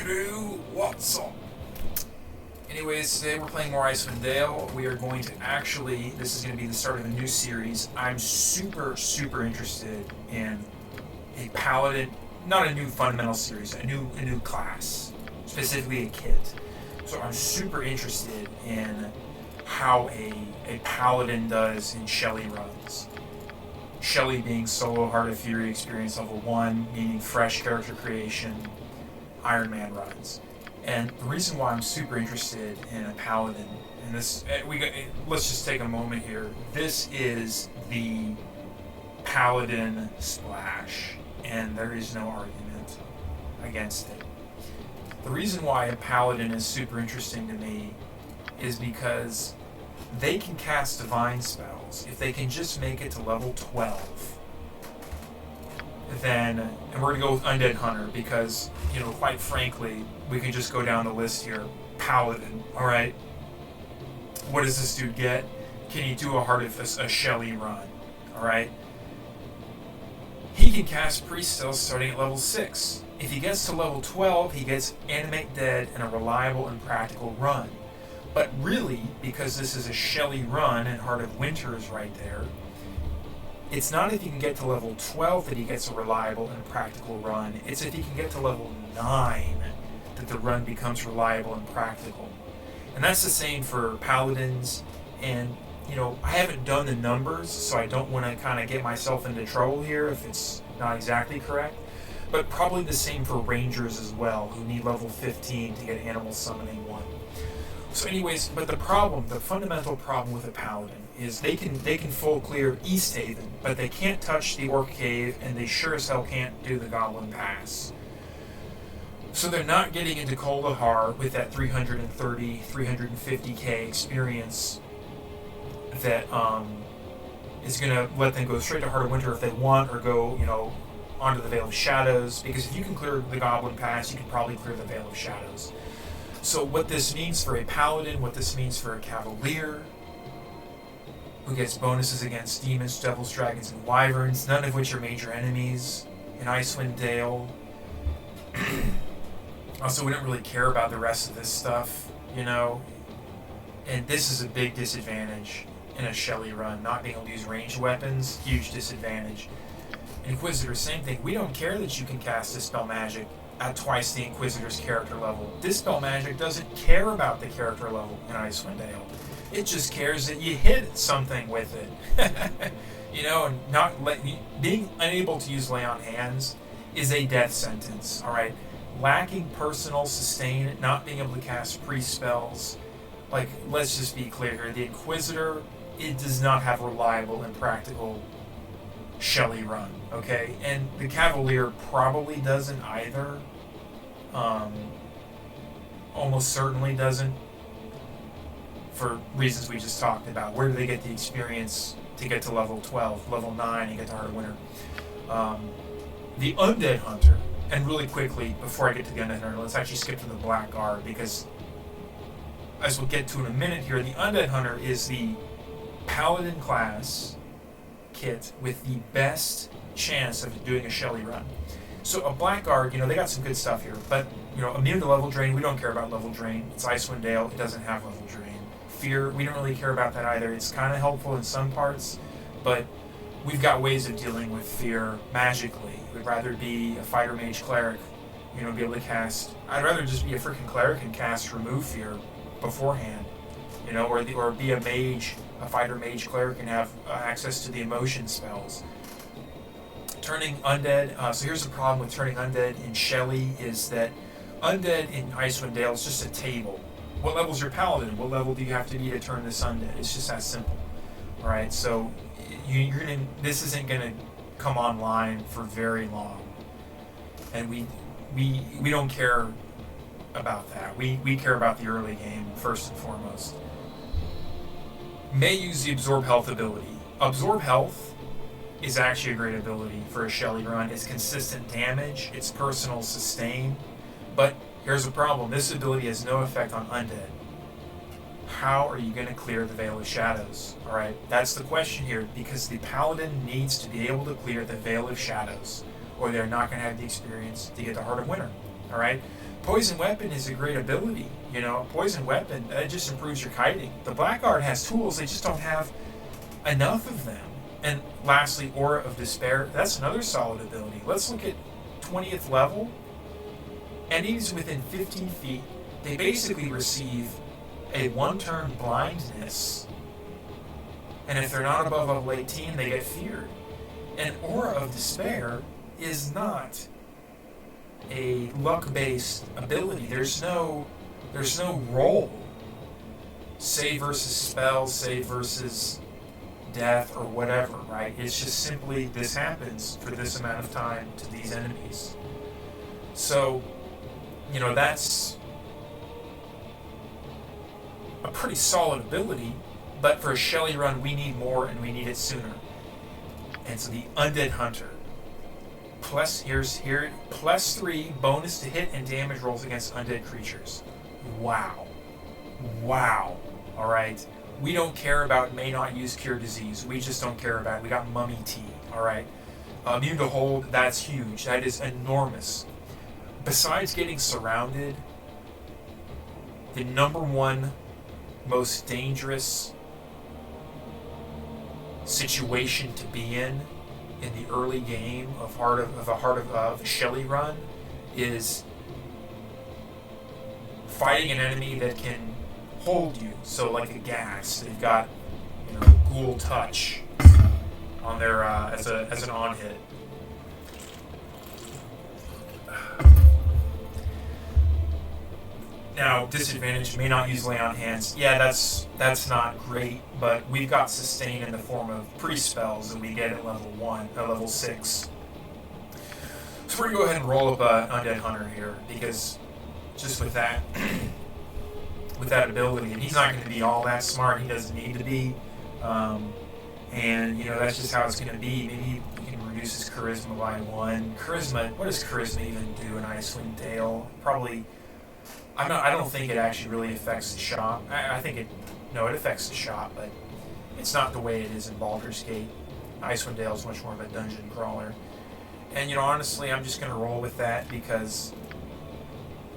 crew, what's up? Anyways, today we're playing more Icewind Dale. We are going to this is going to be the start of a new series. I'm super interested in a paladin, not a new fundamental series, a new class, specifically a kit. So I'm super interested in how a paladin does in SHEL1I runs. SHEL1I being solo Heart of Fury experience level 1, meaning fresh character creation, Ironman runs. And the reason why I'm super interested in a paladin, and let's just take a moment here. This is the paladin splash, and there is no argument against it. The reason why a paladin is super interesting to me is because they can cast divine spells. If they can just make it to level 12, then, and we're going to go with Undead Hunter because, quite frankly, we can just go down the list here. Paladin, alright? What does this dude get? Can he do a SHEL1I run? Alright? He can cast Priest Spells starting at level 6. If he gets to level 12, he gets Animate Dead and a reliable and practical run. But really, because this is a SHEL1I run and Heart of Winter is right there, it's not if he can get to level 12 that he gets a reliable and practical run. It's if he can get to level 9 that the run becomes reliable and practical. And that's the same for paladins. And, I haven't done the numbers, so I don't want to kind of get myself into trouble here if it's not exactly correct. But probably the same for rangers as well, who need level 15 to get animal summoning 1. So anyways, but the fundamental problem with a paladin is they can full clear Easthaven, but they can't touch the Orc Cave, and they sure as hell can't do the Goblin Pass. So they're not getting into Kuldahar with that 330, 350k experience that is going to let them go straight to Heart of Winter if they want, or go, onto the Vale of Shadows, because if you can clear the Goblin Pass, you can probably clear the Vale of Shadows. So what this means for a paladin, what this means for a cavalier, who gets bonuses against demons, devils, dragons, and wyverns, none of which are major enemies in Icewind Dale. Also, we don't really care about the rest of this stuff, and this is a big disadvantage in a SHEL1I run. Not being able to use ranged weapons, huge disadvantage. Inquisitor, same thing. We don't care that you can cast Dispel Magic at twice the Inquisitor's character level. Dispel Magic doesn't care about the character level in Icewind Dale. It just cares that you hit something with it. And being unable to use Lay on Hands is a death sentence, alright? Lacking personal sustain, not being able to cast priest spells, let's just be clear here, the Inquisitor, it does not have reliable and practical SHEL1I run, okay? And the Cavalier probably doesn't either. Almost certainly doesn't, for reasons we just talked about. Where do they get the experience to get to level 12, level 9, and get to Heart of Winter? The Undead Hunter, and really quickly, before I get to the Undead Hunter, let's actually skip to the Blackguard, because as we'll get to in a minute here, the Undead Hunter is the Paladin class kit with the best chance of doing a SHEL1I run. So a Blackguard, they got some good stuff here, but, immune to level drain, we don't care about level drain. It's Icewind Dale, it doesn't have level drain. Fear, we don't really care about that either. It's kind of helpful in some parts, but we've got ways of dealing with fear magically. We'd rather be a fighter mage cleric, be able to cast. I'd rather just be a freaking cleric and cast remove fear beforehand, or be a mage, a fighter mage cleric, and have access to the emotion spells. Turning undead. So here's the problem with turning undead in SHEL1I is that undead in Icewind Dale is just a table. What level's your paladin? What level do you have to be to turn this undead? It's just that simple. All right. So this isn't gonna come online for very long, and we don't care about that. We care about the early game first and foremost. May use the Absorb Health ability. Absorb Health is actually a great ability for a SHEL1I run. It's consistent damage, it's personal sustain, but here's the problem. This ability has no effect on Undead. How are you going to clear the Vale of Shadows? Alright, that's the question here, because the Paladin needs to be able to clear the Vale of Shadows, or they're not going to have the experience to get to Heart of Winter. All right. Poison Weapon is a great ability. You know, Poison Weapon, it just improves your kiting. The Blackguard has tools, they just don't have enough of them. And lastly, Aura of Despair, that's another solid ability. Let's look at 20th level. Enemies within 15 feet, they basically receive a 1-turn blindness. And if they're not above level 18, they get feared. And Aura of Despair is not a luck-based ability. There's no roll. Save versus spell, save versus death, or whatever, right? It's just simply this happens for this amount of time to these enemies. So, you know, that's a pretty solid ability, but for a SHEL1I run, we need more, and we need it sooner. And so the Undead Hunter, +3 bonus to hit and damage rolls against undead creatures. Wow. All right. We don't care about may not use cure disease. We just don't care about it. We got mummy tea. All right. Immune to hold. That's huge. That is enormous. Besides getting surrounded, the #1 most dangerous situation to be in the early game of a SHEL1I run is fighting an enemy that can hold you. So like a gas, they've got, you know, Ghoul Touch on their as an on hit. Now, disadvantage, may not use lay on hands. Yeah, that's not great, but we've got sustain in the form of pre-spells that we get at level 6. So we're gonna go ahead and roll up Undead Hunter here, because just with that ability, and he's not going to be all that smart. He doesn't need to be, and you know that's just how it's going to be. Maybe we can reduce his charisma by 1. Charisma. What does charisma even do in Icewind Dale? Probably. I don't think it actually really affects the shot. I think it affects the shot, but it's not the way it is in Baldur's Gate. Icewind Dale is much more of a dungeon crawler. And you know, honestly, I'm just going to roll with that because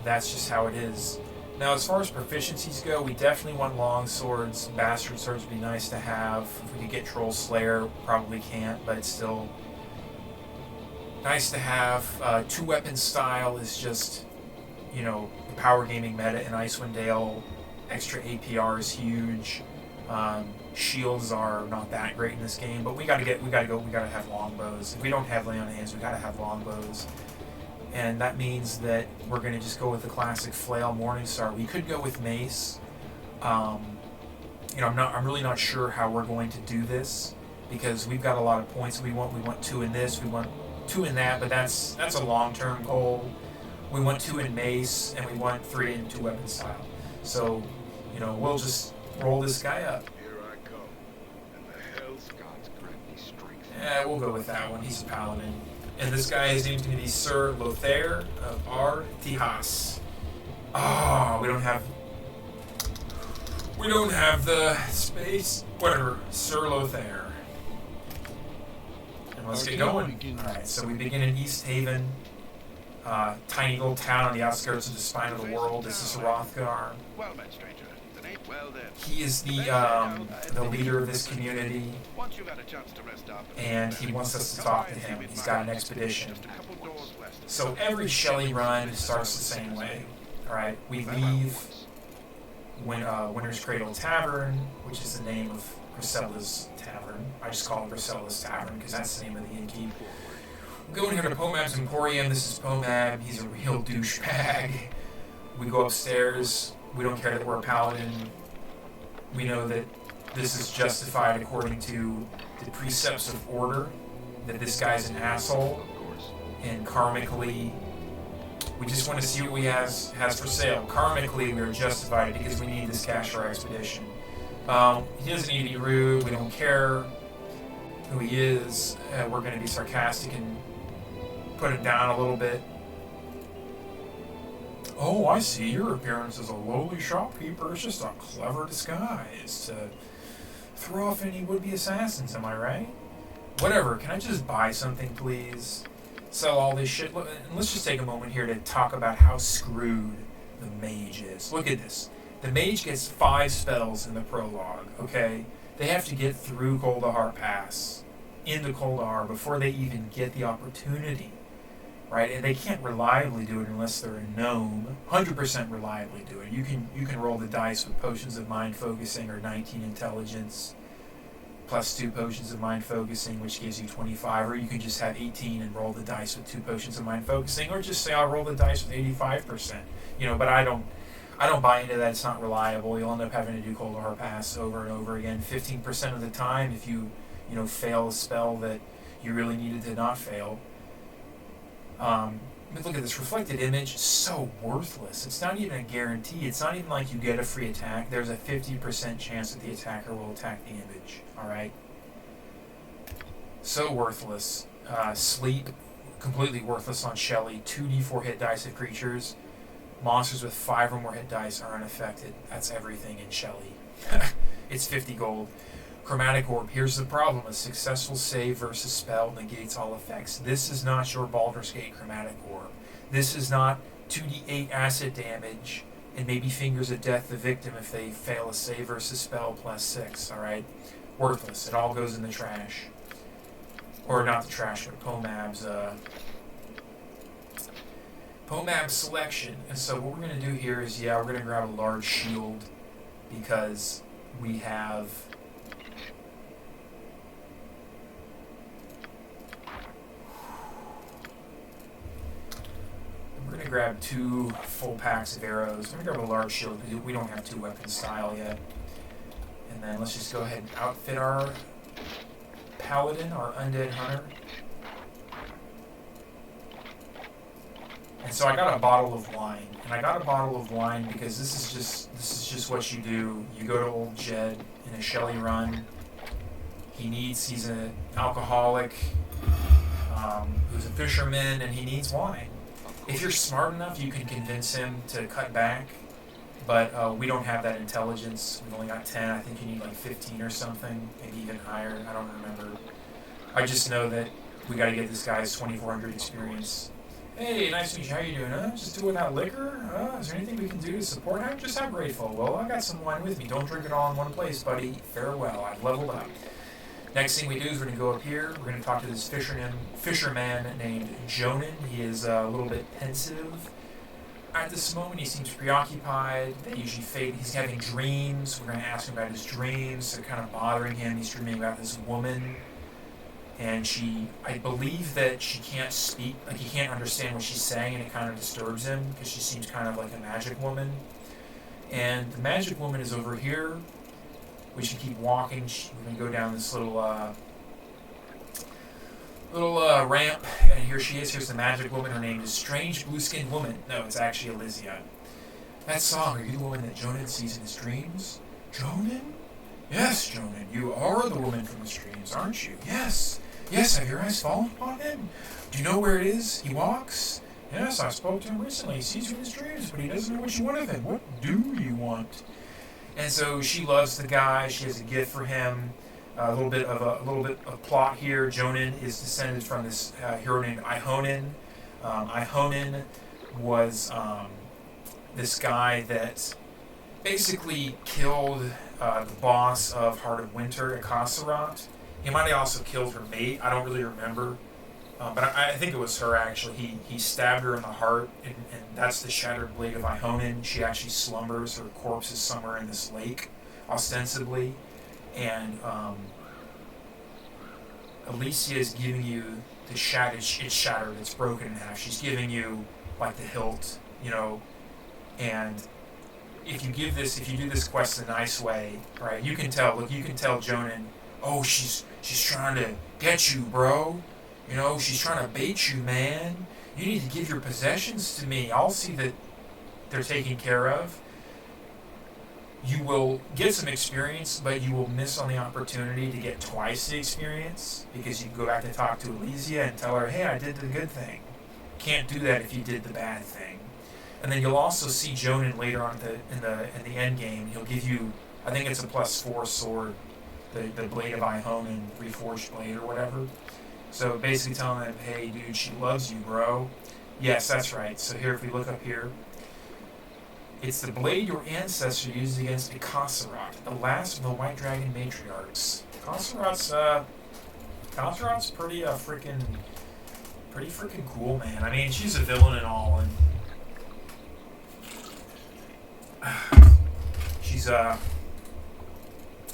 that's just how it is. Now, as far as proficiencies go, we definitely want long swords. Bastard swords would be nice to have. If we could get Troll Slayer, probably can't, but it's still nice to have. 2-weapon style is just, you know, the power gaming meta in Icewind Dale. Extra APR is huge. Shields are not that great in this game, but we gotta have longbows. If we don't have lay on hands, we gotta have longbows. And that means that we're going to just go with the classic Flail Morningstar. We could go with Mace. You know, I'm really not sure how we're going to do this because we've got a lot of points we want. We want 2 in this, we want 2 in that, but that's a long-term goal. We want 2 in Mace, and we want 3 in 2-weapon style. So, you know, we'll just roll this guy up. Here I come, and the Hell's Gods grant me strength. Yeah, we'll go with that one. He's a paladin. And this guy, his name's going to be Sir Lothair of Artihas. Oh, we don't have the space. Whatever, Sir Lothair. And let's get going. Alright, so we begin in Easthaven. Tiny little town on the outskirts of the spine of the world. This is Hrothgar. Well met, stranger. Well then. He is the leader of this community, Once you've had a chance to rest up, and he wants us to talk to him. He's got an expedition. So every SHEL1I run starts the same way. Alright, we leave Winter's Cradle Tavern, which is the name of Grisella's Tavern. I just call it Grisella's Tavern because that's the name of the innkeep. We go in here to Pomab's Emporium. This is Pomab. He's a real douchebag. We go upstairs. We don't care that we're a paladin. We know that this is justified according to the precepts of order, that this guy's an asshole, and karmically, we just want to see what he has for sale. Karmically, we are justified because we need this cash for our expedition. He doesn't need to be rude. We don't care who he is. We're going to be sarcastic and put him down a little bit. Oh, I see. Your appearance as a lowly shopkeeper is just a clever disguise to throw off any would-be assassins, am I right? Whatever. Can I just buy something, please? sell all this shit. And let's just take a moment here to talk about how screwed the mage is. Look at this. The mage gets 5 spells in the prologue, okay? They have to get through Kuldahar Pass into Kuldahar before they even get the opportunity, right? And they can't reliably do it unless they're a gnome. 100% reliably do it. You can roll the dice with potions of mind focusing or 19 intelligence plus 2 potions of mind focusing, which gives you 25, or you can just have 18 and roll the dice with 2 potions of mind focusing, or just say I'll roll the dice with 85%. But I don't buy into that. It's not reliable. You'll end up having to do Kuldahar Pass over and over again 15% of the time if you fail a spell that you really needed to not fail. But look at this reflected image. So worthless. It's not even a guarantee. It's not even like you get a free attack. There's a 50% chance that the attacker will attack the image. All right. So worthless. Sleep, completely worthless on SHEL1I. 2d4 hit dice of creatures. Monsters with 5 or more hit dice are unaffected. That's everything in SHEL1I. It's 50 gold. Chromatic Orb. Here's the problem. A successful save versus spell negates all effects. This is not your Baldur's Gate Chromatic Orb. This is not 2d8 acid damage and maybe Fingers of Death the victim if they fail a save versus spell plus 6, alright? Worthless. It all goes in the trash. Or not the trash, but Pomab's selection. And so what we're going to do here is, we're going to grab a large shield because we have... We're going to grab 2 full packs of arrows. We're going to grab a large shield because we don't have 2 weapon style yet. And then let's just go ahead and outfit our paladin, our undead hunter. And so I got a bottle of wine. And I got a bottle of wine because this is just what you do. You go to old Jed in a SHEL1I run. He's an alcoholic who's a fisherman, and he needs wine. If you're smart enough, you can convince him to cut back, but we don't have that intelligence. We've only got 10. I think you need like 15 or something, maybe even higher. I don't remember. I just know that we got to get this guy's 2,400 experience. Hey, nice to meet you. How you doing? Just do without liquor? Is there anything we can do to support? I'm just how grateful. Well, I got some wine with me. Don't drink it all in one place, buddy. Farewell. I've leveled up. Next thing we do is we're going to go up here. We're going to talk to this fisherman named Jonan. He is a little bit pensive. At this moment, he seems preoccupied. They usually fade. He's having dreams. We're going to ask him about his dreams. They're kind of bothering him. He's dreaming about this woman. And I believe that she can't speak. Like, he can't understand what she's saying, and it kind of disturbs him because she seems kind of like a magic woman. And the magic woman is over here. We should keep walking. We're going to go down this little ramp, and here she is. Here's the magic woman. Her name is Strange Blue-Skinned Woman. No, it's actually Elysia. That song, are you the woman that Jonan sees in his dreams? Jonan? Yes, Jonan, you are the woman from his dreams, aren't you? Yes. Yes, have your eyes fallen upon him? Do you know where it is he walks? Yes, I spoke to him recently. He sees you in his dreams, but he doesn't know what you want of him. What do you want? And so she loves the guy. She has a gift for him. A little bit of plot here. Jonan is descended from this hero named Ihonin. Ihonin was this guy that basically killed the boss of Heart of Winter, Akasarat. He might have also killed her mate. I don't really remember. But I think it was her, actually. He stabbed her in the heart, and that's the shattered blade of Ihonin. She actually slumbers. Her corpse is somewhere in this lake, ostensibly. And Elysia is giving you the shattered. It's shattered. It's broken in half. She's giving you, like, the hilt, and if you do this quest the nice way, right, you can tell Jonan, oh, she's trying to get you, bro. She's trying to bait you, man. You need to give your possessions to me. I'll see that they're taken care of. You will get some experience, but you will miss on the opportunity to get twice the experience because you go back to talk to Elysia and tell her, hey, I did the good thing. Can't do that if you did the bad thing. And then you'll also see Jonan later on in the end game. He'll give you, I think it's a +4 sword, the blade of Ihonin, reforged blade or whatever. So basically telling them, hey dude, she loves you, bro. Yes, that's right. So here, if we look up here, it's the blade your ancestor used against a Kasserat, the last of the White Dragon matriarchs. Kasserat's pretty freaking cool, man. I mean, she's a villain and all, and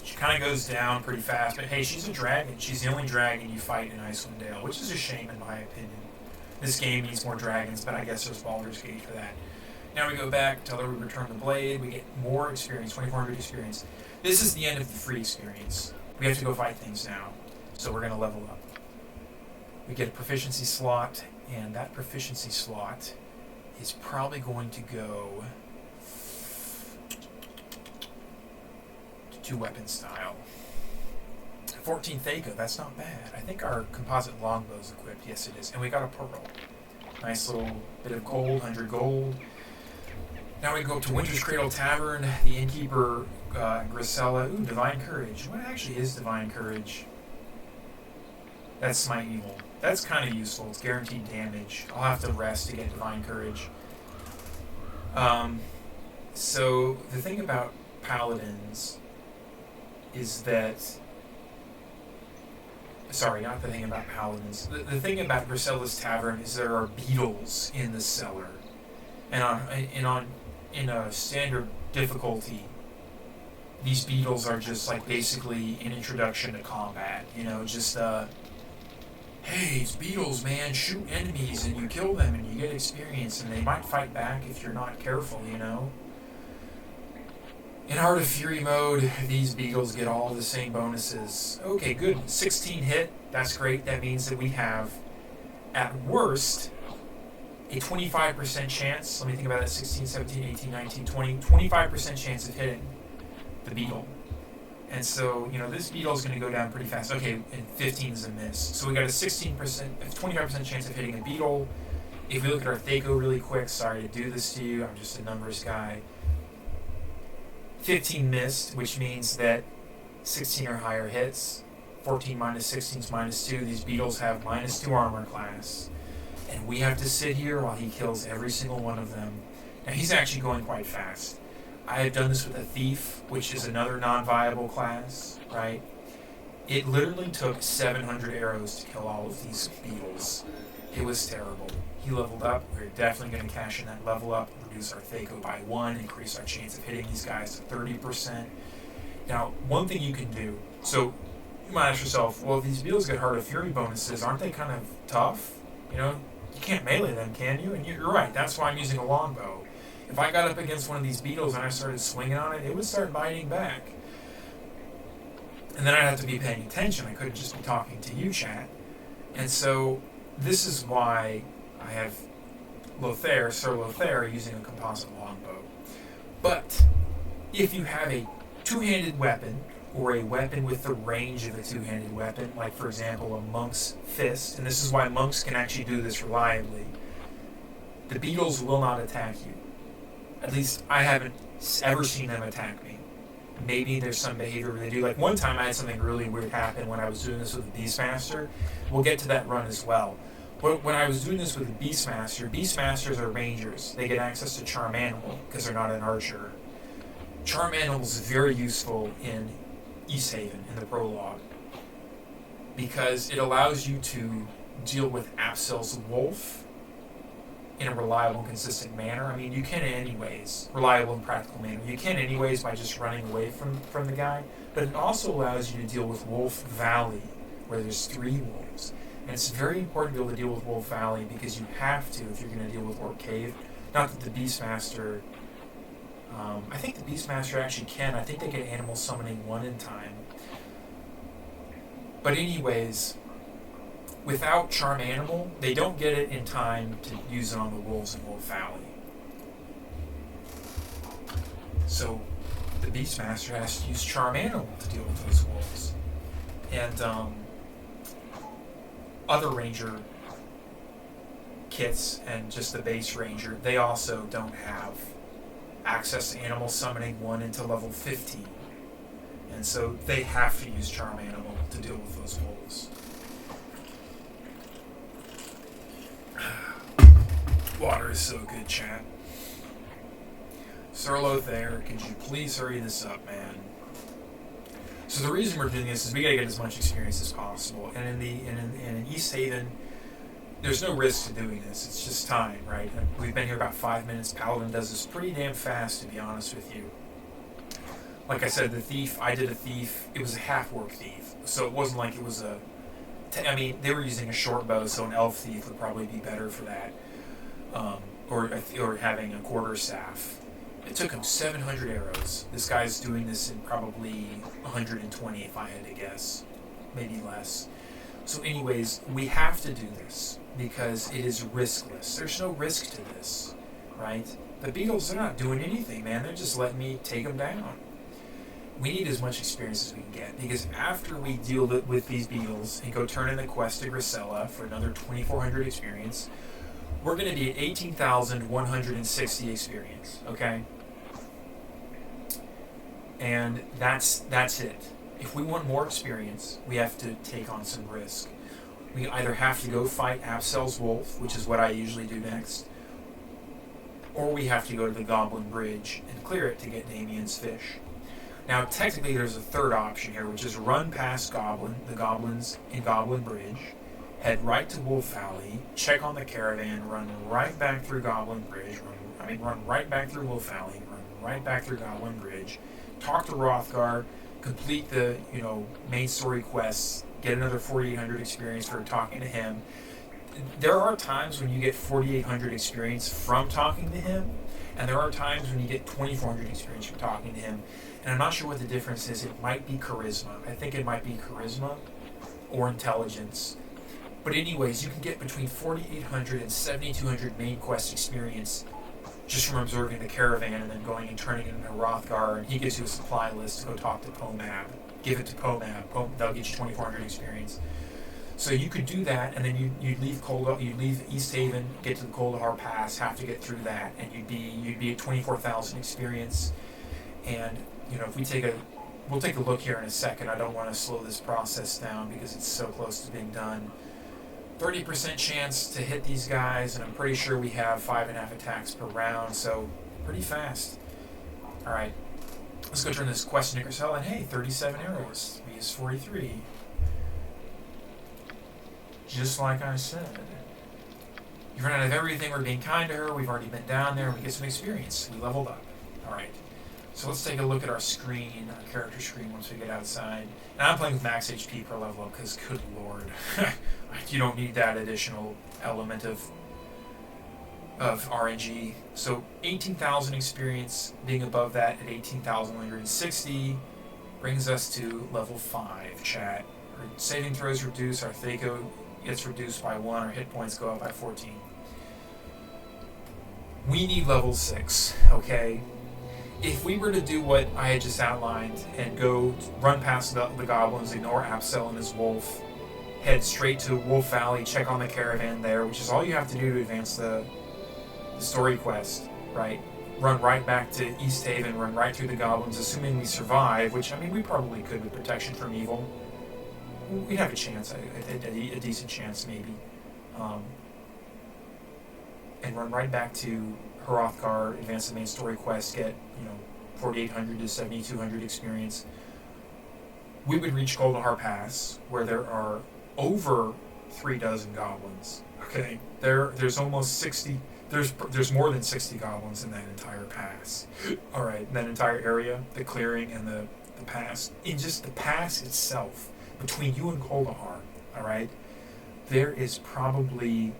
she kind of goes down pretty fast. But hey, she's a dragon. She's the only dragon you fight in Icewind Dale, which is a shame in my opinion. This game needs more dragons, but I guess there's Baldur's Gate for that. Now we go back, tell her we return the blade, we get more experience, 2400 experience. This is the end of the free experience. We have to go fight things now, so we're going to level up. We get a proficiency slot, and that proficiency slot is probably going to go to weapon style. 14 Thaco, that's not bad. I think our composite longbow is equipped. Yes, it is. And we got a pearl. Nice little bit of gold, 100 gold. Now we go up to Winter's Cradle Tavern. The innkeeper, Grisella. Ooh, Divine Courage. What actually is Divine Courage? That's Smite Evil. That's kind of useful. It's guaranteed damage. I'll have to rest to get Divine Courage. So the thing about paladins is that... Sorry, not the thing about paladins. The thing about Grisella's Tavern is there are beetles in the cellar. And in a standard difficulty, these beetles are just like basically an introduction to combat. You know, just hey, it's beetles, man, shoot enemies and you kill them and you get experience, and they might fight back if you're not careful, you know. In Heart of Fury mode, these beetles get all the same bonuses. Okay, good. 16 hit. That's great. That means that we have, at worst, a 25% chance. Let me think about that. 16, 17, 18, 19, 20. 25% chance of hitting the beetle. And so, you know, this beetle is going to go down pretty fast. Okay, and 15 is a miss. So we got a 25% chance of hitting a beetle. If we look at our Thaco really quick, sorry to do this to you. I'm just a numbers guy. 15 missed, which means that 16 or higher hits. 14 minus 16 is minus 2. These beetles have minus 2 armor class. And we have to sit here while he kills every single one of them. Now, he's actually going quite fast. I have done this with a thief, which is another non-viable class, right? It literally took 700 arrows to kill all of these beetles. It was terrible. He leveled up. We're definitely going to cash in that level up, reduce our Thaco by 1, increase our chance of hitting these guys to 30%. Now, one thing you can do, so you might ask yourself, well, if these beetles get Heart of Fury bonuses, aren't they kind of tough? You know, you can't melee them, can you? And you're right, that's why I'm using a longbow. If I got up against one of these beetles and I started swinging on it, it would start biting back. And then I'd have to be paying attention. I couldn't just be talking to you, chat. And so this is why I have Lothair, Sir Lothair, using a composite longbow. But if you have a two-handed weapon, or a weapon with the range of a two-handed weapon, like for example a monk's fist, and this is why monks can actually do this reliably, the beetles will not attack you. At least I haven't ever seen them attack me. Maybe there's some behavior where they do. Like one time I had something really weird happen when I was doing this with the Beastmaster. We'll get to that run as well. But when I was doing this with the Beastmasters are rangers. They get access to Charm Animal because they're not an archer. Charm Animal is very useful in Easthaven in the prologue because it allows you to deal with Absel's wolf in a reliable and consistent manner. I mean, you can anyways, reliable and practical manner. You can anyways by just running away from the guy, but it also allows you to deal with Wolf Valley, where there's 3 wolves. And it's very important to be able to deal with Wolf Valley because you have to if you're going to deal with Orc Cave. Not that the Beastmaster... I think the Beastmaster actually can. I think they get Animal Summoning 1 in time. But anyways, without Charm Animal, they don't get it in time to use it on the wolves in Wolf Valley. So the Beastmaster has to use Charm Animal to deal with those wolves. And other ranger kits and just the base ranger, they also don't have access to Animal Summoning 1 until level 15. And so they have to use Charm Animal to deal with those wolves. water is so good, chat. Sir Lothair, could you please hurry this up, man? So the reason we're doing this is we gotta get as much experience as possible, and in Easthaven, there's no risk to doing this. It's just time, right? We've been here about 5 minutes. Paladin does this pretty damn fast, to be honest with you. Like I said, the thief, I did a thief. It was a half-orc thief, so it wasn't like it was a... I mean, they were using a short bow, so an elf thief would probably be better for that. Or having a quarterstaff. It took him 700 arrows. This guy's doing this in probably 120 if I had to guess. Maybe less. So anyways, we have to do this because it is riskless. There's no risk to this, right? The beetles, they're not doing anything, man. They're just letting me take them down. We need as much experience as we can get, because after we deal with these beetles and go turn in the quest to Grisella for another 2,400 experience, we're going to be at 18,160 experience, okay? And that's it. If we want more experience, we have to take on some risk. We either have to go fight Absel's wolf, which is what I usually do next, or we have to go to the Goblin Bridge and clear it to get Damien's fish. Now, technically, there's a third option here, which is run past the goblins in Goblin Bridge, head right to Wolf Valley, check on the caravan, run right back through Goblin Bridge, run right back through Wolf Valley, run right back through Goblin Bridge, talk to Hrothgar, complete the main story quests, get another 4,800 experience for talking to him. There are times when you get 4,800 experience from talking to him, and there are times when you get 2,400 experience from talking to him. And I'm not sure what the difference is. It might be charisma. I think it might be charisma or intelligence. But anyways, you can get between 4,800 and 7,200 main quest experience just from observing the caravan and then going and turning it into Hrothgar, and he gives you a supply list to go talk to Pomab. Give it to Pomab. That'll get you 2,400 experience. So you could do that, and then you'd leave Easthaven, get to the Kuldahar Pass, have to get through that, and you'd be at 24,000 experience. And if we'll take a look here in a second. I don't want to slow this process down because it's so close to being done. 30% chance to hit these guys, and I'm pretty sure we have 5.5 attacks per round, so pretty fast. Alright, let's go turn this quest into Grisella, and hey, 37 arrows. We use 43. Just like I said. You run out of everything, we're being kind to her, we've already been down there, we get some experience. We leveled up. Alright. So let's take a look at our screen, our character screen once we get outside. And I'm playing with max HP per level up because, good lord, you don't need that additional element of RNG. So 18,000 experience, being above that at 18,160, brings us to level 5, chat. Our saving throws reduce, our Thaco gets reduced by 1, our hit points go up by 14. We need level 6, okay? If we were to do what I had just outlined and go run past the goblins, ignore Absel and his wolf, head straight to Wolf Valley, check on the caravan there, which is all you have to do to advance the story quest, right? Run right back to Easthaven, run right through the goblins, assuming we survive, which, we probably could with protection from evil. We'd have a chance, a decent chance maybe. And run right back to Hrothgar, advance the main story quest, get 4,800 to 7,200 experience. We would reach Kuldahar Pass, where there are over 3 dozen goblins. Okay, there's almost 60. There's more than 60 goblins in that entire pass. All right, that entire area, the clearing and the pass. In just the pass itself, between you and Kuldahar, all right, there is probably,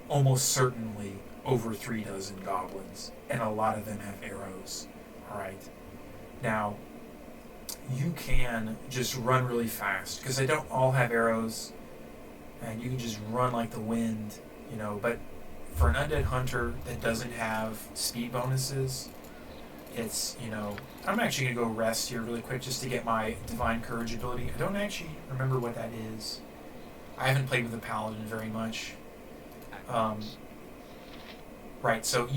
almost certainly, over 3 dozen goblins, and a lot of them have arrows. Alright. Now, you can just run really fast, because they don't all have arrows, and you can just run like the wind, but for an undead hunter that doesn't have speed bonuses, it's, I'm actually going to go rest here really quick just to get my Divine Courage ability. I don't actually remember what that is. I haven't played with the Paladin very much. Right, so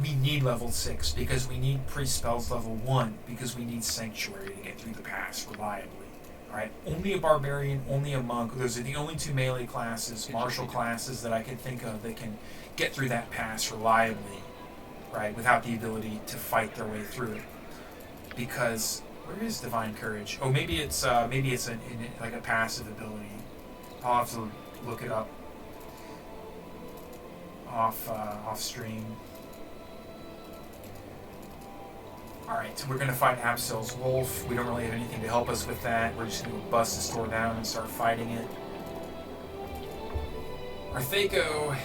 we need level 6 because we need pre-spells level 1 because we need Sanctuary to get through the pass reliably. Alright, only a barbarian, only a monk. Those are the only two melee classes, martial classes that I can think of that can get through that pass reliably, right, without the ability to fight their way through it. Because where is Divine Courage? Oh, maybe it's like a passive ability. I'll have to look it up off stream. Alright, so we're going to fight Absel's Wolf. We don't really have anything to help us with that. We're just going to bust this door down and start fighting it. Our Thaco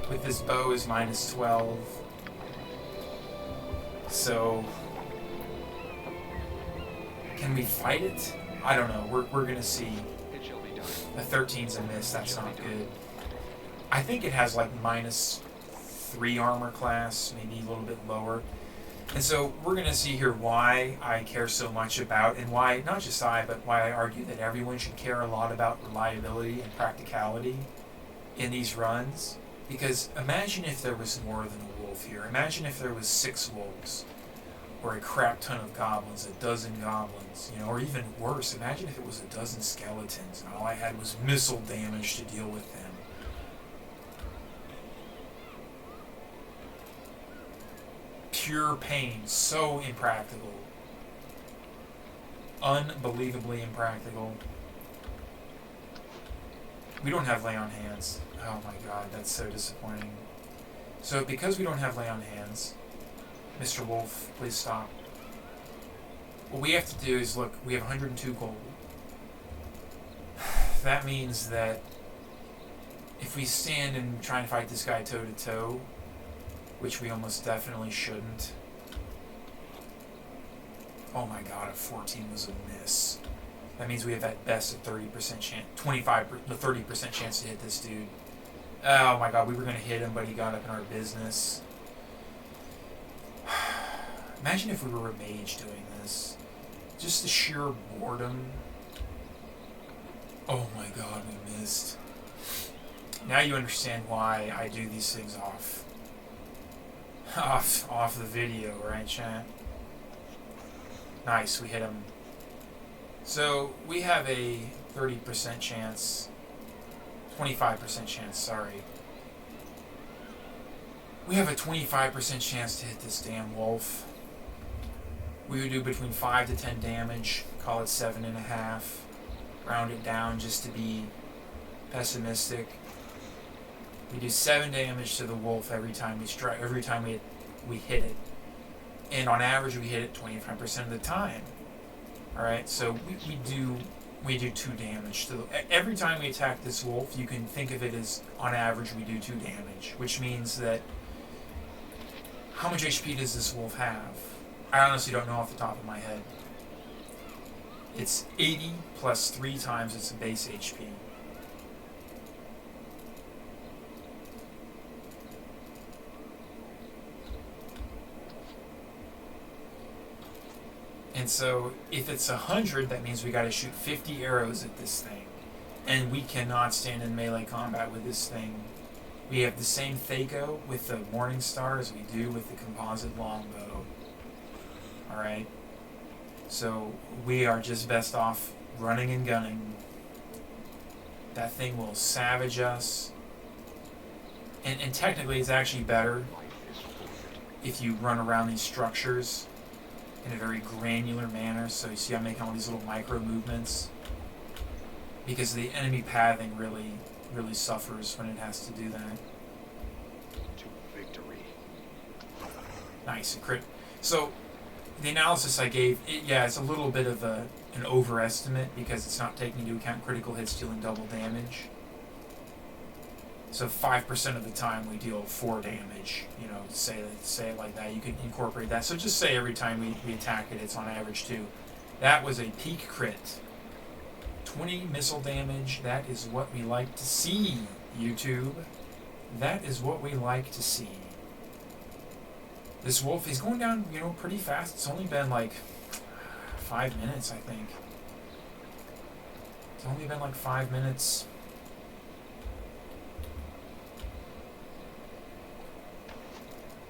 with this bow is minus 12. So, can we fight it? I don't know. We're going to see. It shall be done. A 13's a miss. That's not good. I think it has like minus 3 armor class, maybe a little bit lower. And so we're going to see here why I care so much about, and why, not just I, but why I argue that everyone should care a lot about reliability and practicality in these runs. Because imagine if there was more than a wolf here. Imagine if there was 6 wolves, or a crap ton of goblins, a dozen goblins, you know, or even worse, imagine if it was a dozen skeletons, and all I had was missile damage to deal with them. Pure pain, so impractical. Unbelievably impractical. We don't have lay on hands. Oh my god, that's so disappointing. So because we don't have lay on hands, Mr. Wolf, please stop. What we have to do is, look, we have 102 gold. That means that if we stand and try and fight this guy toe to toe, which we almost definitely shouldn't. Oh my god, a 14 was a miss. That means we have at best a 30% chance, 30% chance to hit this dude. Oh my god, we were going to hit him, but he got up in our business. Imagine if we were a mage doing this. Just the sheer boredom. Oh my god, we missed. Now you understand why I do these things off the video, right, chat? Nice, we hit him. So we have a 30% chance, 25% chance, sorry. We have a 25% chance to hit this damn wolf. We would do between 5 to 10 damage, call it 7.5. Round it down just to be pessimistic. We do 7 damage to the wolf every time we strike, every time we hit it. And on average we hit it 25% of the time. Alright, so we do 2 damage to every time we attack this wolf. You can think of it as, on average, we do 2 damage, which means that how much HP does this wolf have? I honestly don't know off the top of my head. It's 80 plus 3 times its base HP. And so, if it's 100, that means we gotta shoot 50 arrows at this thing. And we cannot stand in melee combat with this thing. We have the same Thaco with the Morning Star as we do with the composite longbow. Alright? So, we are just best off running and gunning. That thing will savage us. And technically, it's actually better if you run around these structures in a very granular manner. So you see I'm making all these little micro movements, because the enemy pathing really suffers when it has to do that. To victory. Nice, a crit. So the analysis I gave, it's a little bit of an overestimate, because it's not taking into account critical hits dealing double damage. So 5% of the time we deal 4 damage, you know, say it like that. You can incorporate that. So just say every time we attack it, it's on average 2. That was a peak crit. 20 missile damage. That is what we like to see, YouTube. That is what we like to see. This wolf is going down, you know, pretty fast. It's only been like 5 minutes, I think. It's only been like 5 minutes.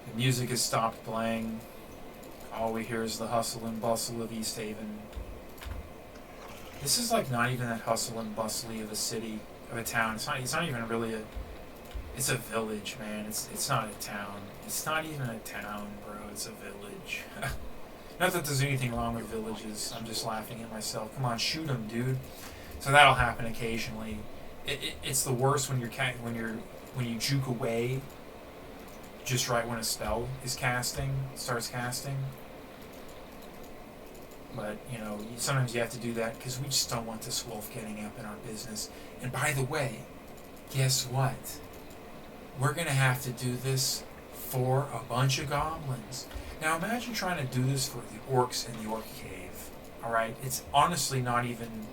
The music has stopped playing. All we hear is the hustle and bustle of Easthaven. This is like not even that hustle and bustly of a city, of a town. It's not even really a, it's a village, man. It's not a town. It's not even a town, bro. It's a village. Not that there's anything wrong with villages. I'm just laughing at myself. Come on, shoot them, dude. So that'll happen occasionally. It's the worst when you juke away just right when a spell is starts casting. But, you know, sometimes you have to do that because we just don't want this wolf getting up in our business. And by the way, guess what? We're going to have to do this for a bunch of goblins. Now imagine trying to do this for the orcs in the Orc Cave. Alright? It's honestly not even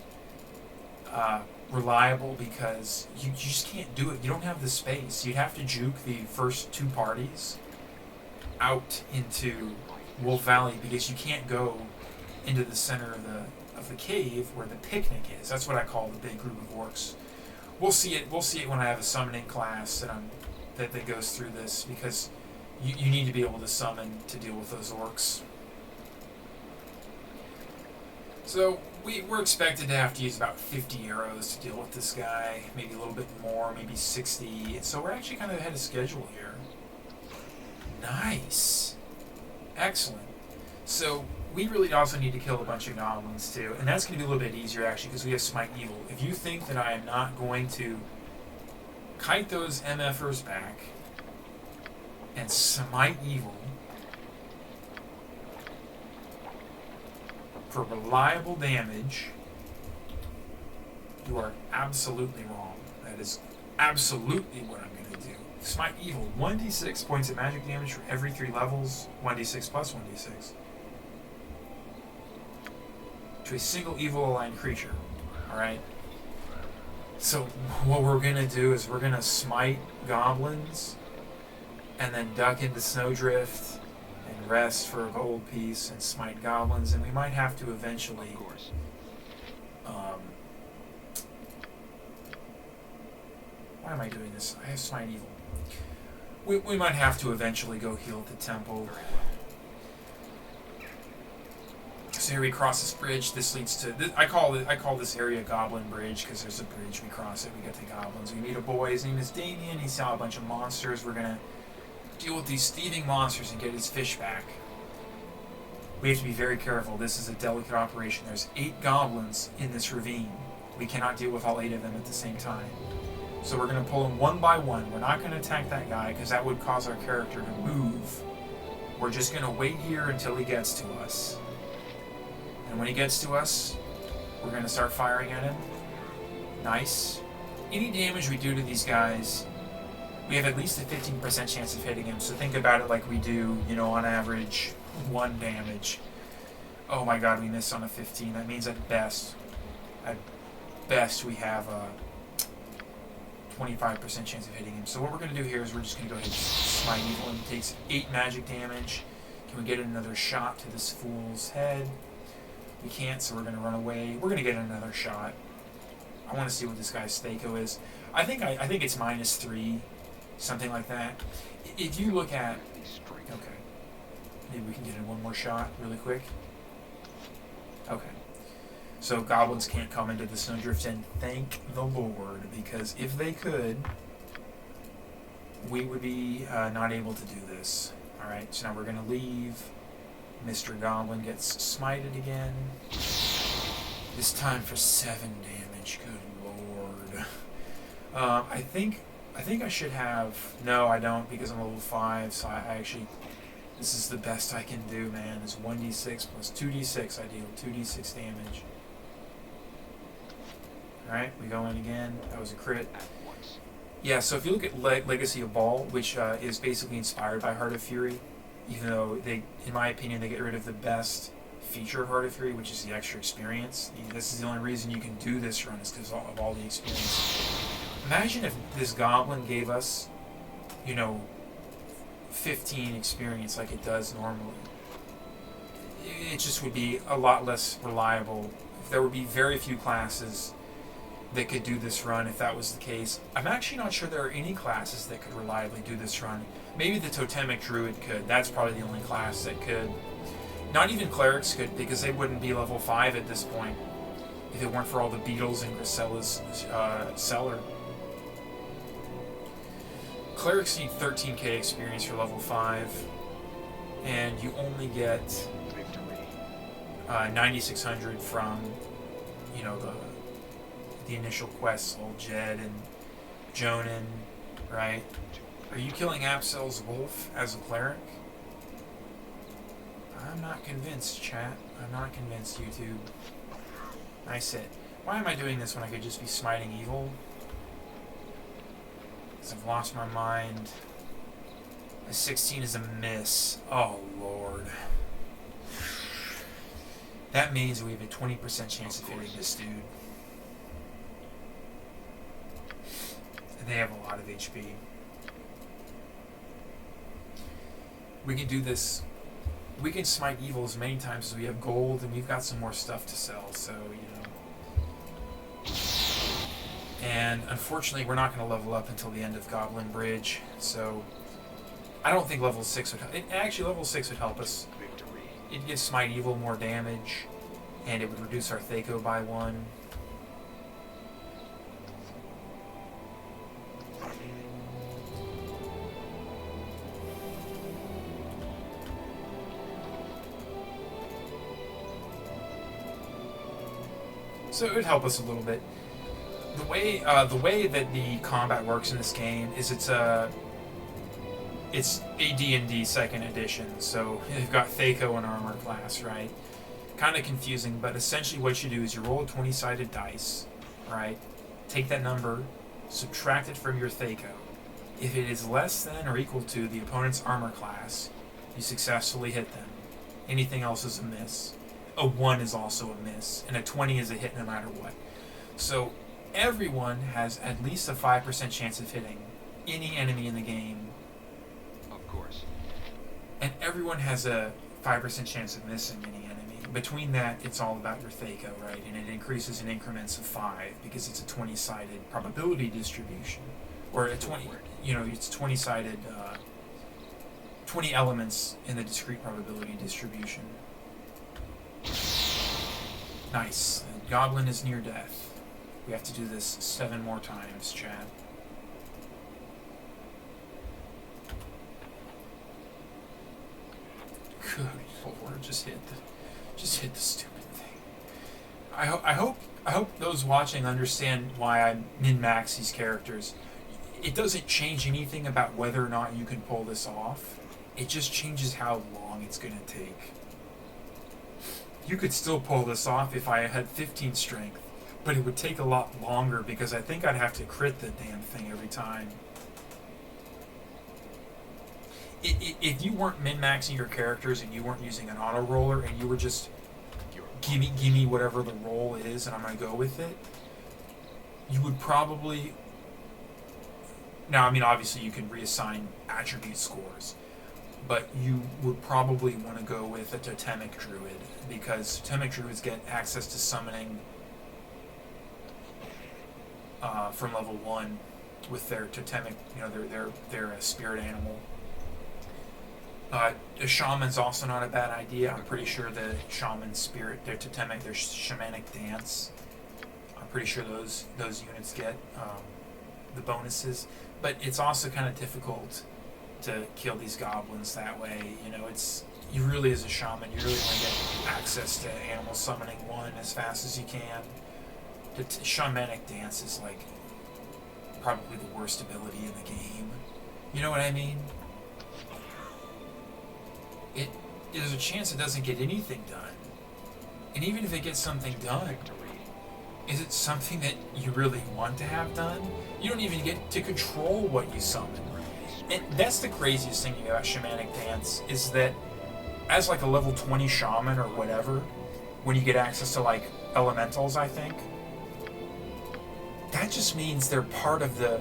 reliable because you just can't do it. You don't have the space. You'd have to juke the first two parties out into Wolf Valley because you can't go into the center of the cave where the picnic is. That's what I call the big group of orcs. We'll see it when I have a summoning class that goes through this because you need to be able to summon to deal with those orcs. So we're expected to have to use about 50 arrows to deal with this guy, maybe a little bit more, maybe 60. So we're actually kind of ahead of schedule here. Nice. Excellent. So we really also need to kill a bunch of goblins too, and that's going to be a little bit easier actually because we have Smite Evil. If you think that I am not going to kite those MFers back and Smite Evil for reliable damage, you are absolutely wrong. That is absolutely what I'm going to do. Smite Evil, 1d6 points of magic damage for every 3 levels, 1d6 plus 1d6. To a single evil aligned creature. Alright? So what we're going to do is we're going to smite goblins and then duck into Snowdrift and rest for a gold piece and smite goblins, and we might have to eventually why am I doing this? I have Smite Evil. We might have to eventually go heal at the temple. So here we cross this bridge. This leads to I call this area Goblin Bridge because there's a bridge. We cross it. We get to goblins. We meet a boy. His name is Damien. He saw a bunch of monsters. We're gonna deal with these thieving monsters and get his fish back. We have to be very careful. This is a delicate operation. There's 8 goblins in this ravine. We cannot deal with all 8 of them at the same time. So we're gonna pull them one by one. We're not gonna attack that guy because that would cause our character to move. We're just gonna wait here until he gets to us. And when he gets to us, we're going to start firing at him. Nice. Any damage we do to these guys, we have at least a 15% chance of hitting him. So think about it like we do, you know, on average, 1 damage. Oh my god, we missed on a 15. That means at best we have a 25% chance of hitting him. So what we're going to do here is we're just going to go ahead and smite evil. And he takes 8 magic damage. Can we get another shot to this fool's head? We can't, so we're going to run away. We're going to get another shot. I want to see what this guy's Stako is. I think it's -3, something like that. If you look at... Okay. Maybe we can get in one more shot really quick. Okay. So goblins can't come into the Snowdrift, and thank the Lord, because if they could, we would be not able to do this. Alright, so now we're going to leave. Mr. Goblin gets smited again. This time for 7 damage. Good lord. I think I should have... No, I don't, because I'm level 5, so I actually... This is the best I can do, man. Is 1d6 plus 2d6. I deal 2d6 damage. Alright, we go in again. That was a crit. Yeah, so if you look at Legacy of Baal, which is basically inspired by Heart of Fury, even though they, in my opinion, they get rid of the best feature of Heart of Fury, which is the extra experience. This is the only reason you can do this run, is because of all the experience. Imagine if this goblin gave us, you know, 15 experience like it does normally. It just would be a lot less reliable. There would be very few classes that could do this run if that was the case. I'm actually not sure there are any classes that could reliably do this run. Maybe the Totemic Druid could. That's probably the only class that could. Not even Clerics could, because they wouldn't be level 5 at this point. if it weren't for all the beetles in Grisella's cellar. Clerics need 13k experience for level 5, and you only get 9,600 from, you know, the initial quests, Old Jed and Jonan, right? Are you killing Absel's wolf as a cleric? I'm not convinced, chat. I'm not convinced, YouTube. Nice hit. Why am I doing this when I could just be smiting evil? Because I've lost my mind. A 16 is a miss. Oh, Lord. That means we have a 20% chance of hitting this dude. And they have a lot of HP. We can do this. We can smite evil as many times as we have gold, and we've got some more stuff to sell, so, you know. And unfortunately, we're not going to level up until the end of Goblin Bridge, so I don't think level 6 would help. Actually, level 6 would help us. It'd give Smite Evil more damage, and it would reduce our Thaco by 1. So it would help us a little bit. The way that the combat works in this game is it's a D&D 2nd edition, so they've got Thaco and armor class, right? Kind of confusing, but essentially what you do is you roll a 20-sided dice, right? Take that number, subtract it from your Thaco. If it is less than or equal to the opponent's armor class, you successfully hit them. Anything else is a miss. A 1 is also a miss, and a 20 is a hit no matter what. So everyone has at least a 5% chance of hitting any enemy in the game. Of course. And everyone has a 5% chance of missing any enemy. Between that, it's all about your Thaco, right? And it increases in increments of 5 because it's a 20-sided probability distribution. Or a 20, you know, it's 20-sided, 20 elements in the discrete probability distribution. Nice. The goblin is near death. We have to do this 7 more times, Chad. Good Lord, just hit the stupid thing. I hope those watching understand why I min-max these characters. It doesn't change anything about whether or not you can pull this off. It just changes how long it's going to take. You could still pull this off if I had 15 strength, but it would take a lot longer because I think I'd have to crit the damn thing every time. If you weren't min-maxing your characters and you weren't using an auto roller and you were just give me whatever the roll is and I'm going to go with it, you would probably... Now, I mean, obviously you can reassign attribute scores, but you would probably want to go with a Totemic Druid because Totemic Druids get access to summoning from level 1 with their Totemic, you know, their spirit animal. A shaman's also not a bad idea. I'm pretty sure the shaman spirit, their Totemic, their shamanic dance, I'm pretty sure those units get the bonuses. But it's also kind of difficult to kill these goblins that way. You know, you really, as a shaman, you really want to get access to animal summoning 1 as fast as you can. The shamanic dance is like probably the worst ability in the game. You know what I mean? There's a chance it doesn't get anything done. And even if it gets something done, is it something that you really want to have done? You don't even get to control what you summon. And that's the craziest thing about Shamanic Dance, is that as like a level 20 shaman or whatever, when you get access to like elementals, I think, that just means they're part of the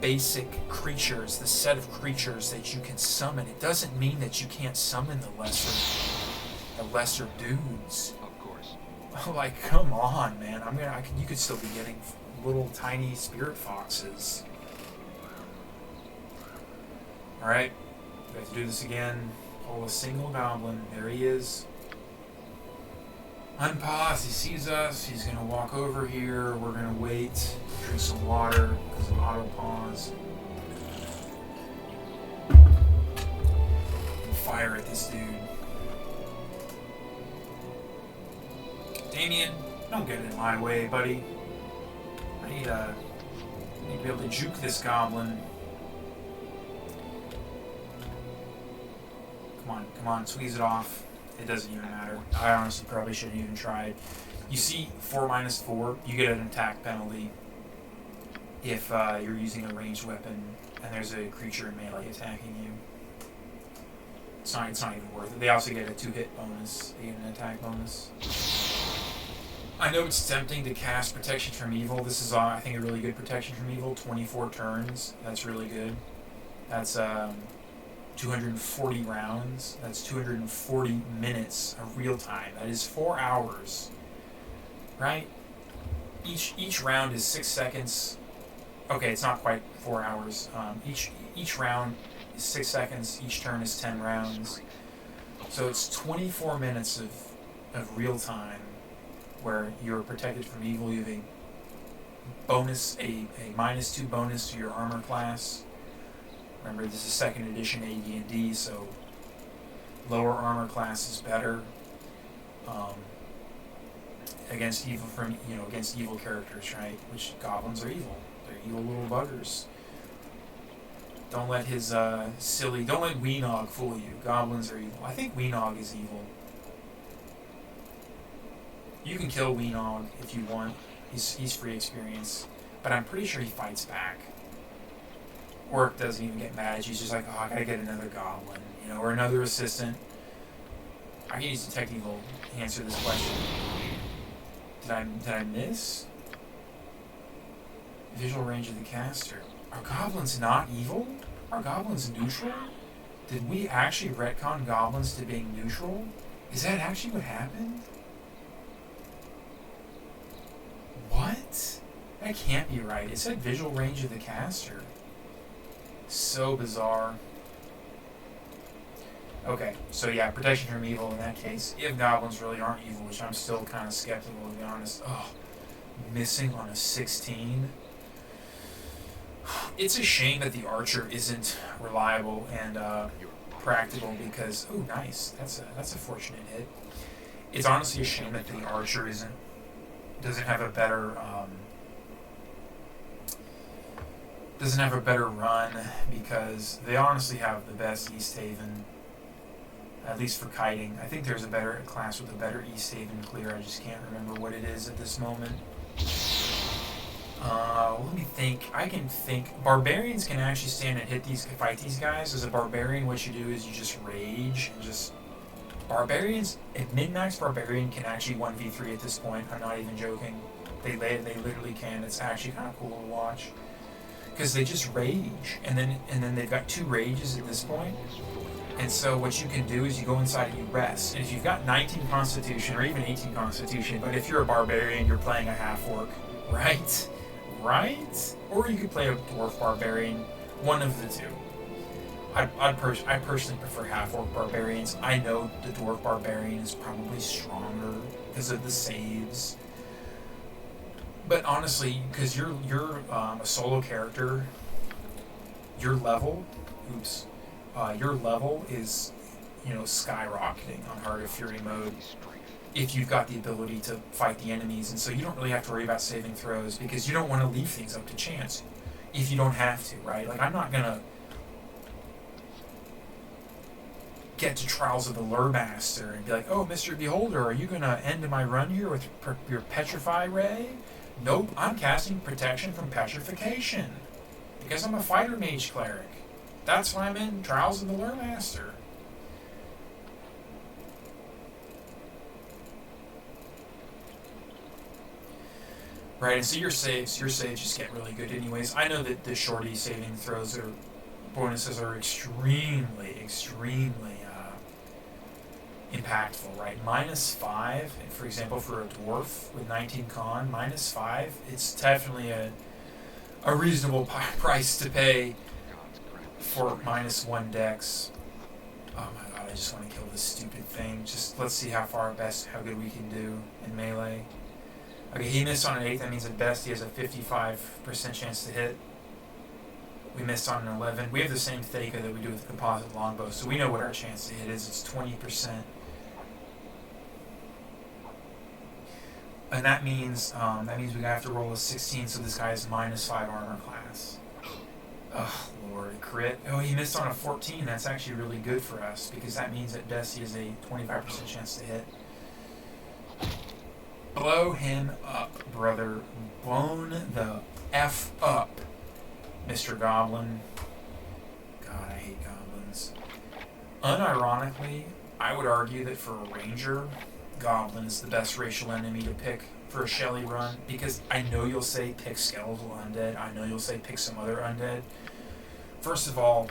basic creatures, the set of creatures that you can summon. It doesn't mean that you can't summon the lesser dudes. Of course. Like, come on, man. You could still be getting little tiny spirit foxes. Alright, we have to do this again. Pull a single goblin. There he is. Unpause, he sees us, he's gonna walk over here, we're gonna wait, drink some water, because of auto pause. And fire at this dude. Damien, don't get in my way, buddy. I need to be able to juke this goblin. Come on, squeeze it off. It doesn't even matter. I honestly probably shouldn't even tried. You see 4-4, you get an attack penalty if you're using a ranged weapon and there's a creature in melee attacking you. It's not even worth it. They also get a 2-hit bonus. They get an attack bonus. I know it's tempting to cast Protection from Evil. This is, I think, a really good Protection from Evil. 24 turns. That's really good. That's 240 rounds. That's 240 minutes of real time. That is 4 hours. Right? Each round is 6 seconds. Okay, it's not quite 4 hours. Each round is 6 seconds. Each turn is 10 rounds. So it's 24 minutes of real time where you're protected from evil. You have a bonus, a -2 bonus to your armor class. Remember, this is 2nd edition AD&D, so lower armor class is better against evil against evil characters, right? Which goblins are evil. They're evil little buggers. Don't let his don't let Weenog fool you. Goblins are evil. I think Weenog is evil. You can kill Weenog if you want. He's free experience, but I'm pretty sure he fights back. Orc doesn't even get mad. He's just like, oh, I gotta get another goblin, or another assistant. I can use Detect Evil to answer this question. Did I miss? Visual range of the caster. Are goblins not evil? Are goblins neutral? Did we actually retcon goblins to being neutral? Is that actually what happened? What? That can't be right. It said visual range of the caster. So bizarre. Okay, so yeah, protection from evil in that case. If goblins really aren't evil, which I'm still kind of skeptical, to be honest. Oh, missing on a 16. It's a shame that the archer isn't reliable and practical because, oh, nice. That's a fortunate hit. It's honestly a shame that the archer doesn't have a better run because they honestly have the best Easthaven, at least for kiting. I think there's a better class with a better Easthaven clear. I just can't remember what it is at this moment. Let me think. I can think. Barbarians can actually stand and fight these guys. As a barbarian, what you do is you just rage and just... Barbarians, a min-max barbarian can actually 1v3 at this point. I'm not even joking. They literally can. It's actually kind of cool to watch. Because they just rage, and then they've got 2 rages at this point. And so what you can do is you go inside and you rest. And if you've got 19 Constitution, or even 18 Constitution, but if you're a barbarian, you're playing a half-orc, right? Right? Or you could play a dwarf barbarian, one of the two. I personally prefer half-orc barbarians. I know the dwarf barbarian is probably stronger because of the saves. But honestly, because you're a solo character, your level is skyrocketing on Heart of Fury mode if you've got the ability to fight the enemies, and so you don't really have to worry about saving throws because you don't want to leave things up to chance if you don't have to, right? Like, I'm not gonna get to Trials of the Luremaster and be like, oh, Mr. Beholder, are you gonna end my run here with your Petrify Ray? Nope, I'm casting Protection from Petrification because I'm a Fighter Mage Cleric. That's why I'm in Trials of the Luremaster. Right, and so your saves just get really good anyways. I know that the shorty saving throws or bonuses are extremely impactful, right? -5, and for example, for a dwarf with 19 con, -5, it's definitely a reasonable price to pay for -1 dex. Oh my god, I just want to kill this stupid thing. Just let's see how good we can do in melee. Okay, he missed on an 8. That means at best he has a 55% chance to hit. We missed on an 11. We have the same Theka that we do with the composite longbow, so we know what our chance to hit is. It's 20%. And that means we have to roll a 16, so this guy is -5 armor class. Oh, Lord. Crit. Oh, he missed on a 14. That's actually really good for us, because that means at best he has a 25% chance to hit. Blow him up, brother. Blown the F up, Mr. Goblin. God, I hate goblins. Unironically, I would argue that for a ranger, Goblin is the best racial enemy to pick for a SHEL1I run, because I know you'll say pick skeletal undead. I know you'll say pick some other undead. First of all,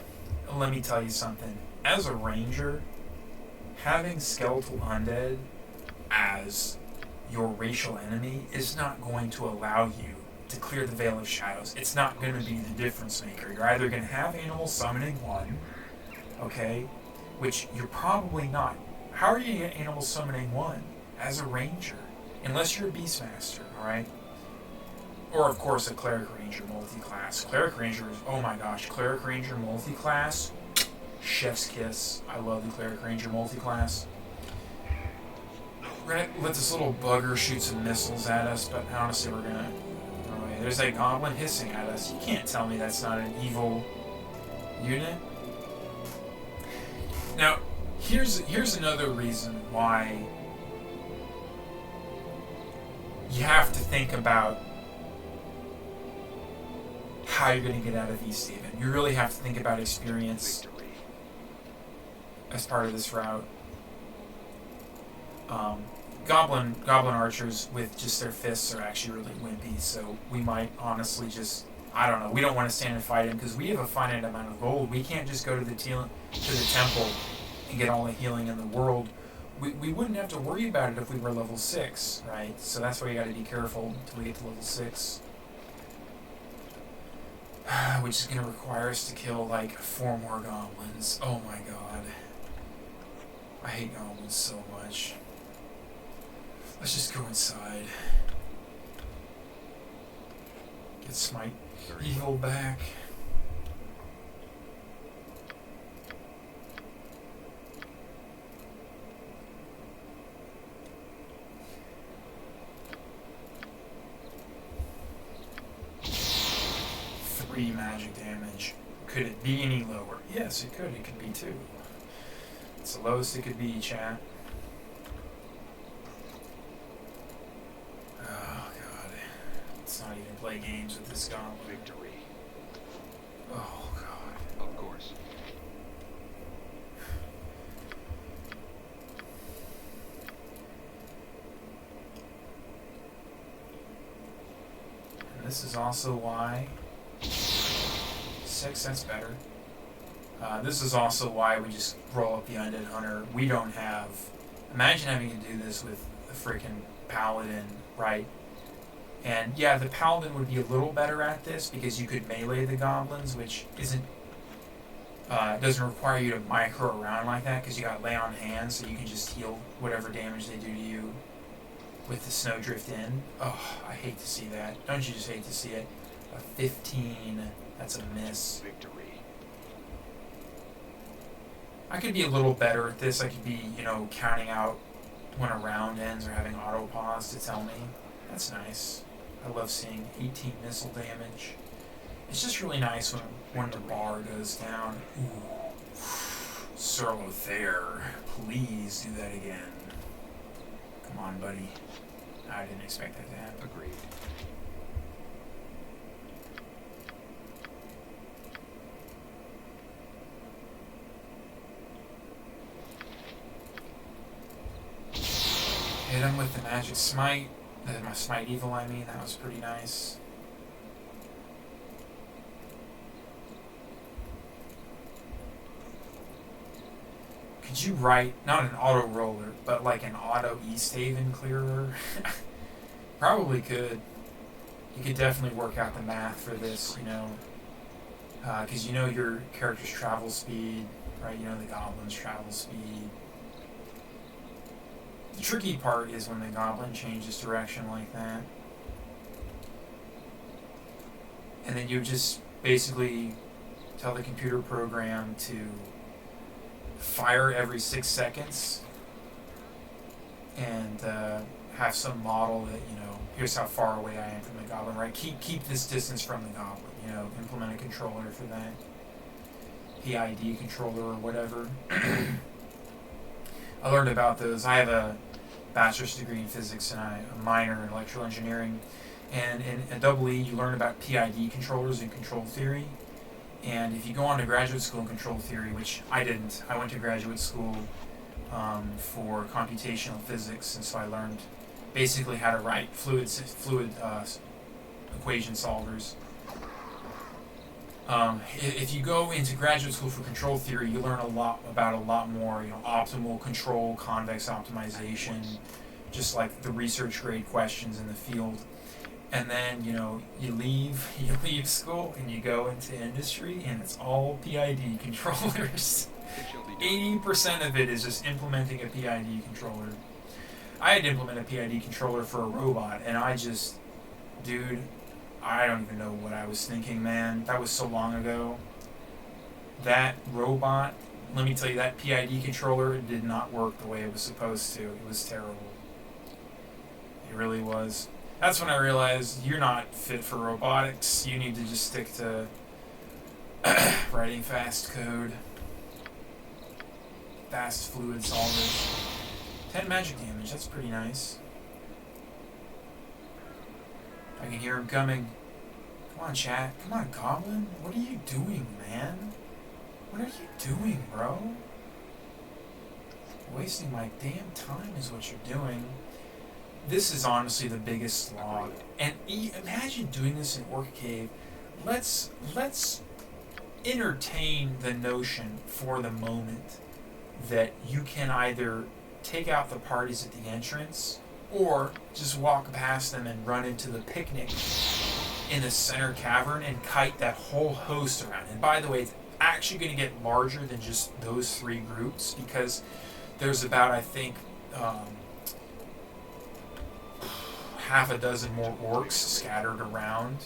let me tell you something. As a ranger, having skeletal undead as your racial enemy is not going to allow you to clear the Vale of Shadows. It's not going to be the difference maker. You're either going to have animal summoning 1, okay, which you're probably not. How are you going to get animal summoning 1 as a ranger? Unless you're a Beastmaster, alright? Or, of course, a Cleric Ranger multi-class. Cleric Ranger is, oh my gosh, Cleric Ranger multi-class, chef's kiss. I love the Cleric Ranger multi-class. We're going to let this little bugger shoot some missiles at us, but honestly, we're going to... Oh, yeah, there's a goblin hissing at us. You can't tell me that's not an evil unit. Now, here's another reason why you have to think about how you're going to get out of Easthaven. You really have to think about experience as part of this route. Goblin archers with just their fists are actually really wimpy, so we might honestly just, I don't know, we don't want to stand and fight him because we have a finite amount of gold. We can't just go to the temple and get all the healing in the world. We wouldn't have to worry about it if we were level 6, right? So that's why you got to be careful until we get to level 6. Which is going to require us to kill like 4 more goblins. Oh my god. I hate goblins so much. Let's just go inside. Get Smite Evil back. Magic damage. Could it be any lower? Yes, it could. It could be 2. It's the lowest it could be, chat. Oh, God. Let's not even play games with this goblin. Victory. Oh, God. Of course. And this is also why... 6, that's better. This is also why we just roll up the Undead Hunter. We don't have... Imagine having to do this with a freaking Paladin, right? And yeah, the Paladin would be a little better at this because you could melee the goblins, which isn't... doesn't require you to micro around like that because you got lay on hands, so you can just heal whatever damage they do to you with the Snowdrift in. Oh, I hate to see that. Don't you just hate to see it? A 15... That's a miss. Victory. I could be a little better at this. I could be, counting out when a round ends or having auto pause to tell me. That's nice. I love seeing 18 missile damage. It's just really nice when the bar goes down. Ooh. Sir Lothair, please do that again. Come on, buddy. I didn't expect that to happen. Agreed. Hit him with the magic smite. My smite evil, I mean. That was pretty nice. Could you write, not an auto roller, but like an auto Easthaven clearer? Probably could. You could definitely work out the math for this, because your character's travel speed, right? You know, the goblins' travel speed. The tricky part is when the goblin changes direction like that. And then you just basically tell the computer program to fire every 6 seconds and have some model that, you know, here's how far away I am from the goblin, right? Keep this distance from the goblin, you know, implement a controller for that. PID controller or whatever. I learned about those. I have a bachelor's degree in physics and a minor in electrical engineering. And in double E, you learn about PID controllers and control theory. And if you go on to graduate school in control theory, which I didn't, I went to graduate school for computational physics, and so I learned basically how to write fluid equation solvers. If you go into graduate school for control theory, you learn a lot more, you know, optimal control, convex optimization, just like the research grade questions in the field. And then, you know, you leave school and you go into industry, and it's all PID controllers. 80% of it is just implementing a PID controller. I had to implement a PID controller for a robot, and dude, I don't even know what I was thinking, man. That was so long ago. That robot, let me tell you, that PID controller did not work the way it was supposed to. It was terrible. It really was. That's when I realized you're not fit for robotics. You need to just stick to writing fast code. Fast fluid solvers. 10 magic damage, that's pretty nice. I can hear him coming. Come on, chat. Come on, Goblin. What are you doing, man? What are you doing, bro? Wasting my damn time is what you're doing. This is honestly the biggest slog. And imagine doing this in Orc Cave. Let's entertain the notion for the moment that you can either take out the parties at the entrance or just walk past them and run into the picnic in the center cavern and kite that whole host around. And by the way, it's actually going to get larger than just those 3 groups, because there's about, I think, half a dozen more orcs scattered around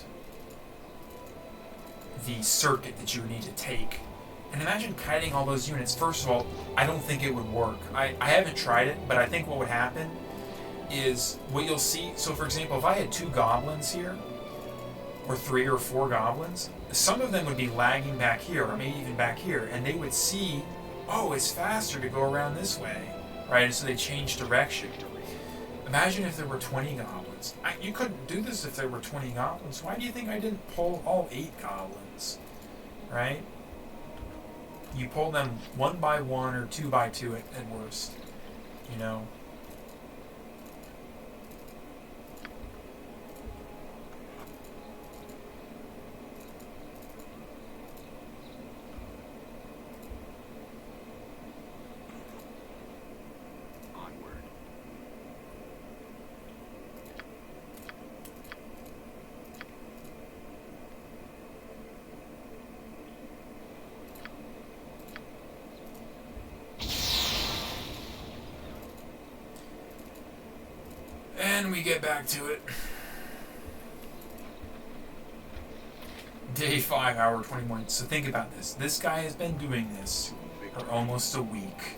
the circuit that you would need to take. And imagine kiting all those units. First of all, I don't think it would work. I haven't tried it, but I think what would happen is what you'll see. So for example, if I had 2 goblins here, or 3 or 4 goblins, some of them would be lagging back here, or maybe even back here, and they would see, oh, it's faster to go around this way, right? And so they change direction. Imagine if there were 20 goblins. You couldn't do this if there were 20 goblins. Why do you think I didn't pull all 8 goblins, right? You pull them 1 by 1 or 2 by 2 at worst, you know? And we get back to it. Day 5, hour 21. So think about this. This guy has been doing this for almost a week.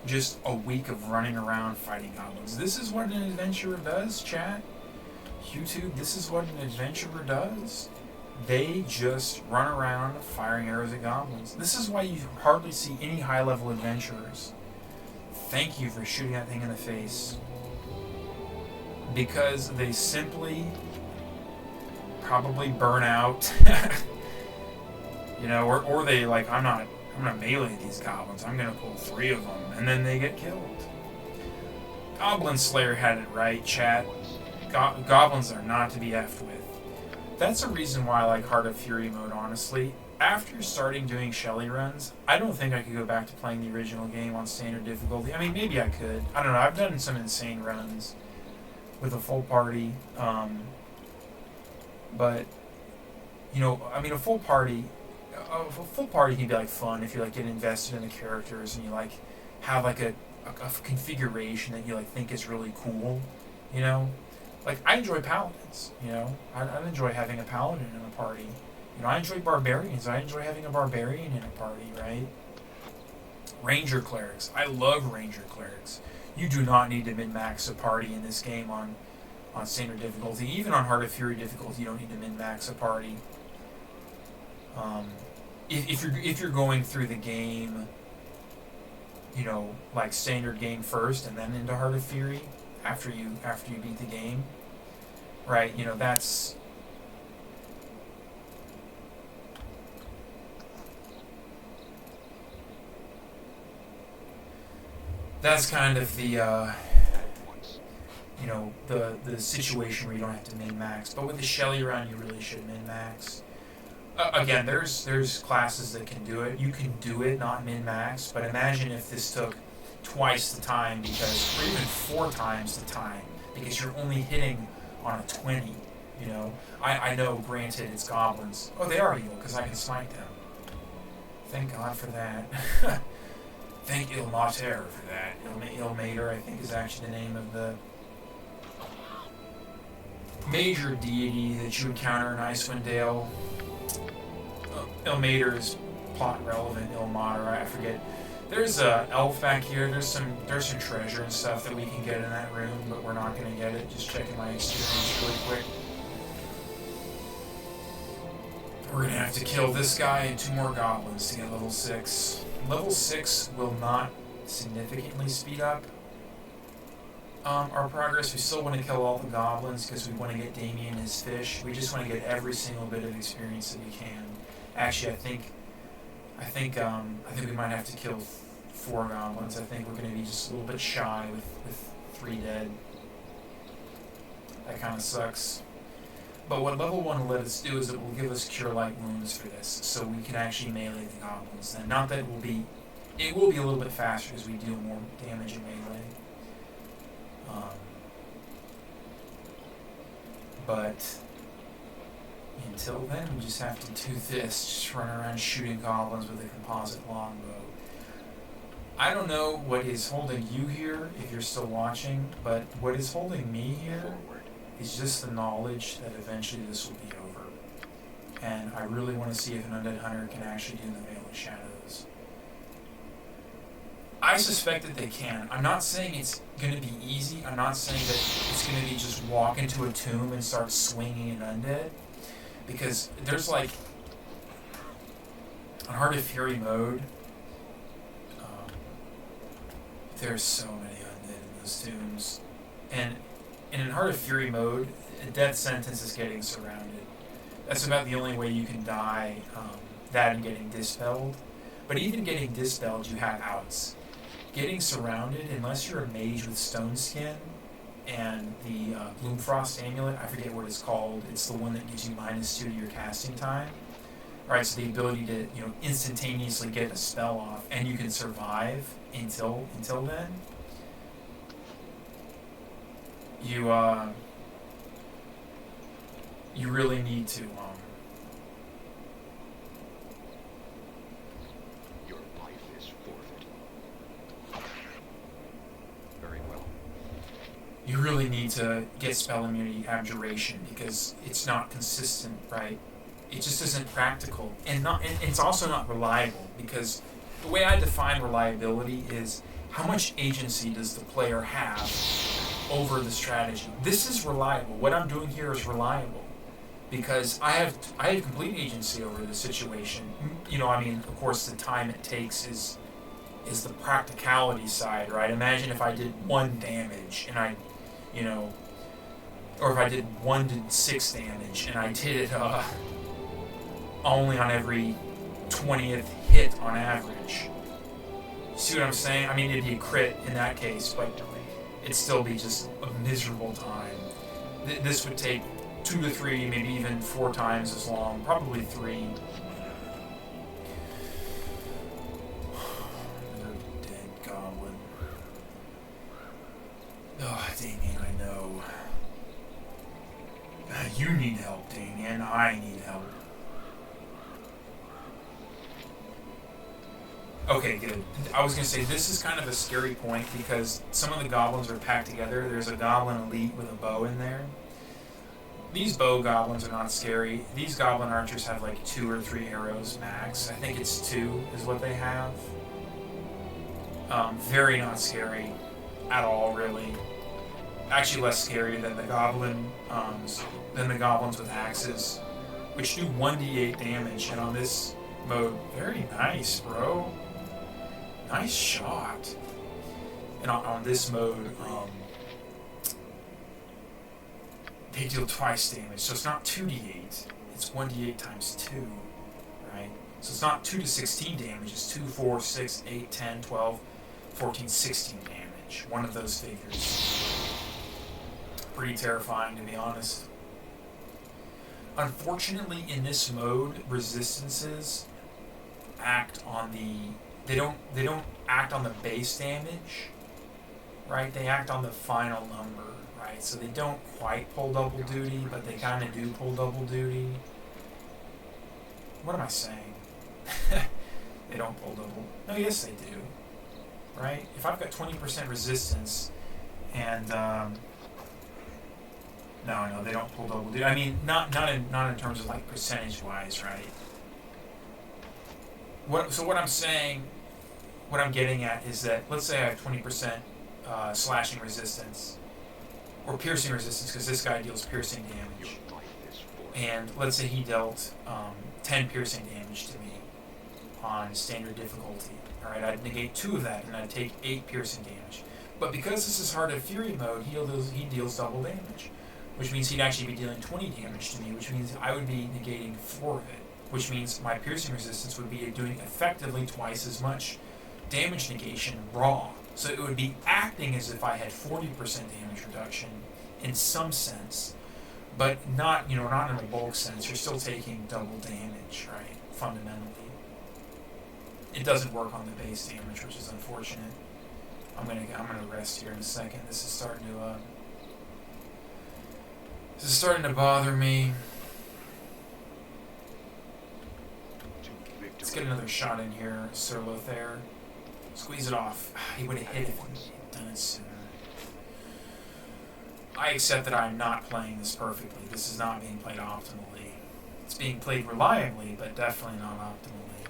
Just a week of running around fighting goblins. This is what an adventurer does, chat. YouTube, this is what an adventurer does. They just run around firing arrows at goblins. This is why you hardly see any high-level adventurers. Thank you for shooting that thing in the face. Because they simply probably burn out. You know, or they like, I'm gonna melee these goblins, I'm gonna pull 3 of them, and then they get killed. Goblin Slayer had it right, chat. Goblins are not to be effed with. That's a reason why I like Heart of Fury mode, honestly. After starting doing SHEL1I runs, I don't think I could go back to playing the original game on standard difficulty. I mean, maybe I could. I don't know, I've done some insane runs with a full party, but, you know, I mean, a full party, a full party can be like fun if you like get invested in the characters and you like have like a configuration that you like think is really cool, you know. Like I enjoy paladins, you know. I enjoy having a paladin in a party. You know, I enjoy barbarians. I enjoy having a barbarian in a party, right? Ranger clerics. I love ranger clerics. You do not need to min-max a party in this game on standard difficulty. Even on Heart of Fury difficulty, you don't need to min-max a party. If you're going through the game, you know, like standard game first and then into Heart of Fury after you beat the game, right? You know, that's kind of the you know, the situation where you don't have to min-max. But with the SHEL1I run, you really should min-max. Again, there's classes that can do it. You can do it, not min-max, but imagine if this took twice the time or even 4 times the time, because you're only hitting on a 20, you know? I know, granted, it's goblins. Oh, they are evil, because I can smite them. Thank God for that. Thank Lothair for that. Ilmater, I think, is actually the name of the major deity that you encounter in Icewind Dale. Ilmater is plot relevant. Ilmater, I forget. There's a elf back here. There's some treasure and stuff that we can get in that room, but we're not going to get it. Just checking my experience really quick. We're going to have to kill this guy and 2 more goblins to get level 6. Level 6 will not significantly speed up our progress. We still want to kill all the goblins because we want to get Damien his fish. We just want to get every single bit of experience that we can. Actually, I think we might have to kill 4 goblins. I think we're going to be just a little bit shy with 3 dead. That kind of sucks. But what level 1 will let us do is it will give us Cure Light Wounds for this, so we can actually melee the goblins. And not that it will be a little bit faster as we deal more damage in melee. But until then, we just have to do this, just run around shooting goblins with a composite longbow. I don't know what is holding you here, if you're still watching, but what is holding me here is just the knowledge that eventually this will be over. And I really want to see if an Undead Hunter can actually do the Vale of Shadows. I suspect that they can. I'm not saying it's going to be easy. I'm not saying that it's going to be just walk into a tomb and start swinging an undead. Because there's like, on Heart of Fury mode, there's so many undead in those tombs. And in Heart of Fury mode, a death sentence is getting surrounded. That's about the only way you can die, that and getting dispelled. But even getting dispelled, you have outs. Getting surrounded, unless you're a mage with stone skin and the Gloomfrost amulet, I forget what it's called. It's the one that gives you -2 to your casting time. Alright, so the ability to, you know, instantaneously get a spell off, and you can survive until then. You really need to Your life is forfeit. Very well. you really need to get spell immunity abjuration because it's not consistent, right? It just isn't practical, and it's also not reliable, because the way I define reliability is how much agency does the player have over the strategy. This is reliable. What I'm doing here is reliable because I have complete agency over the situation. You know, I mean, of course, the time it takes is the practicality side, right? Imagine if I did 1 damage and I, you know, or if I did 1 to 6 damage and I did it only on every 20th hit on average. See what I'm saying? I mean, it'd be a crit in that case, but it'd still be just a miserable time. This would take 2 to 3, maybe even 4 times as long, probably 3. Another dead goblin. Oh, Damien, I know. You need help, Damien. I need help. Okay, good. I was going to say, this is kind of a scary point because some of the goblins are packed together. There's a goblin elite with a bow in there. These bow goblins are not scary. These goblin archers have like 2 or 3 arrows max. I think it's 2 is what they have. Very not scary at all, really. Actually less scary than the goblins with axes, which do 1d8 damage. And on this mode, very nice, bro. Nice shot. And on this mode, they deal twice damage, so it's not 2d8, it's 1d8 times 2, right? So it's not 2 to 16 damage, it's 2, 4, 6, 8, 10, 12, 14, 16 damage. One of those figures. Pretty terrifying, to be honest. Unfortunately, in this mode, resistances act on the... They don't act on the base damage, right? They act on the final number. Right, so they don't quite pull double duty, but they kind of do pull double duty. What am I saying? They don't pull double. No, yes they do. Right? If I've got 20% resistance, and no, they don't pull double duty. I mean, not in terms of like percentage wise, right? What I'm saying, what I'm getting at is that let's say I have 20% slashing resistance. Or piercing resistance, because this guy deals piercing damage. And let's say he dealt 10 piercing damage to me on standard difficulty. Alright, I'd negate 2 of that, and I'd take 8 piercing damage. But because this is Heart of Fury mode, he deals double damage. Which means he'd actually be dealing 20 damage to me, which means I would be negating 4 of it. Which means my piercing resistance would be doing effectively twice as much damage negation raw. So it would be acting as if I had 40% damage reduction in some sense, but not in a bulk sense. You're still taking double damage, right? Fundamentally. It doesn't work on the base damage, which is unfortunate. I'm gonna rest here in a second. This is starting to bother me. Let's get another shot in here, Sir Lothair. Squeeze it off. He would have hit if he had done it sooner. I accept that I'm not playing this perfectly. This is not being played optimally. It's being played reliably, but definitely not optimally.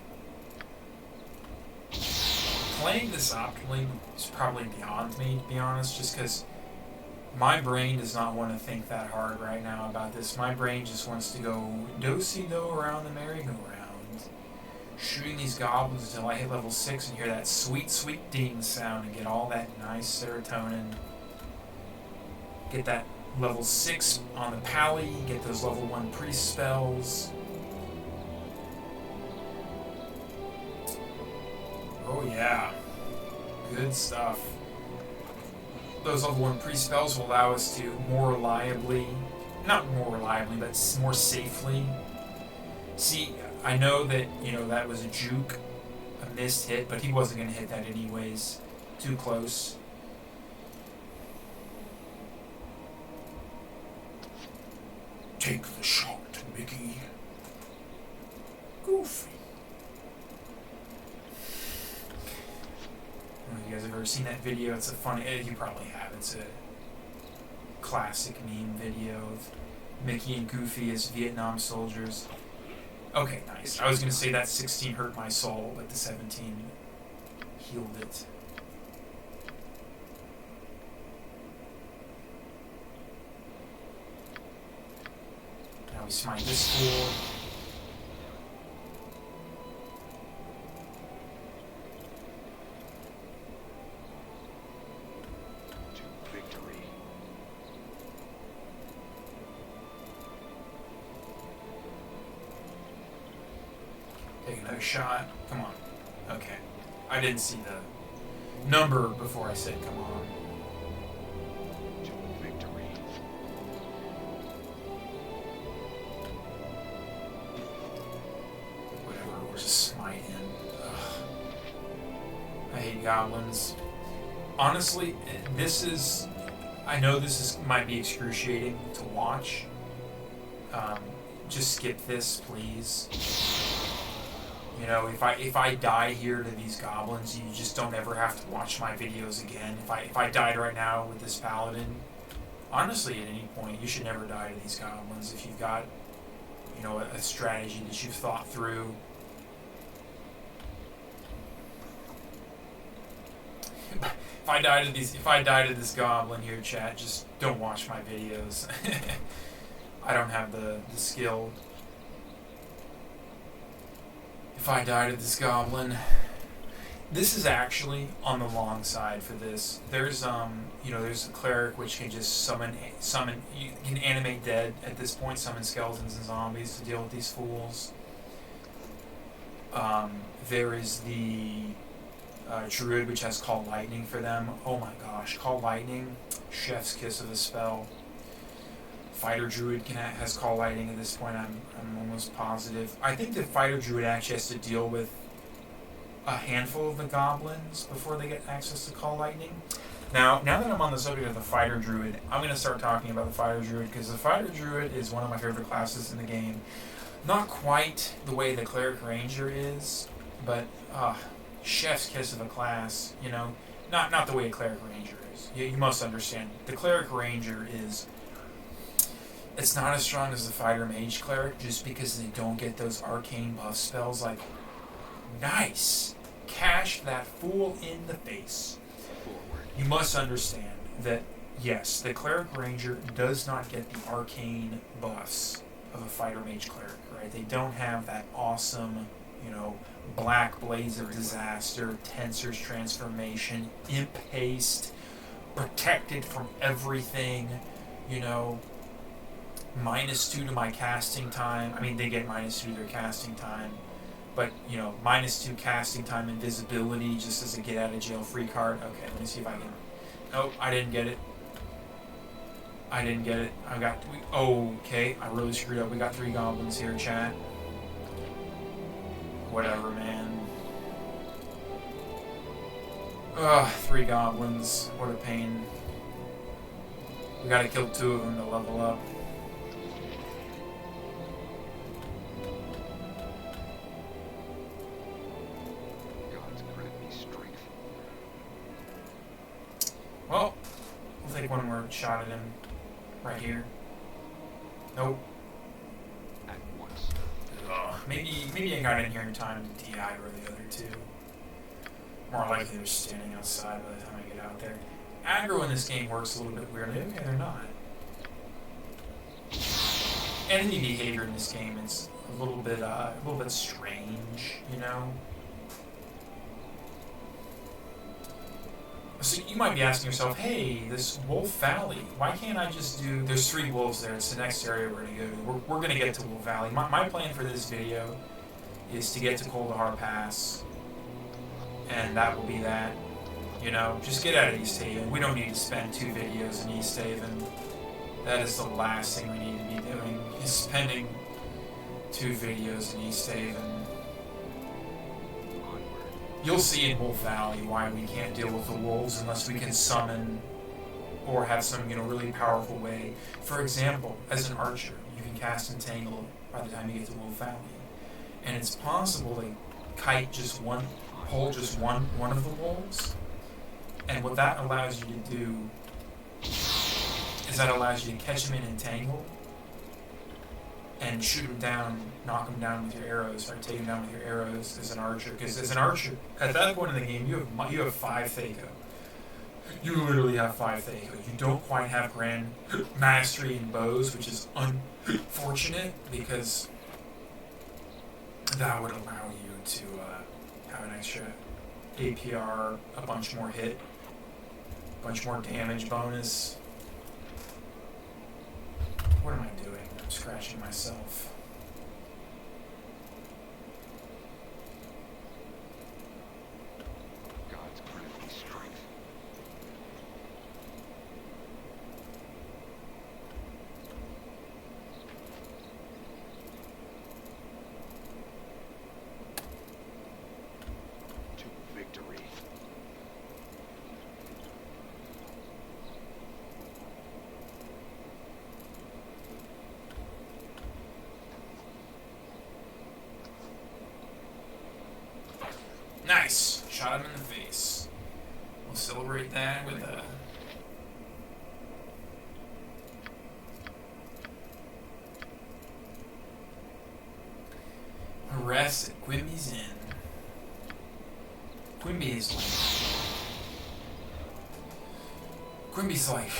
Playing this optimally is probably beyond me, to be honest, just because my brain does not want to think that hard right now about this. My brain just wants to go do-si-do around the merry-go-round. Shooting these goblins until I hit level 6 and hear that sweet, sweet ding sound and get all that nice serotonin. Get that level 6 on the pally, get those level 1 priest spells. Oh yeah, good stuff. Those level 1 priest spells will allow us to more reliably, not more reliably, but more safely. See, I know that, that was a juke, a missed hit, but he wasn't going to hit that anyways. Too close. Take the shot, Mickey. Goofy. I don't know if you guys have ever seen that video. It's a funny, you probably have. It's a classic meme video of Mickey and Goofy as Vietnam soldiers. Okay, nice. I was going to say that 16 hurt my soul, but the 17 healed it. Now we smite this fool. Take another shot. Come on. Okay. I didn't see the number before I said come on. Whatever, we'll just smite him. Ugh. I hate goblins. Honestly, I know this might be excruciating to watch. Just skip this, please. You know, if I die here to these goblins, you just don't ever have to watch my videos again. If I died right now with this paladin, honestly, at any point, you should never die to these goblins if you've got, you know, a strategy that you've thought through. If I die to this goblin here, chat, just don't watch my videos. I don't have the skill. If I die to this goblin, this is actually on the long side for this. There's you know, there's a cleric which can just summon. You can animate dead at this point, summon skeletons and zombies to deal with these fools. There is the druid which has call lightning for them. Oh my gosh, call lightning, chef's kiss of a spell. Fighter druid has call lightning at this point. I'm almost positive. I think the fighter druid actually has to deal with a handful of the goblins before they get access to call lightning. Now that I'm on the subject of the fighter druid, I'm going to start talking about the fighter druid, because the fighter druid is one of my favorite classes in the game. Not quite the way the cleric ranger is, but chef's kiss of a class. You know, not the way a cleric ranger is. You must understand. The cleric ranger is. It's not as strong as the fighter mage cleric, just because they don't get those arcane buff spells like, nice, cash that fool in the face. You must understand that, yes, the cleric ranger does not get the arcane buffs of a fighter mage cleric, right? They don't have that awesome, you know, black blades of disaster, tensor's transformation, imp haste, protected from everything, you know, -2 to my casting time. I mean, they get -2 to their casting time, but, you know, -2 casting time, invisibility, just as a get out of jail free card. Okay, let me see if I can. Nope, I didn't get it. Okay, I really screwed up. We got 3 goblins here, chat. Whatever, man. Ugh, 3 goblins. What a pain. We gotta kill 2 of them to level up. Well, we'll take one more shot at him right here. Nope. At once. Maybe I got in here in time to DI or the other 2. More likely they're standing outside by the time I get out there. Aggro in this game works a little bit weirdly. Okay, they're not. Enemy behavior in this game is a little bit strange, you know. So you might be asking yourself, hey, this Wolf Valley, why can't I just do... There's 3 wolves there. It's the next area we're going to go to. We're going to get to Wolf Valley. My plan for this video is to get to Kuldahar Pass, and that will be that. You know, just get out of Easthaven. We don't need to spend 2 videos in Easthaven. That is the last thing we need to be doing, is spending 2 videos in Easthaven. You'll see in Wolf Valley why we can't deal with the wolves unless we can summon or have some, you know, really powerful way. For example, as an archer, you can cast Entangle by the time you get to Wolf Valley. And it's possible to kite pull just one of the wolves. And what that allows you to do is that allows you to catch them in Entangle and shoot them down, knock them down with your arrows, or take them down with your arrows as an archer. Because as an archer, at that point in the game, you have 5 Thaco. You literally have 5 Thaco. You don't quite have Grand Mastery in bows, which is unfortunate, because that would allow you to have an extra APR, a bunch more hit, a bunch more damage bonus. What am I doing? I'm scratching myself. God's granted me strength. To victory. Nice! Shot him in the face. We'll celebrate that with a... Arrested. Quimby's in. Quimby's like,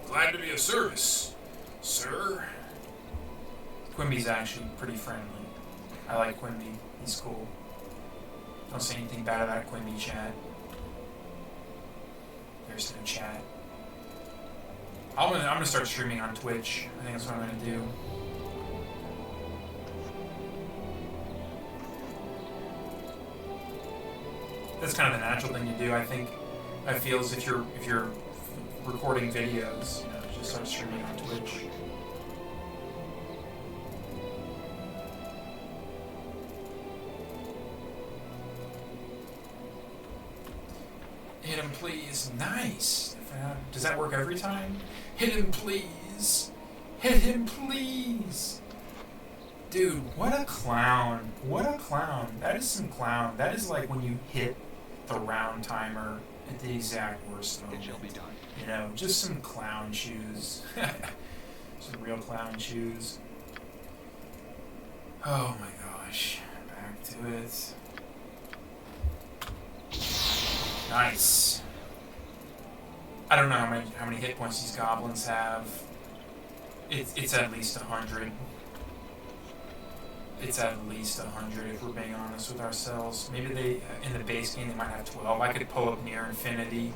glad to be of service, sir. Quimby's actually pretty friendly. I like Quimby. He's cool. Don't say anything bad about Quimby, chat. There's no chat. I'm gonna start streaming on Twitch. I think that's what I'm gonna do. That's kind of the natural thing to do. I feel as if you're recording videos, you know, just start streaming on Twitch. Hit him, please. Nice. Does that work every time? Hit him, please. Hit him, please. Dude, what a clown. What a clown. That is some clown. That is like when you hit the round timer at the exact worst moment. It shall be done. You know, just some clown shoes. Some real clown shoes. Oh my gosh. Back to it. Nice. I don't know how many hit points these goblins have. It's at least 100. It's at least 100 if we're being honest with ourselves. Maybe they, in the base game, they might have 12. I could pull up near infinity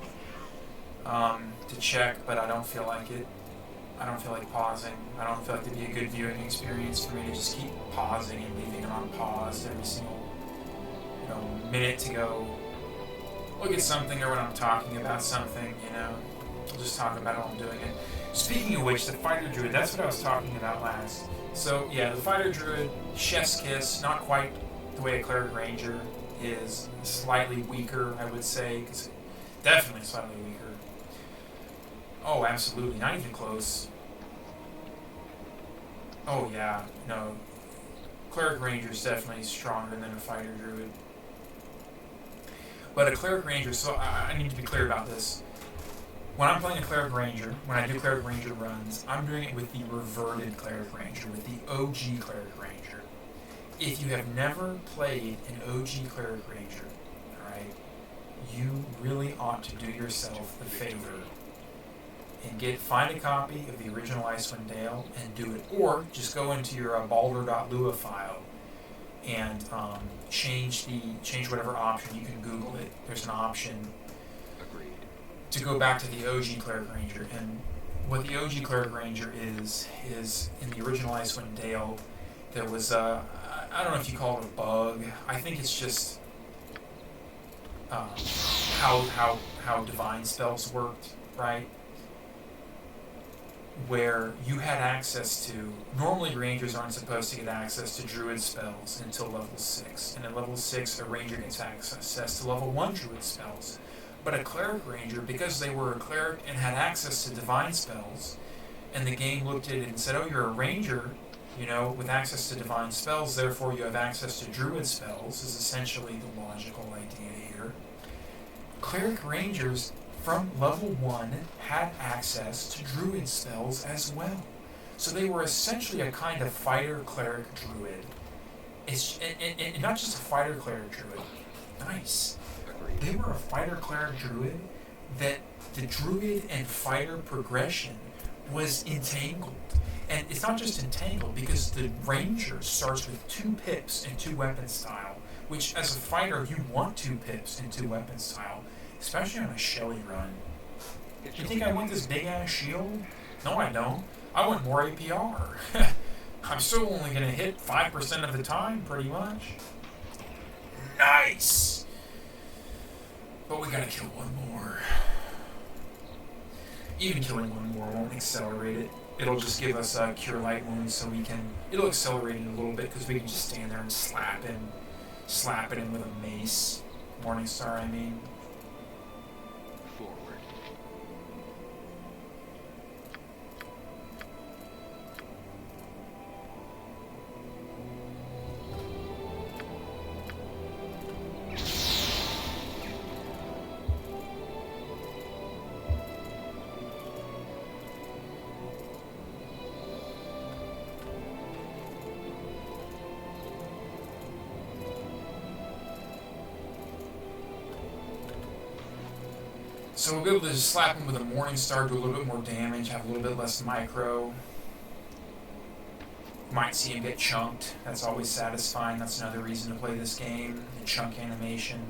to check, but I don't feel like it. I don't feel like pausing. I don't feel like it'd be a good viewing experience for me to just keep pausing and leaving it on pause every single, minute to go look at something, or when I'm talking about something, I'll just talk about it while I'm doing it. Speaking of which, the fighter druid, that's what I was talking about last. So yeah, the fighter druid, chef's kiss, not quite the way a cleric ranger is, slightly weaker, I would say, definitely slightly weaker. Oh, absolutely, not even close. Oh yeah, no, cleric ranger is definitely stronger than a fighter druid. But a cleric ranger, so I need to be clear about this. When I'm playing a cleric ranger, when I do cleric ranger runs, I'm doing it with the reverted cleric ranger, with the OG cleric ranger. If you have never played an OG cleric ranger, alright, you really ought to do yourself the favor and find a copy of the original Icewind Dale and do it, or just go into your balder.lua file and change whatever option. You can Google it. There's an option to go back to the OG Cleric Ranger, and what the OG Cleric Ranger is in the original Icewind Dale, there was I don't know if you call it a bug. I think it's just how divine spells worked, right? Where you had access to, normally rangers aren't supposed to get access to druid spells until level 6, and at level 6 a ranger gets access to level 1 druid spells. But a cleric ranger, because they were a cleric and had access to divine spells, and the game looked at it and said, oh, you're a ranger, with access to divine spells, therefore you have access to druid spells, is essentially the logical idea here. Cleric rangers from level 1 had access to druid spells as well. So they were essentially a kind of fighter cleric druid. And not just a fighter cleric druid. Nice. They were a fighter cleric druid that the druid and fighter progression was entangled. And it's not just entangled, because the ranger starts with 2 pips and 2 weapon style, which as a fighter you want 2 pips and 2 weapon style, especially on a SHEL1I run. You think I want this big ass shield? No, I don't. I want more APR. I'm still only going to hit 5% of the time, pretty much. Nice! But we gotta kill one more. Even killing one more won't accelerate it. It'll just give us cure light wounds, so it'll accelerate it a little bit, because we can just stand there and slap it in with a mace. Morningstar, I mean. Forward. So we'll be able to just slap him with a Morning Star, do a little bit more damage, have a little bit less micro. Might see him get chunked. That's always satisfying. That's another reason to play this game. The chunk animation.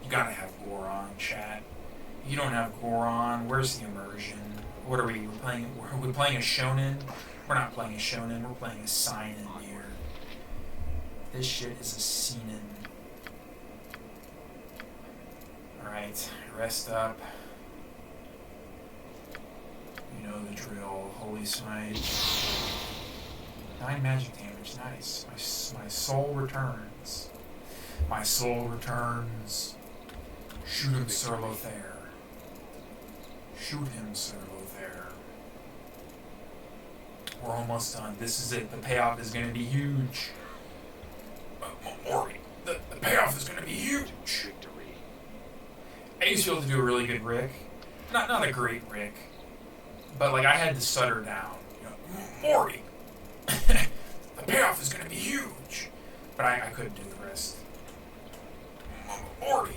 You gotta have Goron, chat. If you don't have Goron, where's the immersion? What are we? Are we playing a shonen? We're not playing a shonen. We're playing a seinen here. This shit is a seinen. Alright, rest up. You know the drill. Holy Smite. 9 magic damage, nice. My soul returns. My soul returns. Shoot him, Sir Lothair. Shoot him, Sir Lothair. We're almost done. This is it. The payoff is going to be huge. Mori, the payoff is going to be huge. I used to be able to do a really good Rick. Not a great Rick. But, like, I had to stutter down. You know, Mori. The payoff is going to be huge. But I couldn't do the rest. Morty.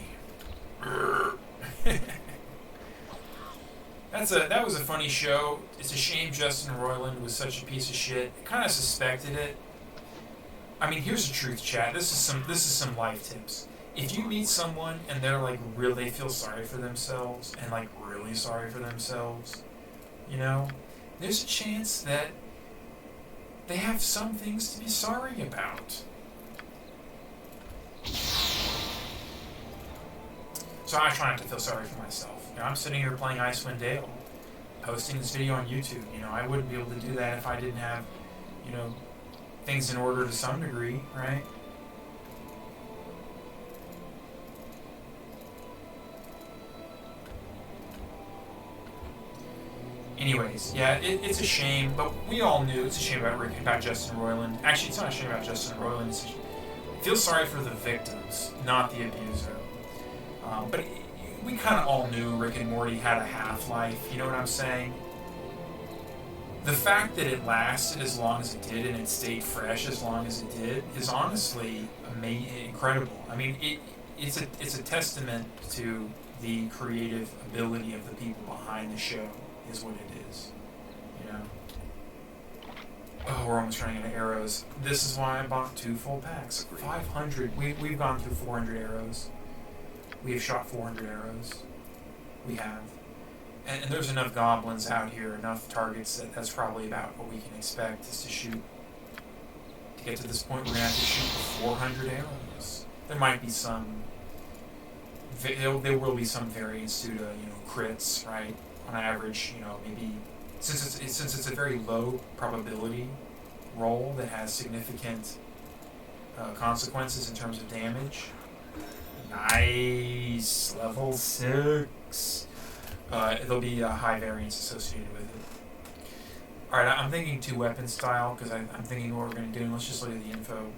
That was a funny show. It's a shame Justin Roiland was such a piece of shit. I kind of suspected it. I mean, here's the truth, chat. This is some life tips. If you meet someone and they're like they feel sorry for themselves and like really sorry for themselves, you know, there's a chance that they have some things to be sorry about. So I try not to feel sorry for myself. You know, I'm sitting here playing Icewind Dale, posting this video on YouTube. You know, I wouldn't be able to do that if I didn't have, you know, things in order to some degree, right? Anyways, yeah, it's a shame, but we all knew it's a shame about Justin Roiland. Actually, it's not a shame about Justin Roiland. Feel sorry for the victims, not the abuser. But we kind of all knew Rick and Morty had a half-life, you know what I'm saying? The fact that it lasted as long as it did and it stayed fresh as long as it did is honestly incredible. I mean, it's a testament to the creative ability of the people behind the show, is what it is, you know? Oh, we're almost running out of arrows. This is why I bought 2 full packs. 500. We've gone through 400 arrows. We have shot 400 arrows. We have. And there's enough goblins out here, enough targets that's probably about what we can expect is to shoot. To get to this point, we're going to have to shoot 400 arrows. There might be some... There will be some variance due to, you know, crits, right? On average, you know, maybe... Since it's a very low probability roll that has significant consequences in terms of damage. Nice! Level 6! There'll be a high variance associated with it. Alright, I'm thinking 2 weapon style, because I'm thinking what we're going to do. Let's just look at the info.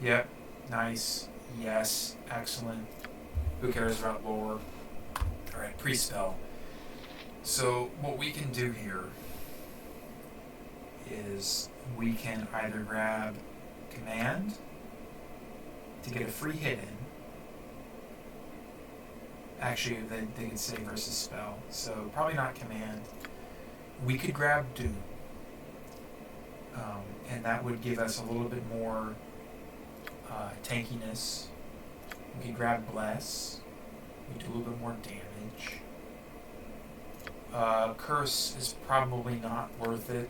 Yep, nice. Yes, excellent. Who cares about lore? Alright, pre-spell. So, what we can do here is we can either grab command to get a free hit in. Actually, they could say versus spell, so probably not command. We could grab Doom, and that would give us a little bit more tankiness. We could grab Bless. We do a little bit more damage. Curse is probably not worth it.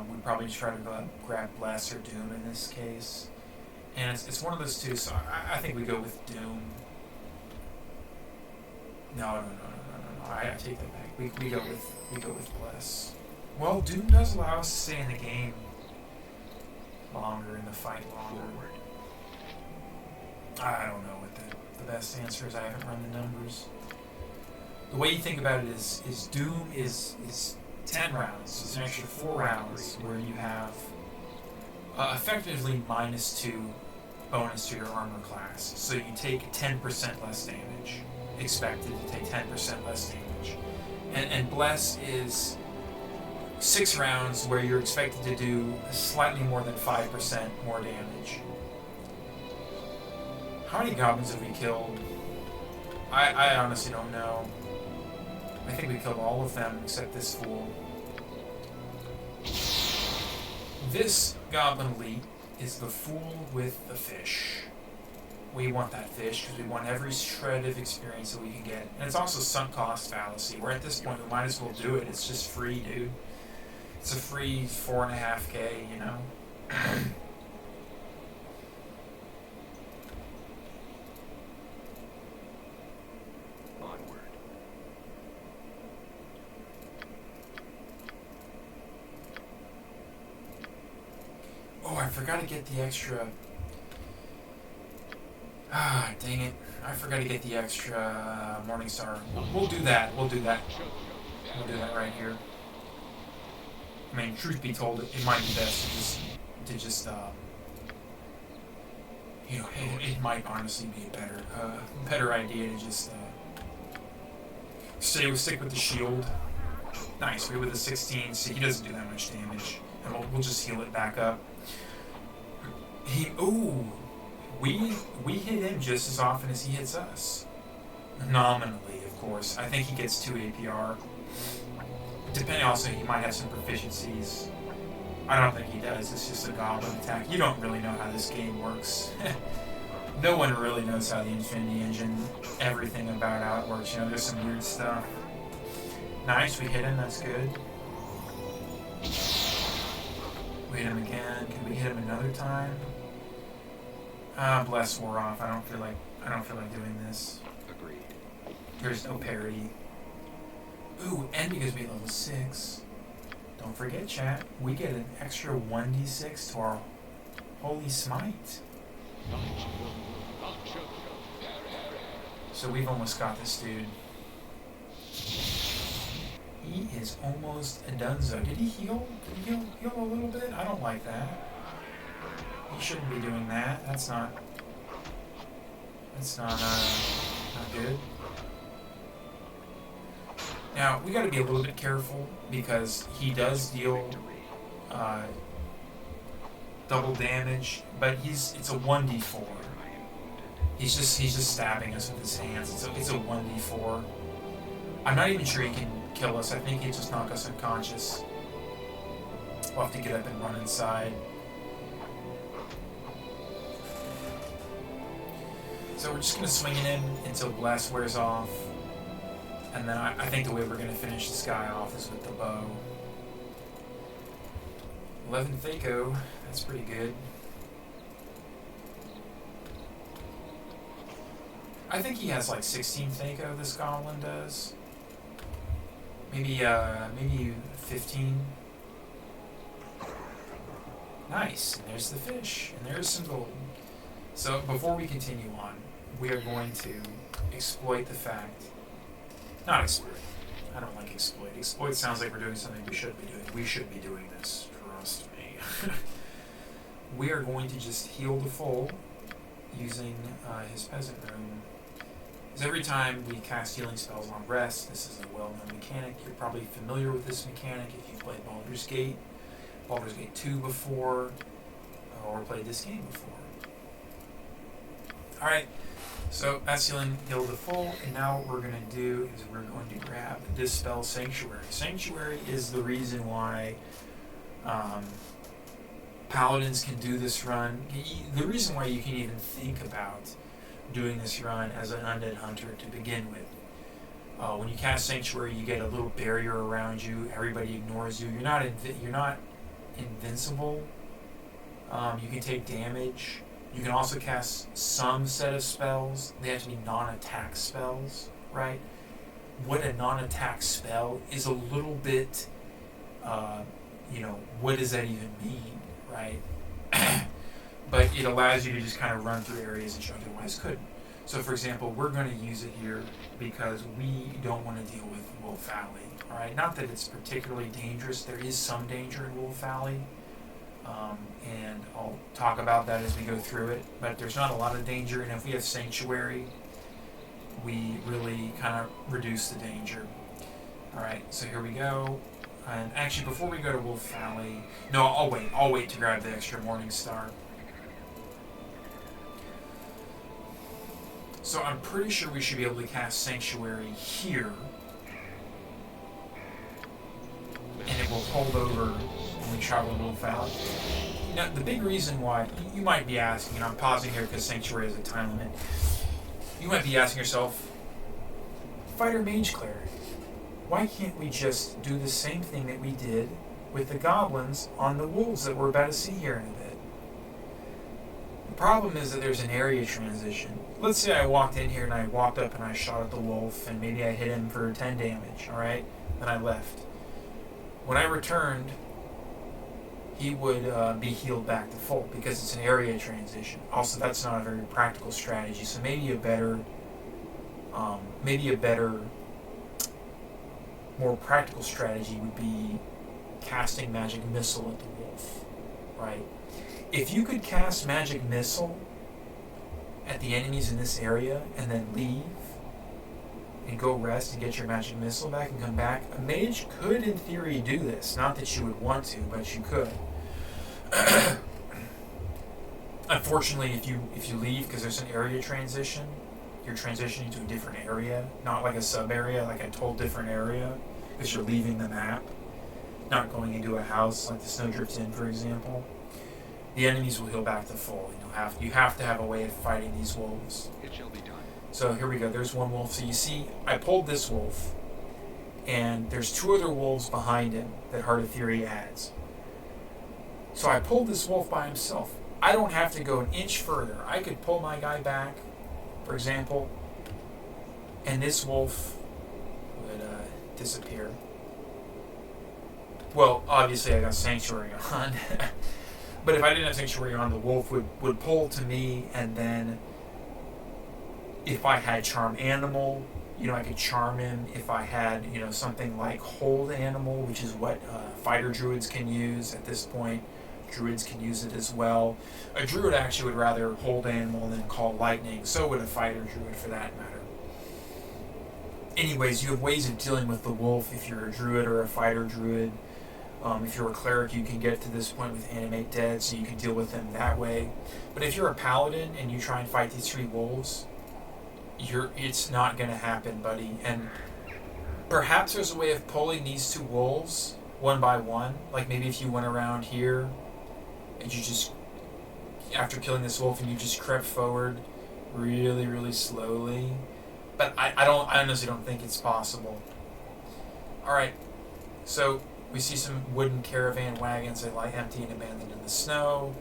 We'd probably try to grab Bless or Doom in this case. And it's one of those two, so I think we go with Doom. No. I take that back. We go with Bless. Well, Doom does allow us to stay in the game longer, in the fight longer. I don't know what the best answer is. I haven't run the numbers. The way you think about it is Doom is 10 rounds. So it's an extra 4 rounds where you have effectively -2 bonus to your armor class. So you take 10% less damage. Expected to take 10% less damage. And Bless is 6 rounds where you're expected to do slightly more than 5% more damage. How many goblins have we killed? I honestly don't know. I think we killed all of them except this fool. This Goblin Elite is the fool with the fish. We want that fish because we want every shred of experience that we can get. And it's also sunk cost fallacy. We're at this point, we might as well do it. It's just free, dude. It's a free 4.5K, you know? Onward. Oh, I forgot to get the extra... Ah, dang it. I forgot to get the extra Morningstar. We'll do that. We'll do that. We'll do that right here. I mean, truth be told, it might be best to just you know, it might honestly be a better idea to just stick with the shield. Nice, we're with a 16, so he doesn't do that much damage, and we'll just heal it back up. We hit him just as often as he hits us. Nominally, of course. I think he gets 2 APR. Depending also, he might have some proficiencies. I don't think he does. It's just a goblin attack. You don't really know how this game works. No one really knows how the Infinity Engine, everything about how it works. You know, there's some weird stuff. Nice, we hit him. That's good. We hit him again. Can we hit him another time? Bless wore off. I don't feel like doing this. Agreed. There's no parry. Ooh, and because we level 6, don't forget, chat, we get an extra 1d6 to our Holy Smite. So we've almost got this dude. He is almost a donezo. Did he heal? Did he heal a little bit? I don't like that. He shouldn't be doing that. That's not good. Now, we gotta be a little bit careful because he does deal double damage, but it's a 1d4. He's just stabbing us with his hands. It's a 1d4. I'm not even sure he can kill us. I think he'll just knock us unconscious. We'll have to get up and run inside. So we're just gonna swing at him until blast wears off. And then I think the way we're going to finish this guy off is with the bow. 11 Thaco, that's pretty good. I think he has like 16 Thaco, this goblin does. Maybe 15. Nice, and there's the fish, and there's some gold. So before we continue on, we are going to exploit the fact... Not exploit. I don't like exploit. Exploit sounds like we're doing something we should be doing. We should be doing this. Trust me. We are going to just heal the foal using his peasant rune. Because every time we cast healing spells on rest, this is a well-known mechanic. You're probably familiar with this mechanic if you've played Baldur's Gate 2 before, or played this game before. Alright. So that's heal the full, and now what we're going to do is we're going to grab Dispel Sanctuary. Sanctuary is the reason why Paladins can do this run. The reason why you can even think about doing this run as an Undead Hunter to begin with. When you cast Sanctuary, you get a little barrier around you. Everybody ignores you. You're not invincible. You can take damage. You can also cast some set of spells. They have to be non-attack spells, right? What a non-attack spell is a little bit, what does that even mean, right? But it allows you to just kind of run through areas that you otherwise couldn't. So, for example, we're going to use it here because we don't want to deal with Wolf Valley, all right? Not that it's particularly dangerous. There is some danger in Wolf Valley. And I'll talk about that as we go through it, but there's not a lot of danger, and if we have Sanctuary, we really kind of reduce the danger. Alright, so here we go, and actually before we go to Wolf Valley, no, I'll wait to grab the extra Morningstar. So I'm pretty sure we should be able to cast Sanctuary here. And it will hold over when we travel a little fast. Now, the big reason why, you might be asking, and I'm pausing here because Sanctuary has a time limit. You might be asking yourself, Fighter Mage Cleric, why can't we just do the same thing that we did with the goblins on the wolves that we're about to see here in a bit? The problem is that there's an area transition. Let's say I walked in here and I walked up and I shot at the wolf and maybe I hit him for 10 damage, alright? Then I left. When I returned, he would be healed back to full because it's an area transition. Also, that's not a very practical strategy, so maybe a better, more practical strategy would be casting Magic Missile at the wolf, right? If you could cast Magic Missile at the enemies in this area and then leave and go rest and get your Magic Missile back and come back, a mage could in theory do this. Not that you would want to, but you could. Unfortunately, if you leave because there's an area transition, you're transitioning to a different area, not like a sub area, like a total different area, because you're leaving the map, not going into a house like the Snowdrift Inn, for example. The enemies will heal back to full, and you have to have a way of fighting these wolves. It shall be done. So here we go. There's one wolf. So you see, I pulled this wolf, and there's two other wolves behind him that Heart of Fury adds. So I pulled this wolf by himself. I don't have to go an inch further. I could pull my guy back, for example, and this wolf would disappear. Well, obviously I got Sanctuary on. But if I didn't have Sanctuary on, the wolf would pull to me, and then if I had Charm Animal, I could charm him. If I had, something like Hold Animal, which is what fighter druids can use at this point, druids can use it as well. A druid actually would rather Hold Animal than call Lightning, so would a fighter druid for that matter. Anyways, you have ways of dealing with the wolf if you're a druid or a fighter druid. If you're a cleric, you can get to this point with Animate Dead, so you can deal with them that way. But if you're a paladin and you try and fight these three wolves, it's not going to happen, buddy. And perhaps there's a way of pulling these two wolves one by one. Like maybe if you went around here and you just, after killing this wolf, and you just crept forward really, really slowly. But I honestly don't think it's possible. Alright, so we see some wooden caravan wagons that lie empty and abandoned in the snow.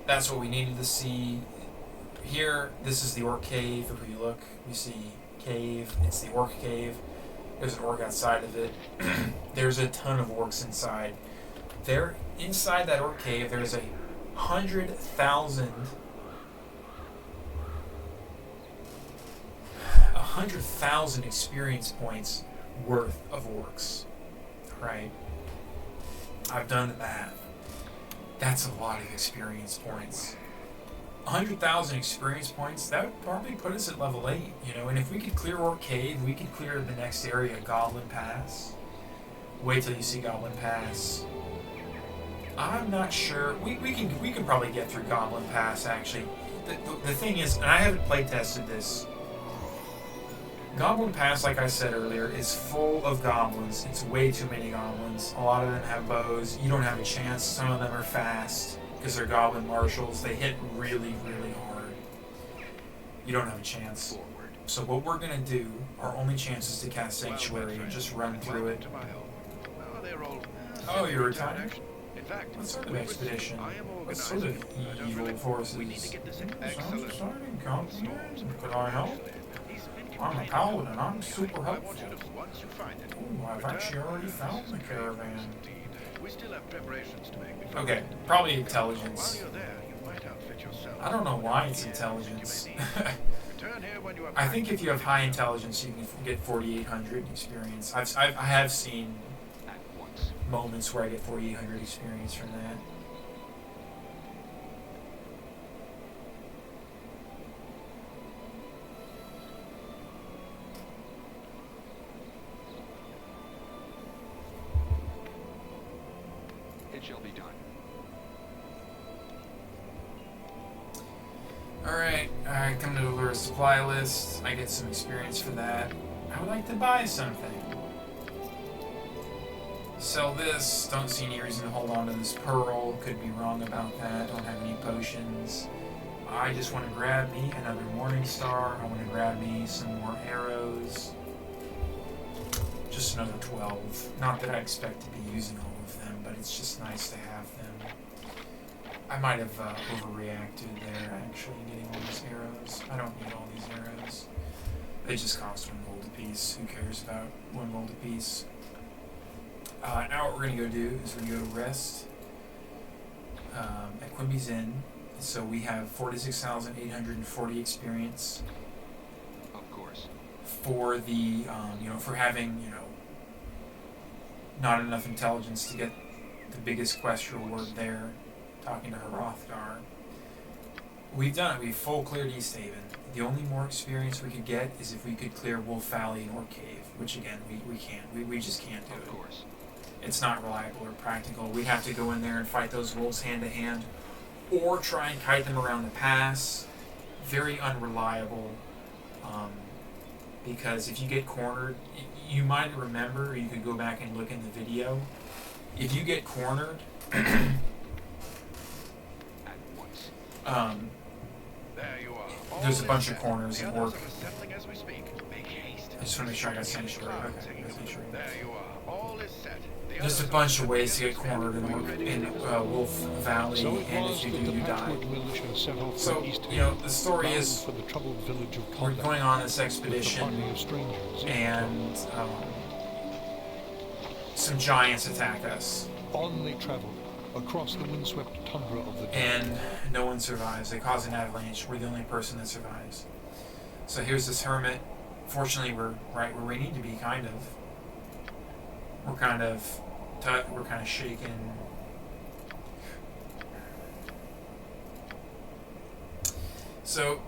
That's what we needed to see. Here, this is the Orc Cave. If we look, we see cave. It's the Orc Cave. There's an orc outside of it. There's a ton of orcs inside. Inside that Orc Cave, there's 100,000 experience points worth of orcs. Right? I've done the math. That's a lot of experience points. 100,000 experience points, that would probably put us at level 8, and if we could clear Orc Cave, we could clear the next area, Goblin Pass. Wait till you see Goblin Pass. I'm not sure. We can probably get through Goblin Pass, actually. The thing is, and I haven't play tested this, Goblin Pass, like I said earlier, is full of goblins. It's way too many goblins. A lot of them have bows. You don't have a chance. Some of them are fast because they're goblin marshals. They hit really, really hard. You don't have a chance. Forward. So what we're going to do, our only chance is to cast Sanctuary and just run through it. Oh, you're retired? What sort of expedition? What sort of evil forces? Sounds exciting, Captain. Could I help? I'm a paladin. I'm super helpful. Oh, I've actually already found the caravan. Okay, probably intelligence. I don't know why it's intelligence. I think if you have high intelligence, you can get 4,800 experience. I have seen moments where I get 4,800 experience from that. It shall be done. Alright, come to the Lure supply list. I get some experience for that. I would like to buy something. Sell this. Don't see any reason to hold on to this pearl. Could be wrong about that. Don't have any potions. I just want to grab me another Morning Star. I want to grab me some more arrows. Just another 12. Not that I expect to be using all of them, but it's just nice to have them. I might have overreacted there, actually, getting all these arrows. I don't need all these arrows. They just cost 1 gold apiece. Who cares about 1 gold apiece? Now what we're going to go do is we're going to go to rest at Quimby's Inn. So we have 46,840 experience. Of course. For the, for having, not enough intelligence to get the biggest quest reward there, talking to Hrothgar. We've done it. We've full cleared Easthaven. The only more experience we could get is if we could clear Wolf Valley and Orc Cave, which again, we can't. We just can't do it. Of course. It's not reliable or practical. We have to go in there and fight those wolves hand to hand, or try and kite them around the pass. Very unreliable. Because if you get cornered, you might remember, or you could go back and look in the video. If you get cornered, At once. There you are. There's a bunch of corners The in others Orc. are assembling as we speak. Make haste. I just want to make sure I got sanctuary. Okay, I got sanctuary. There you are. All is set. The There's a others bunch are of ways to get assembling cornered in Wolf Valley, So it and was if you that do, the you die. Patchwood militia set off So, for Easthaven, you know, the story bound is for the troubled village of we're Kuldahar, going on this with the expedition, party of strangers, and some giants attack us, on they travel across the windswept tundra of the and no one survives. They cause an avalanche. We're the only person that survives. So here's this hermit. Fortunately, we're right where we need to be, kind of. We're kind of shaken. So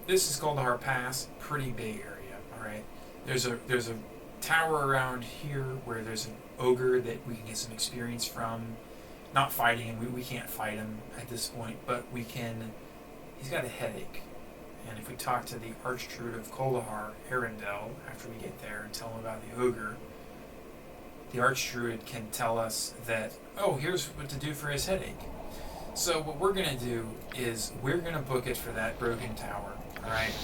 this is Kuldahar Pass, pretty big area. All right, there's a tower around here where there's an ogre that we can get some experience from. Not fighting him, we can't fight him at this point, but we can. He's got a headache, and if we talk to the Archdruid of Kuldahar, Arundel, after we get there and tell him about the ogre, the Archdruid can tell us that, oh, here's what to do for his headache. So what we're going to do is we're going to book it for that broken tower, alright?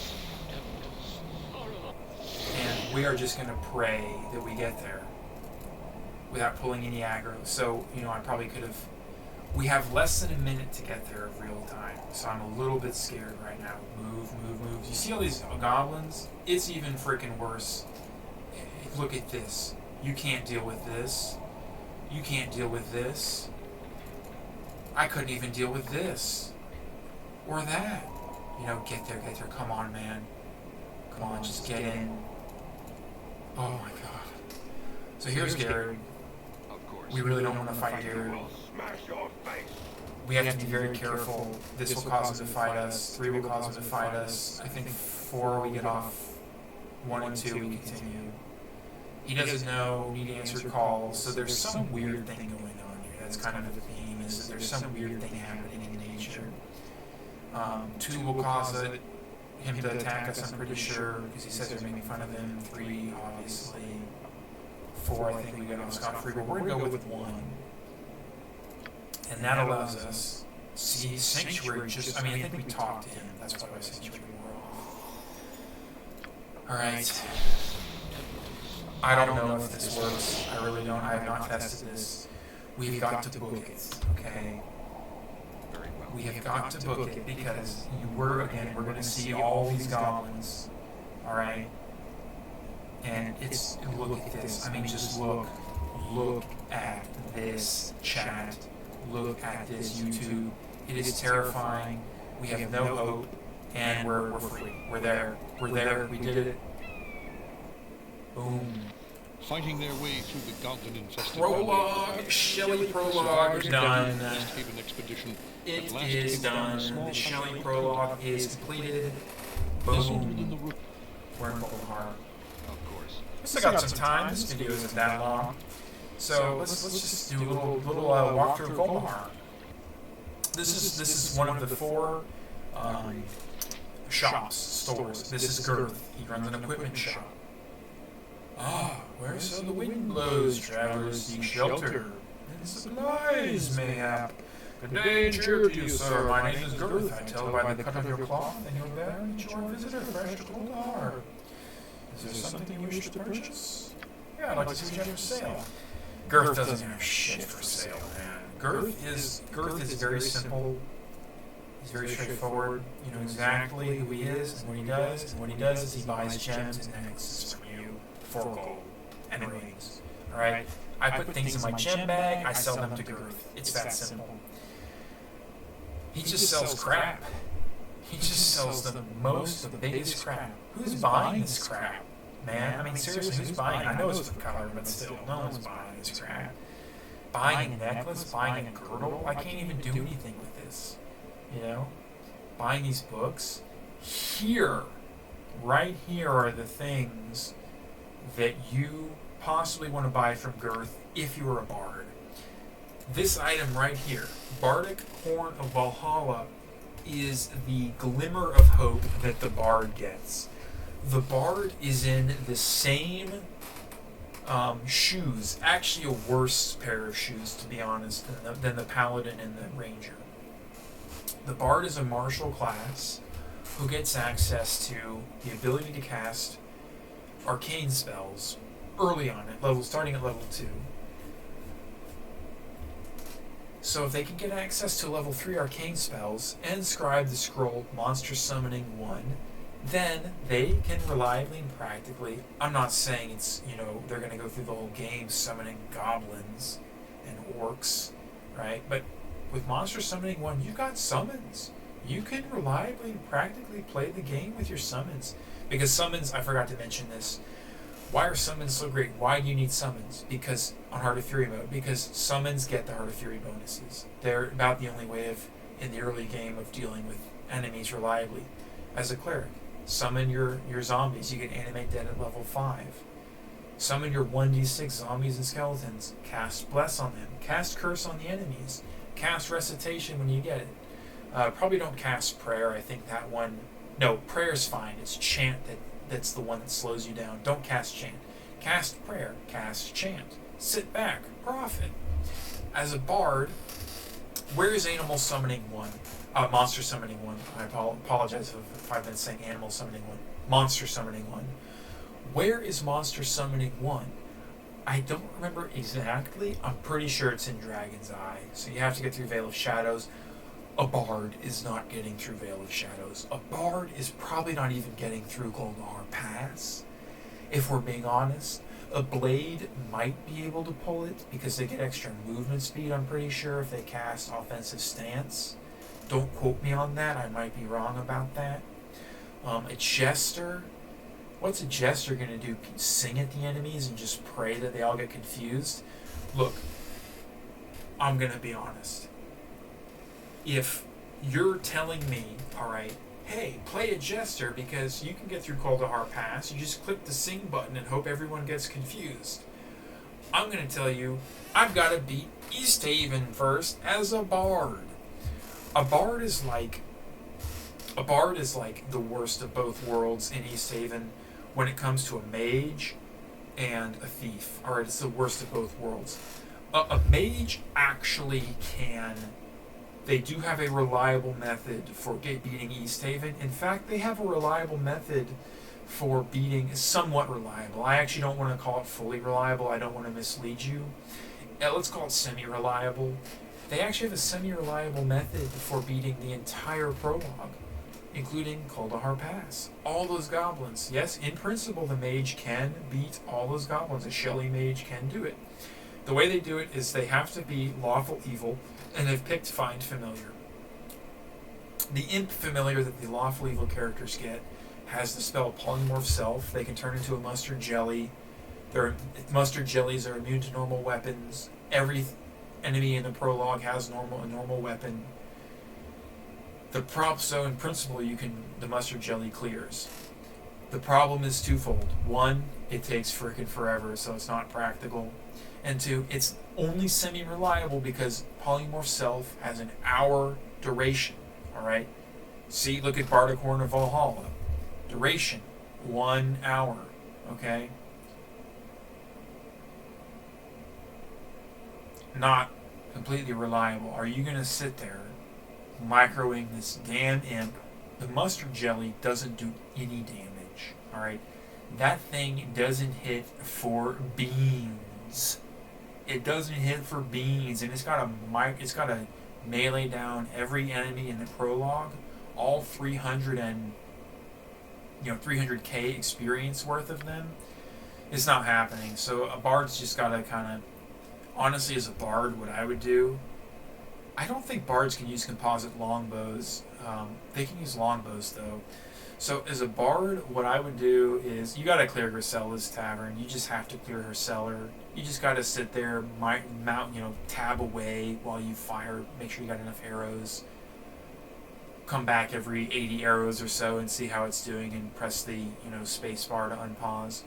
And we are just going to pray that we get there without pulling any aggro. So, I probably could have... We have less than a minute to get there of real time, so I'm a little bit scared right now. Move. You see all these goblins? It's even freaking worse. Look at this. You can't deal with this. You can't deal with this. I couldn't even deal with this. Or that. Get there. Come on, man. Come on, just get in. Oh my god. So here's Garrett. Of course. We really don't want to fight Garrett. Smash your face. We have to be very careful. This will cause him to fight us. 3 will cause him to fight us. I think 4 we get off. 1 and 2 we continue. He doesn't know, need answered calls, so there's some weird thing going on here. That's kind of the theme, is that there's some weird thing happening in nature. 2 will cause him to attack us, I'm pretty sure, because he says they're making fun of him. 3, obviously. 4, I think we get off scot-free, but we're going to go with 1. And that allows us, see, Sanctuary just, I think we talked to him, that's why Sanctuary wore off. Alright. I don't know if this works, I really don't, I have not tested this. We've got to book it, okay? Very well. We have got to book it because we're going to see all these goblins, alright? And look at this, just look at this chat. Look at this YouTube. It is terrifying. We have no hope, and we're free. We're there. We did it. Boom. fighting their way through the goblin-infested Prologue, SHEL1I prologue is done. Easthaven expedition It at last is came upon a done. small The SHEL1I country prologue is completed. nestled within the Boom. roof. We're in Kuldahar. Of course. We still got some time. This video isn't that long. So let's just do a little walkthrough of Kuldahar. This is one of the 4 shops, stores. This is Girth. He runs an equipment shop. Ah, whereso the wind blows, travelers seek shelter, and supplies mayhap. Good day and cheer to you, sir. My name is Girth. I tell by the cut of your cloth and your bear that you are a visitor fresh to Kuldahar. Is there something you wish to purchase? Yeah, I'd like to see you for sale. Girth doesn't have shit for sale, man. Girth is very simple. He's very straightforward. You know exactly who he is and what he does. And what he does is he buys gems and necklaces from you for gold and rings. Alright? I put things in my gem bag, I sell them to Girth. It's that simple. He just sells crap. He just sells the biggest crap. Who's buying this crap? Man, I mean seriously, who's buying? I know it's for color, but still, no one's buying this crap. Buying a necklace, buying a girdle, I can't even do anything with this. You know? Buying these books. Right here are the things that you possibly want to buy from Girth if you are a bard. This item right here, Bardic Horn of Valhalla, is the glimmer of hope that the bard gets. The bard is in the same shoes, actually a worse pair of shoes, to be honest, than the paladin and the ranger. The bard is a martial class who gets access to the ability to cast arcane spells early on, starting at level 2. So if they can get access to level 3 arcane spells and scribe the scroll Monster Summoning 1, then they can reliably and practically, I'm not saying it's, they're going to go through the whole game summoning goblins and orcs, right? But with Monster Summoning 1, you've got summons. You can reliably and practically play the game with your summons. Because summons, I forgot to mention this, why are summons so great? Why do you need summons? Because on Heart of Fury mode, because summons get the Heart of Fury bonuses. They're about the only way in the early game of dealing with enemies reliably. As a cleric, summon your zombies. You get Animate Dead at level 5. Summon your 1d6 zombies and skeletons. Cast Bless on them. Cast Curse on the enemies. Cast Recitation when you get it. Probably don't cast Prayer. I think that one... No, Prayer's fine. It's Chant that's the one that slows you down. Don't cast Chant. Cast Prayer. Cast Chant. Sit back. Profit. As a bard, where is Animal Summoning 1? Monster Summoning 1. I apologize if I've been saying Animal Summoning 1. Monster Summoning 1. Where is Monster Summoning 1? I don't remember exactly. I'm pretty sure it's in Dragon's Eye. So you have to get through Vale of Shadows. A bard is not getting through Vale of Shadows. A bard is probably not even getting through Kuldahar Pass. If we're being honest, a blade might be able to pull it because they get extra movement speed, I'm pretty sure, if they cast Offensive Stance. Don't quote me on that. I might be wrong about that. A jester. What's a jester going to do? Sing at the enemies and just pray that they all get confused? Look, I'm going to be honest. If you're telling me, alright, hey, play a jester because you can get through Kuldahar Pass, you just click the sing button and hope everyone gets confused. I'm going to tell you, I've got to beat Easthaven first as a bard. A bard is like the worst of both worlds in Easthaven when it comes to a mage and a thief. Alright, it's the worst of both worlds. A mage actually can... They do have a reliable method for beating Easthaven. In fact, they have a reliable method for beating... Somewhat reliable. I actually don't want to call it fully reliable. I don't want to mislead you. Let's call it semi-reliable. They actually have a semi-reliable method for beating the entire prologue, including Kuldahar Pass. All those goblins. Yes, in principle, the mage can beat all those goblins. A SHEL1I mage can do it. The way they do it is they have to be lawful evil, and they've picked Find Familiar. The Imp Familiar that the lawful evil characters get has the spell Polymorph Self. They can turn into a mustard jelly. Mustard jellies are immune to normal weapons. Every enemy in the prologue has a normal weapon. So in principle, the mustard jelly clears. The problem is twofold. One, it takes frickin' forever, so it's not practical. And two, it's only semi-reliable because Polymorph Self has an hour duration, alright? See, look at Bardic Horn of Valhalla. Duration, 1 hour. Okay? Not completely reliable. Are you going to sit there microing this damn imp? The mustard jelly doesn't do any damage. Alright? That thing doesn't hit for beans. It doesn't hit for beans, and it's got a melee down every enemy in the prologue, all 300k experience worth of them. It's not happening. So a bard's just gotta kind of, honestly, as a bard, what I would do, I don't think bards can use composite longbows. They can use longbows though. So as a bard, what I would do is, you gotta clear Grisella's tavern. You just have to clear her cellar. You just gotta sit there, tab away while you fire. Make sure you got enough arrows. Come back every 80 arrows or so and see how it's doing, and press the space bar to unpause.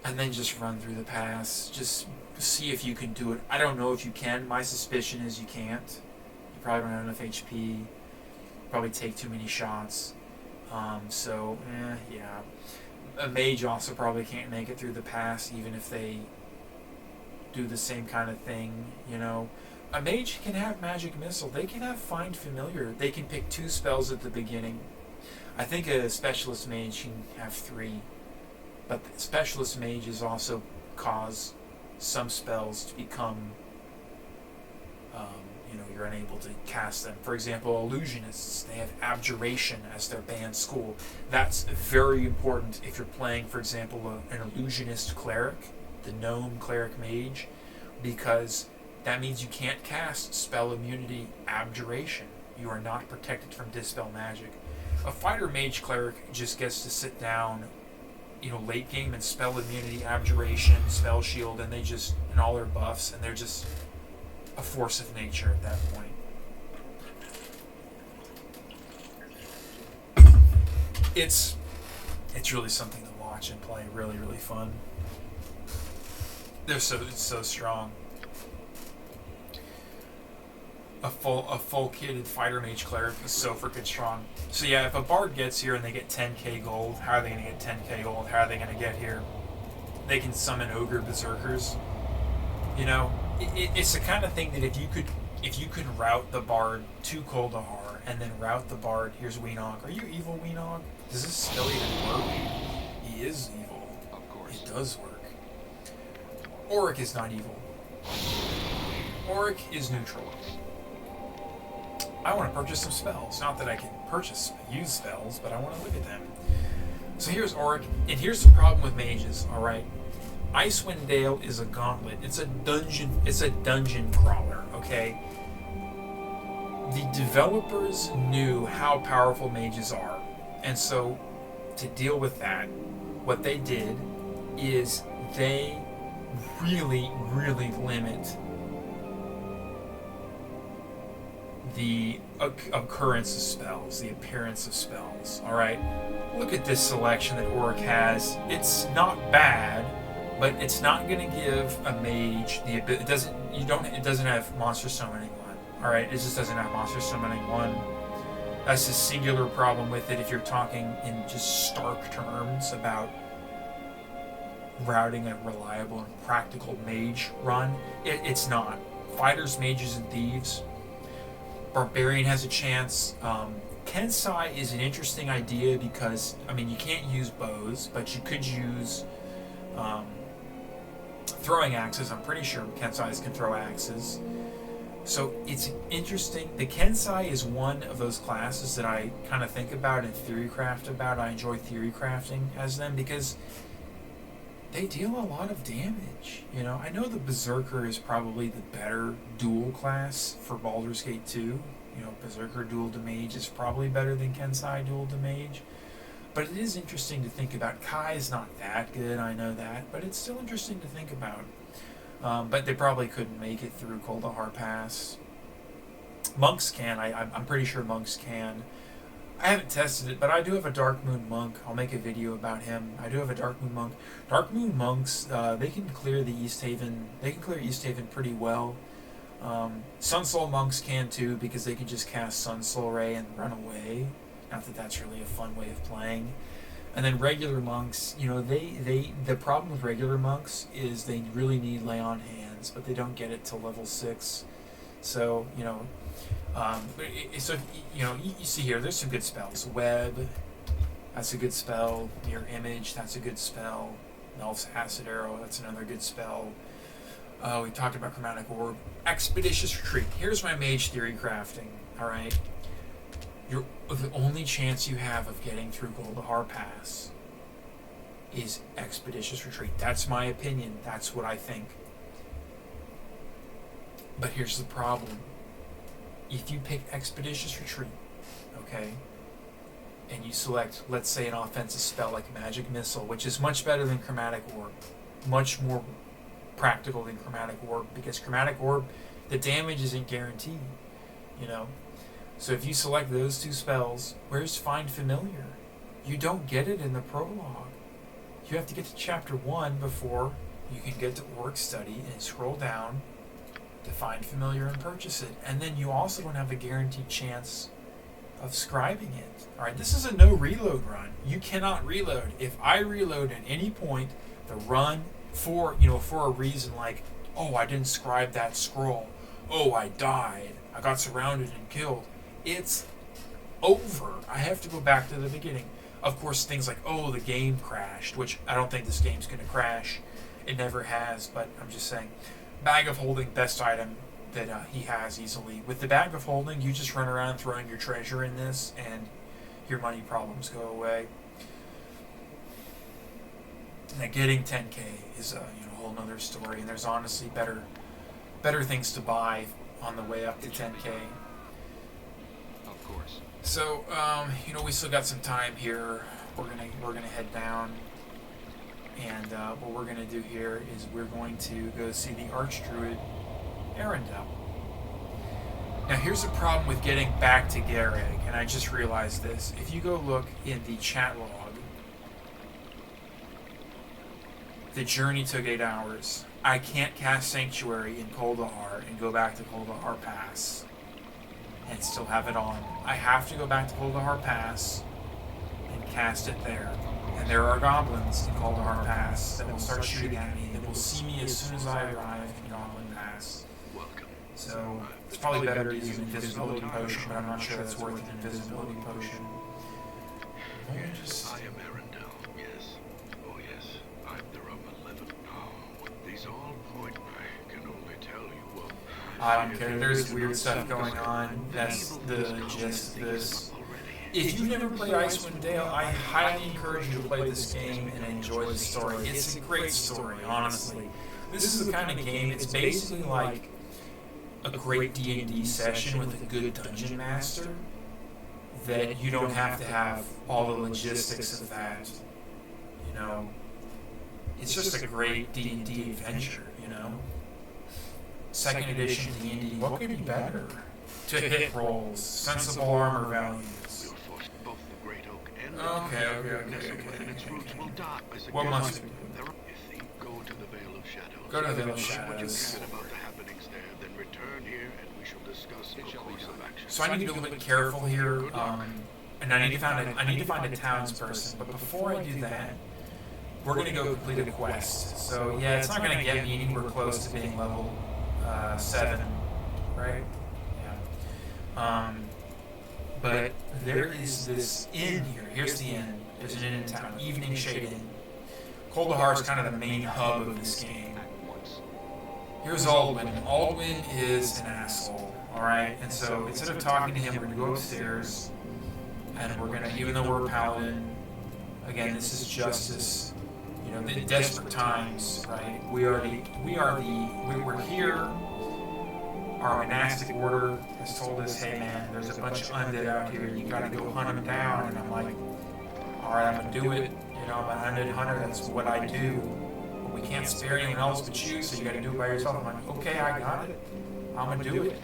And then just run through the pass. Just see if you can do it. I don't know if you can. My suspicion is you can't. You probably don't have enough HP. Probably take too many shots. Yeah. A mage also probably can't make it through the pass, even if they do the same kind of thing, A mage can have Magic Missile. They can have Find Familiar. They can pick 2 spells at the beginning. I think a Specialist Mage can have 3. But the Specialist Mages also cause some spells to become, you're unable to cast them. For example, Illusionists, they have Abjuration as their banned school. That's very important if you're playing, for example, an Illusionist Cleric, the Gnome Cleric Mage, because that means you can't cast Spell Immunity Abjuration. You are not protected from Dispel Magic. A Fighter Mage Cleric just gets to sit down, late game and Spell Immunity, Abjuration, Spell Shield, and and all their buffs, and they're just a force of nature at that point. It's really something to watch and play. Really, really fun. It's so strong. A full kitted Fighter Mage Cleric is so freaking strong. So yeah, if a bard gets here and they get 10k gold, how are they going to get 10k gold? How are they going to get here? They can summon Ogre Berserkers. It's the kind of thing that if you could route the bard to Kuldahar and then route the bard, here's Weenog. Are you evil, Weenog? Does this spell even work? He is evil. Of course. It does work. Auric is not evil. Auric is neutral. I want to purchase some spells. Not that I can use spells, but I want to look at them. So here's Auric, and here's the problem with mages, alright? Icewind Dale is a gauntlet. It's a dungeon crawler, okay? The developers knew how powerful mages are. And so, to deal with that, what they did is they really, really limit the occurrence of spells, the appearance of spells, alright? Look at this selection that Auric has. It's not bad, but it's not going to give a mage the ability. It doesn't have Monster Summoning 1, alright? It just doesn't have Monster Summoning 1. That's a singular problem with it if you're talking in just stark terms about routing a reliable and practical mage run. It's not. Fighters, mages, and thieves. Barbarian has a chance. Kensai is an interesting idea because, you can't use bows, but you could use throwing axes. I'm pretty sure Kensais can throw axes. So it's interesting. The Kensai is one of those classes that I kind of think about and theorycraft about. I enjoy theorycrafting as them because they deal a lot of damage. I know the Berserker is probably the better dual class for Baldur's Gate 2. Berserker dual to mage is probably better than Kensai dual to mage. But it is interesting to think about. Kai is not that good, I know that, but it's still interesting to think about. But they probably couldn't make it through Kuldahar Pass. Monks can. I'm pretty sure monks can. I haven't tested it, but I do have a Dark Moon Monk. I'll make a video about him. I do have a Dark Moon Monk. Dark Moon Monks, they can clear the Easthaven. They can clear Easthaven pretty well. Sun Soul monks can too, because they can just cast Sun Soul Ray and run away. Not that that's really a fun way of playing. And then regular monks, you know, the problem with regular monks is they really need Lay on Hands, but they don't get it till level 6. So, you know, you see here, there's some good spells. Web, that's a good spell. Mirror Image, that's a good spell. Melf's Acid Arrow, that's another good spell. We talked about Chromatic Orb. Expeditious Retreat. Here's my Mage Theory crafting, alright? The only chance you have of getting through Kuldahar Pass is Expeditious Retreat. That's my opinion. That's what I think. But here's the problem. If you pick Expeditious Retreat, okay, and you select, let's say, an offensive spell like Magic Missile, which is much better than Chromatic Orb, much more practical than Chromatic Orb, because Chromatic Orb, the damage isn't guaranteed, you know. So if you select those two spells, where's Find Familiar? You don't get it in the prologue. You have to get to chapter 1 before you can get to Orc Study and scroll down to Find Familiar and purchase it. And then you also don't have a guaranteed chance of scribing it. Alright, this is a no reload run. You cannot reload. If I reload at any point, the run for a reason like, oh, I didn't scribe that scroll. Oh, I died. I got surrounded and killed. It's over. I have to go back to the beginning. Of course, things like, oh, the game crashed, which I don't think this game's going to crash. It never has, but I'm just saying. Bag of Holding, best item that he has easily. With the Bag of Holding, you just run around throwing your treasure in this, and your money problems go away. Now, getting 10k is a whole nother story, and there's honestly better things to buy on the way up to 10k. Of course. So, we still got some time here. We're gonna head down, and what we're gonna do here is we're going to go see the Archdruid Arendelle. Now, here's the problem with getting back to Garreg, and I just realized this. If you go look in the chat log, the journey took 8 hours. I can't cast Sanctuary in Kuldahar and go back to Kuldahar Pass and still have it on. I have to go back to Kuldahar Pass and cast it there. And there are goblins in Kuldahar Pass that will start shooting at me, that will see me as soon as I arrive in Goblin Pass. So it's probably better to use an invisibility potion, but I'm not sure that's worth an invisibility potion. Yes, I am Arendelle, yes. Oh yes, I'm the Roman 11 now. What these all point, I can only tell you of. I don't care, there's weird stuff going on. That's the gist of this. If you've never played Icewind Dale, I highly encourage you to play this game and enjoy the story. It's a great story, honestly. This is the kind of game, it's basically like a great D&D session with a good dungeon master, that you don't have to have all the logistics of that, It's just a great D&D adventure, Second edition D&D, what could be better? To hit rolls, sensible armor values. Both the Great Oak and Okay. What must we do? If you go to the Vale of Shadows. Go to the Vale of What you Shadows. can about the happenings there, then return here and we shall discuss the course of action. So I need to be a little bit careful here, and I need to find a townsperson. But before I do that, we're going to go complete a quest. So yeah, it's not going to get me anywhere close to being level 7, right? Yeah. But there is this inn here. Here's the inn. There's an inn in town, Evening Shade Inn. Kuldahar is kind of the main hub of this game. Here's Aldwin. Aldwin is an asshole, alright? And so instead of talking to him, we're going to go upstairs, and we're going to, even though we're a paladin, again, this is justice, in desperate times, right? We're here. Our monastic order has told us, hey man, there's a bunch of undead out here, you gotta go hunt them down. And I'm like, alright, I'm gonna do it. I'm an undead hunter, that's what I do. But we can't spare anyone else but you, so you gotta do it by yourself. I'm like, okay, I got it. I'm gonna do it.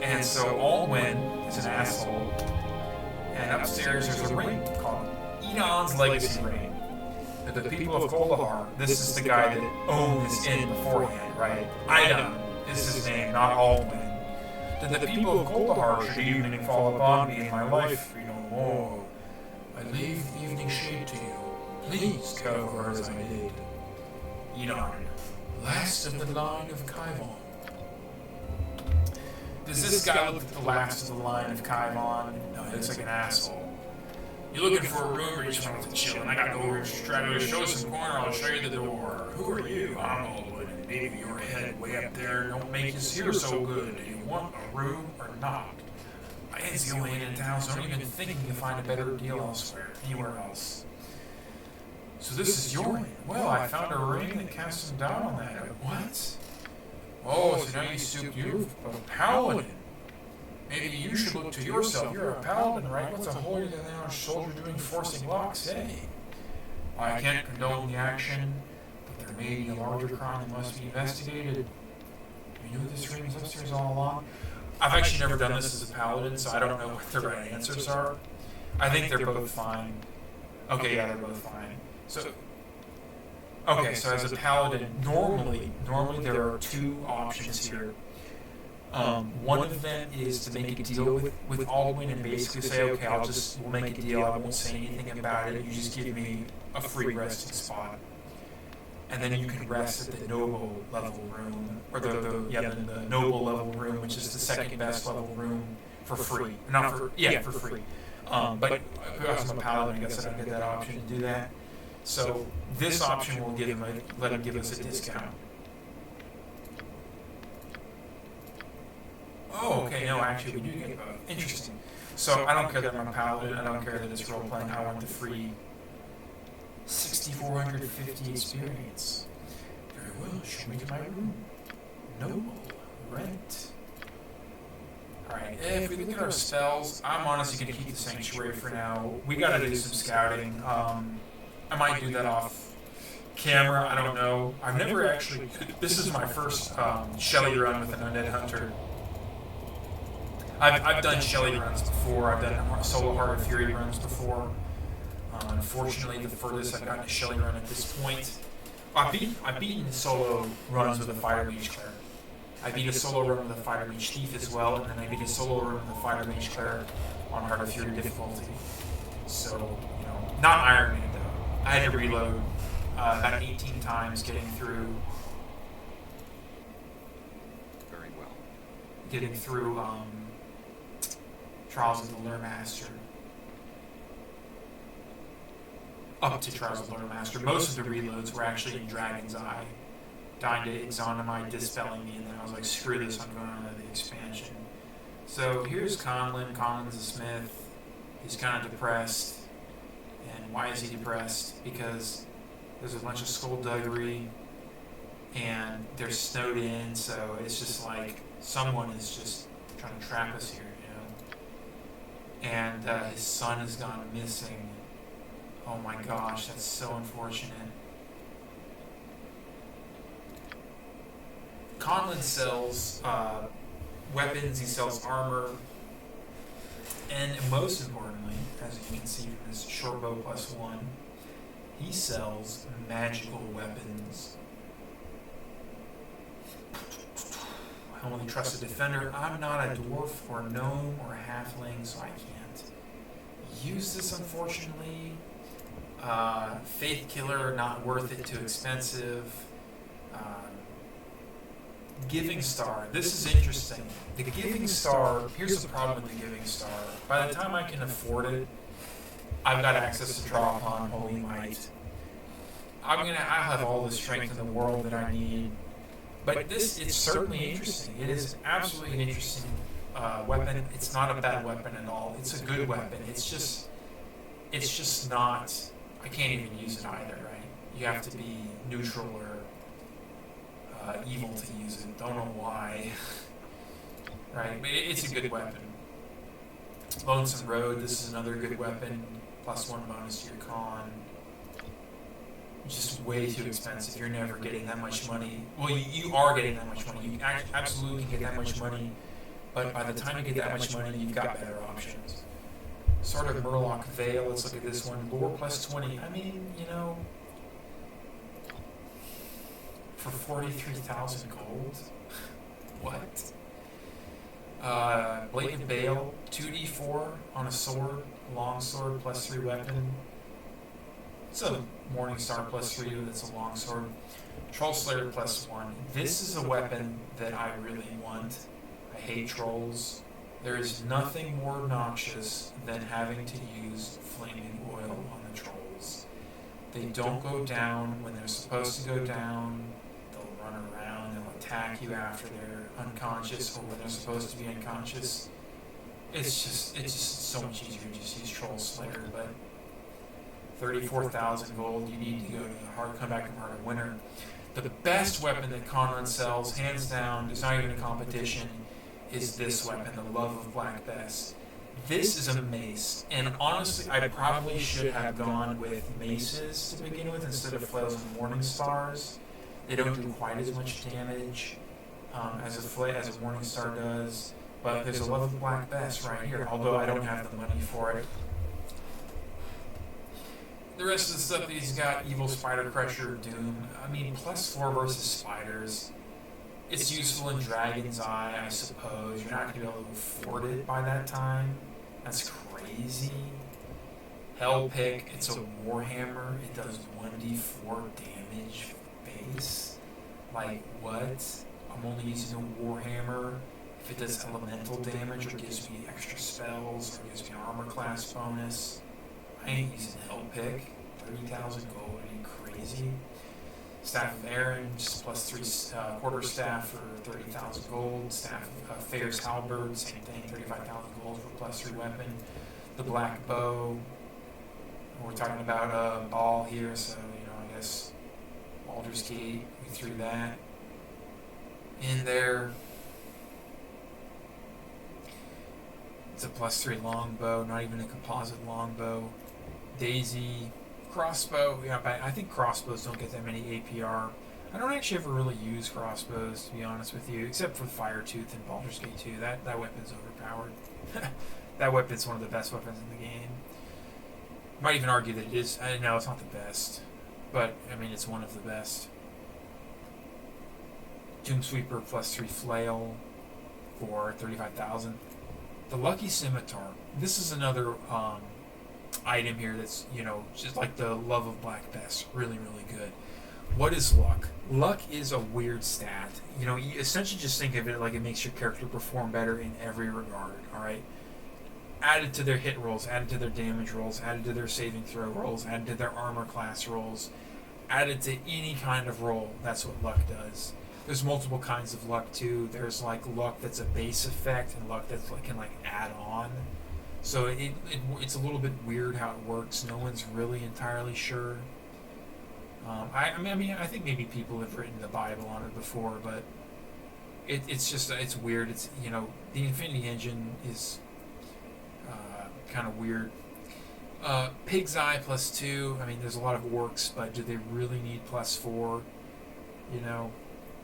And so Aldwin is an asshole. And upstairs there's a ring called Edon's Legacy Ring. that the people of Kuldahar, this is the guy that owned this inn beforehand, right? Item is his name, not Alwyn. That the people of Kuldahar should evening fall upon me in my life, you know more. I leave the evening shade to you. Please cover as I did. Enon, last of the line of Kaivon. Does this guy look at the last of the line of Kaivon? No, he looks like an asshole. You're looking for a room or you just want to chill, and I got to go over and try to show some corner, I'll show you the door. Who are you? I'm Alwyn, and maybe your head way up there don't make us hear so good. Do you want a room or not? I ain't the only inn in town, so I'm even thinking to find a better deal elsewhere, anywhere else. So this is your inn? Well, I found a ring that casts some doubt on that. What? Oh, so now you stoop you a paladin. Maybe you should look to yourself. You're a paladin, right? What's a holier-than-thou soldier doing forcing locks, eh? I can't condone the action, but there may be a larger crime that must be investigated. You knew this ring was upstairs all along? I've actually never done this as a paladin, so I don't know what the right answers are. I think they're both fine. Okay, yeah, they're both fine. So, okay, so as a paladin, normally there are two options here. One of them is to make a deal with Alwyn and basically say, okay, we'll make a deal, I won't say anything about it, you just give me a free resting spot. And then you can rest at the noble level room, or the noble level room, which is the second best level room for free. For free. But because I'm a paladin, I guess I don't get that option to do that. So this option will let him give us a discount. Oh, okay, no, actually we do get both. Interesting. So I don't care that I'm a paladin, I don't care that it's role-playing, I want the free 6,450 experience. Very well, show me to my room. Noble, rent. Alright, if we look at our spells, I'm honestly going to keep the Sanctuary for now. We got to do some scouting. I might do that off camera, I don't know. I've never actually, this is my first SHEL1I run with an Undead Hunter. I've done SHEL1I runs before, I've done solo Heart of Fury runs before. Unfortunately, the furthest I've gotten a SHEL1I run at this point, I've beaten solo runs with a Fire Mage Cleric. I beat a solo run with a Fire Mage Thief as well, and then I beat a solo run with a Fire Mage Cleric on Heart of Fury difficulty. So, not Ironman though. I had to reload about 18 times getting through. Very well. Getting through Trials of the Lure Master. Up to Trials of the Lure Master. Most of the reloads were actually in Dragon's Eye. Dying to Exonomite, dispelling me, and then I was like, screw this, I'm going on to the expansion. So here's Conlon. Conlon's a smith. He's kind of depressed. And why is he depressed? Because there's a bunch of skullduggery, and they're snowed in, so it's just like someone is just trying to trap us here, And his son has gone missing. Oh my gosh, that's so unfortunate. Conlon sells weapons, he sells armor, and most importantly, as you can see from this short bow +1, he sells magical weapons. I only trust a defender. I'm not a dwarf or gnome or halfling, so I can't use this, unfortunately. Faith Killer, not worth it, too expensive. Giving Star. This is interesting. The Giving Star, here's the problem with the Giving Star. By the time I can afford it, I've got access to draw upon Holy Might. I'll have all the strength in the world that I need. But it's certainly interesting. It is absolutely an interesting weapon. It's not a bad weapon at all. It's a good weapon. It's just not, I can't even use it either, right? You have to be neutral or evil to use it. Don't know why. Right? But it's a good weapon. Lonesome Road, this is another good weapon. +1 bonus to your con. Just way too expensive. You're never getting that much money. Well, you are getting that much money. You absolutely can get that much money. But by the time you get that much money, you've got better options. Sort of Murloc Vale, let's look at this one. Lore +20. I mean, for 43,000 gold. What? Blatant Bale, 2d4 on a sword, long sword, +3 weapon. It's a Morningstar +3, that's a long sword. Troll Slayer +1. This is a weapon that I really want. I hate trolls. There is nothing more obnoxious than having to use flaming oil on the trolls. They don't go down when they're supposed to go down. They'll run around, they'll attack you after they're unconscious or when they're supposed to be unconscious. It's just so much easier to just use Troll Slayer, but 34,000 gold, you need to go to the come back from Heart of Winter. The best weapon that Conrad sells, hands down, it's not even a competition, is this weapon, the Love of Black Bess. This is a mace, and honestly, I probably should have gone with maces to begin with instead of flails and morning stars. They don't do quite as much damage as a morning star does, but there's a Love of Black Bess right here, although I don't have the money for it. The rest of the stuff that he's got, Evil Spider Crusher, Doom, I mean, +4 versus spiders. It's useful in Dragon's Eye, I suppose. You're not going to be able to afford it by that time. That's crazy. Hellpick, it's a Warhammer. It does 1d4 damage base. Like, what? I'm only using a Warhammer if it does elemental damage or gives me extra spells or gives me armor class bonus. I ain't using Hellpick. 30,000 gold, are you crazy? Staff of Aaron, just +3 quarterstaff for 30,000 gold. Staff of Fair's Halberd, same thing, 35,000 gold for +3 weapon. The Black Bow, we're talking about a ball here, so, I guess Baldur's Gate, we threw that in there. It's a +3 longbow, not even a composite longbow. Daisy, crossbow, yeah, but I think crossbows don't get that many APR. I don't actually ever really use crossbows, to be honest with you, except for Firetooth and Baldur's Gate 2. That weapon's overpowered. That weapon's one of the best weapons in the game. Might even argue that it is. I know it's not the best, but I mean it's one of the best. Doomsweeper +3 flail for 35,000. The Lucky Scimitar. This is another item here that's, just like the Love of Black Bess. Really, really good. What is luck? Luck is a weird stat. You essentially just think of it like it makes your character perform better in every regard, alright? Added to their hit rolls, added to their damage rolls, added to their saving throw rolls, added to their armor class rolls, added to any kind of roll. That's what luck does. There's multiple kinds of luck too. There's like luck that's a base effect and luck that's can add on. So it's a little bit weird how it works. No one's really entirely sure. I think maybe people have written the Bible on it before, but it's weird. It's the Infinity Engine is kind of weird. Pig's Eye +2. I mean, there's a lot of orcs, but do they really need +4?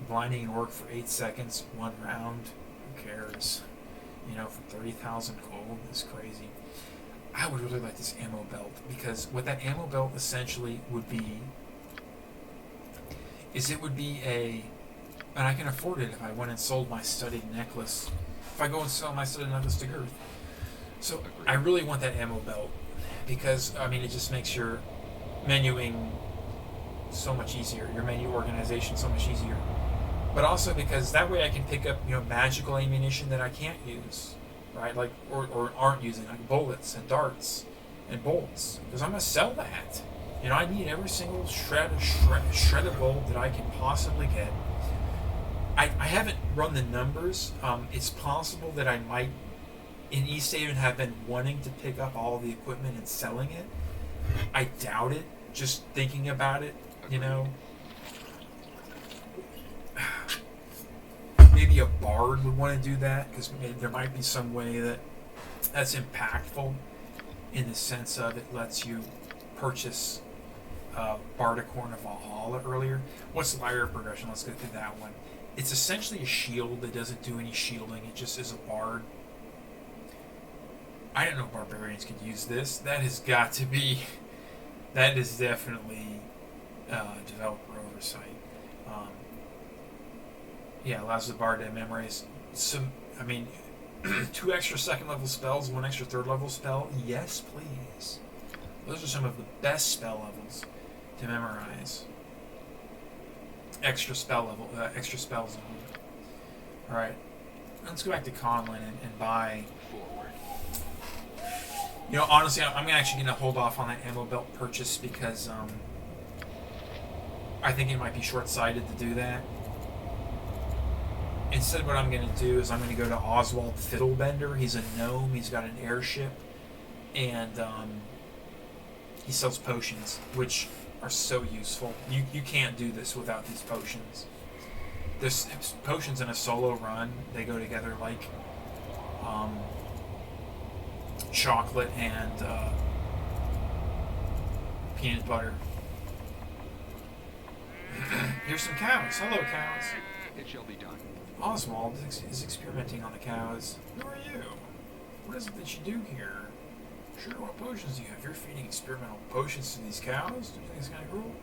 Blinding an orc for 8 seconds, 1 round. Who cares? For 30,000 gold is crazy. I would really like this ammo belt, because what that ammo belt essentially would be is it would be and I can afford it if I went and sold my studded necklace. If I go and sell my studded necklace to Girth. So I really want that ammo belt, because it just makes your menuing so much easier, your menu organization so much easier. But also because that way I can pick up, magical ammunition that I can't use, right? Like, or aren't using, like bullets and darts and bolts, because I'm gonna sell that. I need every single shred of gold that I can possibly get. I haven't run the numbers. It's possible that I might, in Easthaven, have been wanting to pick up all the equipment and selling it. I doubt it, just thinking about it, Maybe a bard would want to do that, because there might be some way that's impactful in the sense of it lets you purchase Bardicorn of Valhalla earlier. What's the Lyre of Progression? Let's go through that one. It's essentially a shield that doesn't do any shielding. It just is a bard. I didn't know barbarians could use this. That has got to be... That is definitely developer oversight. Yeah, allows the bard to memorize some. I mean, 2 extra second level spells, 1 extra third level spell. Yes, please. Those are some of the best spell levels to memorize. Extra spells. All right, let's go back to Conlin and buy. Forward. You know, honestly, I'm actually going to hold off on that ammo belt purchase because I think it might be short-sighted to do that. Instead, what I'm going to do is I'm going to go to Oswald Fiddlebender. He's a gnome. He's got an airship. And he sells potions, which are so useful. You can't do this without these potions. There's potions in a solo run. They go together like chocolate and peanut butter. Here's some cows. Hello, cows. It shall be done. Oswald is experimenting on the cows. Who are you? What is it that you do here? Sure, what potions do you have? You're feeding experimental potions to these cows? Do you think it's kind of cruel?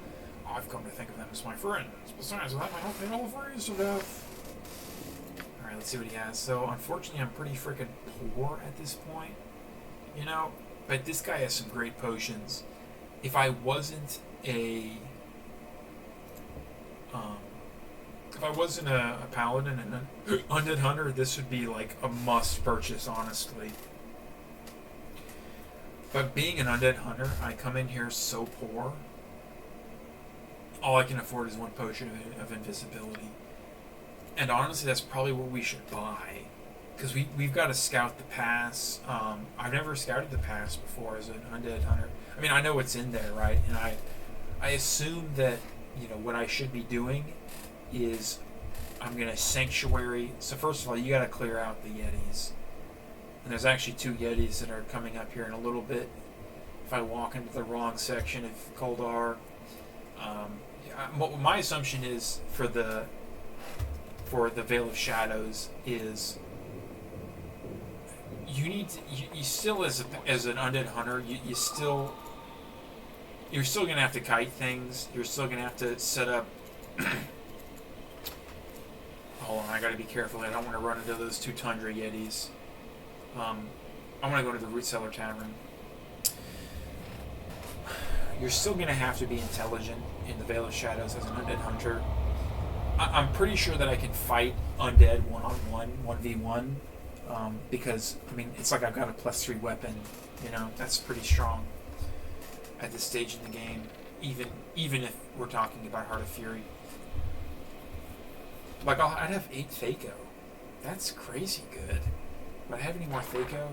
I've come to think of them as my friends. Besides, that might help me all freeze to death. Alright, let's see what he has. So, unfortunately, I'm pretty freaking poor at this point. You know? But this guy has some great potions. If I wasn't a paladin and an undead hunter, this would be like a must purchase, honestly. But being an undead hunter, I come in here so poor. All I can afford is 1 potion of invisibility. And honestly, that's probably what we should buy. Because we've got to scout the pass. I've never scouted the pass before as an undead hunter. I mean, I know what's in there, right? And I assume that, you know, what I should be doing is I'm going to sanctuary. So first of all, you got to clear out the Yetis. And there's actually 2 Yetis that are coming up here in a little bit. If I walk into the wrong section of Kuldahar. My assumption is for the Vale of Shadows is you need to, you still as an undead hunter you're still gonna have to kite things. You're still gonna have to set up. Hold on, I gotta be careful. I don't want to run into those 2 Tundra Yetis. I'm gonna go to the Root Cellar Tavern. You're still gonna have to be intelligent in the Vale of Shadows as an undead hunter. I'm pretty sure that I can fight undead 1-on-1, 1v1, because I mean it's like I've got a +3 weapon. You know, that's pretty strong at this stage in the game. Even if we're talking about Heart of Fury, like I'd have 8 Thaco. That's crazy good. Do I have any more Thaco? No.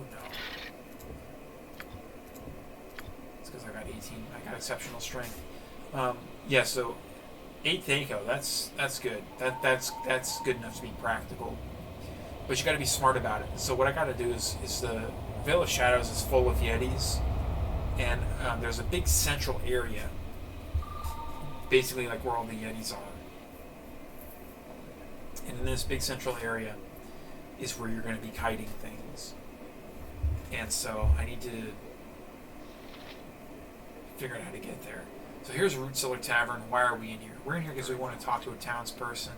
It's because I got 18. I got exceptional strength. Yeah, so 8 Thaco. That's good. That's good enough to be practical. But you got to be smart about it. So what I got to do is the Vale of Shadows is full of Yetis, and there's a big central area, basically like where all the Yetis are. And in this big central area is where you're going to be kiting things. And so I need to figure out how to get there. So here's Root Cellar Tavern. Why are we in here? We're in here because we want to talk to a townsperson.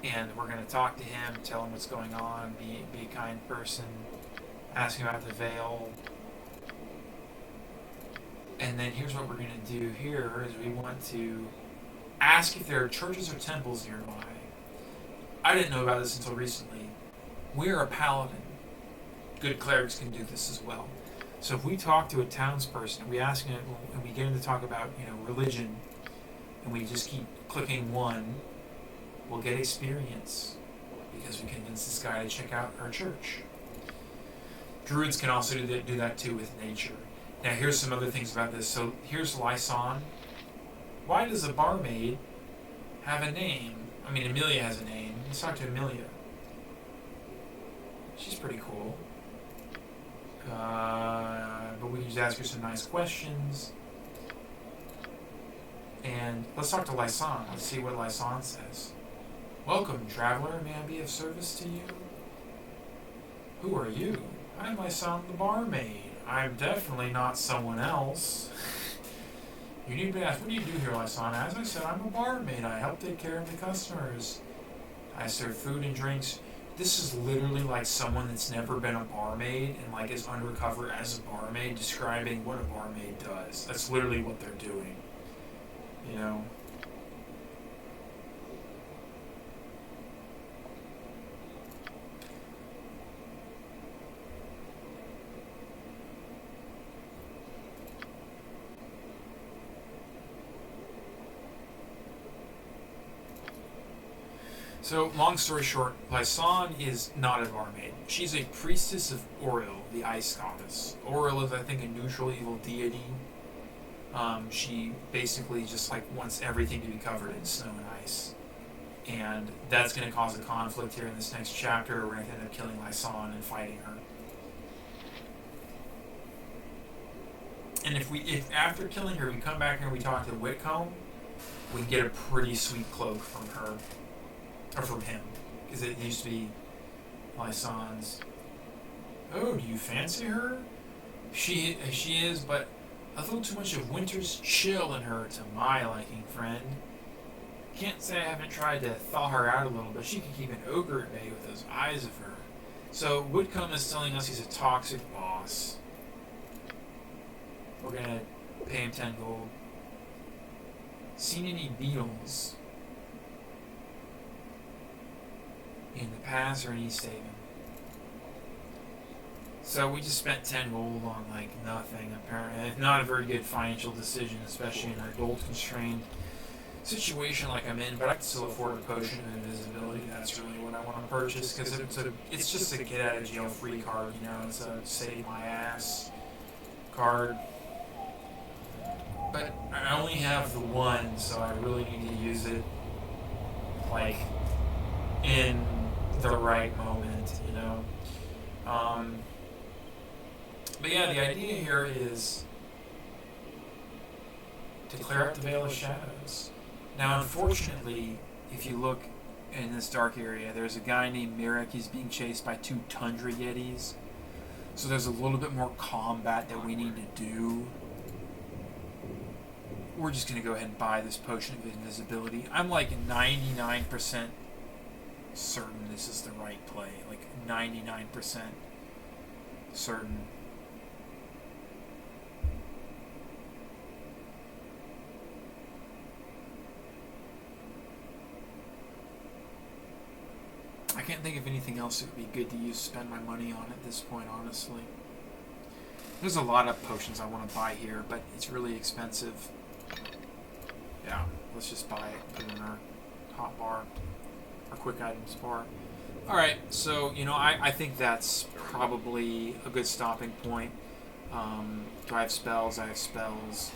And we're going to talk to him, tell him what's going on, be a kind person, ask him about the Vale. And then here's what we're going to do here is we want to ask if there are churches or temples nearby. I didn't know about this until recently. We're a paladin. Good clerics can do this as well. So if we talk to a townsperson, we ask him, and we get him to talk about, you know, religion, and we just keep clicking 1, we'll get experience because we convince this guy to check out our church. Druids can also do that too with nature. Now here's some other things about this. So here's Lyson. Why does a barmaid have a name? I mean, Amelia has a name. Let's talk to Amelia. She's pretty cool. But we just ask her some nice questions. And let's talk to Lyson. Let's see what Lyson says. Welcome, traveler. May I be of service to you? Who are you? I'm Lyson the barmaid. I'm definitely not someone else. You need to ask, what do you do here, Lyson? As I said, I'm a barmaid. I help take care of the customers. I serve food and drinks. This is literally like someone that's never been a barmaid and like is undercover as a barmaid describing what a barmaid does. That's literally what they're doing. You know? So, long story short, Lysanne is not a barmaid. She's a priestess of Auril, the ice goddess. Auril is, I think, a neutral evil deity. She basically just like wants everything to be covered in snow and ice. And that's going to cause a conflict here in this next chapter. We're going to end up killing Lysanne and fighting her. And if after killing her we come back and we talk to Whitcomb, we can get a pretty sweet cloak from her. Or from him, because it used to be Lysanne's. Oh, do you fancy her? She is, but a little too much of winter's chill in her to my liking, friend. Can't say I haven't tried to thaw her out a little, but she can keep an ogre at bay with those eyes of her. So Whitcomb is telling us he's a toxic boss. We're gonna pay him 10 gold. Seen any beetles in the pass or in Easthaven? So we just spent 10 gold on like nothing apparently. Not a very good financial decision, especially in a gold constrained situation like I'm in, but I can still afford a potion of invisibility. That's really what I want to purchase, because it's just a get out of jail free card, you know, it's a save my ass card. But I only have the one, so I really need to use it like in the right moment, you know. But yeah, the idea here is to clear up the Vale of Shadows. Now, unfortunately, if you look in this dark area, there's a guy named Mirek. He's being chased by 2 Tundra Yetis. So there's a little bit more combat that we need to do. We're just going to go ahead and buy this potion of invisibility. I'm like 99% certain this is the right play. Like 99% certain. I can't think of anything else that would be good to spend my money on at this point, honestly. There's a lot of potions I want to buy here, but it's really expensive. Yeah, let's just buy it, put it in our hot bar, our quick items bar. Alright, so, you know, I think that's probably a good stopping point. Do I have spells? I have spells.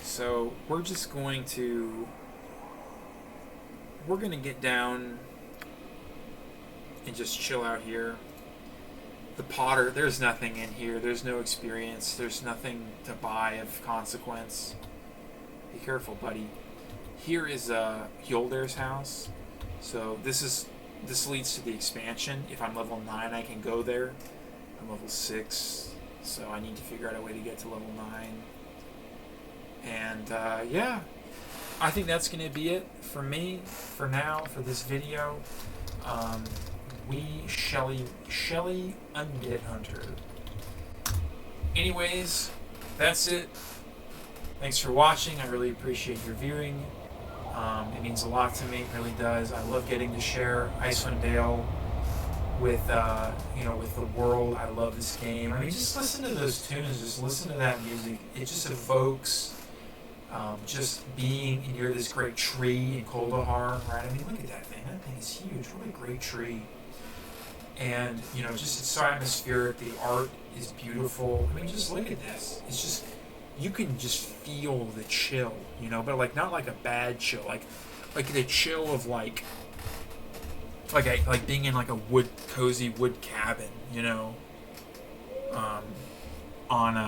So, we're just going to... We're going to get down and just chill out here. The Potter, there's nothing in here. There's no experience. There's nothing to buy of consequence. Be careful, buddy. Here is Hjolder's house. So this leads to the expansion. If I'm level 9, I can go there. I'm level 6, so I need to figure out a way to get to level 9. And yeah, I think that's going to be it for me for now, for this video. SHEL1I Undead Hunter. Anyways, that's it. Thanks for watching. I really appreciate your viewing. It means a lot to me. It really does. I love getting to share Icewind Dale with with the world. I love this game. I mean, just listen to those tunes. Just listen to that music. It just evokes just being near this great tree in Kuldahar, right? I mean, look at that thing. That thing is huge. What a great tree. And, you know, just it's so atmospheric. The art is beautiful. I mean, just look at this. It's just, you can just feel the chill, you know, but like not like a bad chill, like the chill of like being in like a cozy wood cabin, you know, on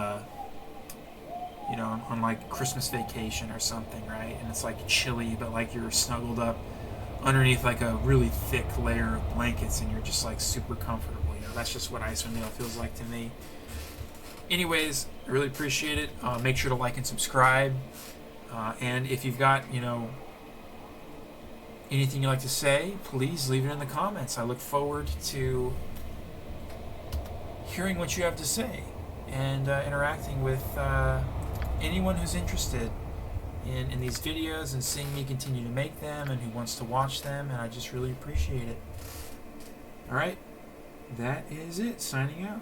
like Christmas Vacation or something, right? And it's like chilly, but like you're snuggled up underneath like a really thick layer of blankets and you're just like super comfortable, you know. That's just what Icewind Dale feels like to me. Anyways, I really appreciate it. Make sure to like and subscribe. And if you've got, anything you'd like to say, please leave it in the comments. I look forward to hearing what you have to say and interacting with anyone who's interested in these videos and seeing me continue to make them and who wants to watch them, and I just really appreciate it. Alright, that is it. Signing out.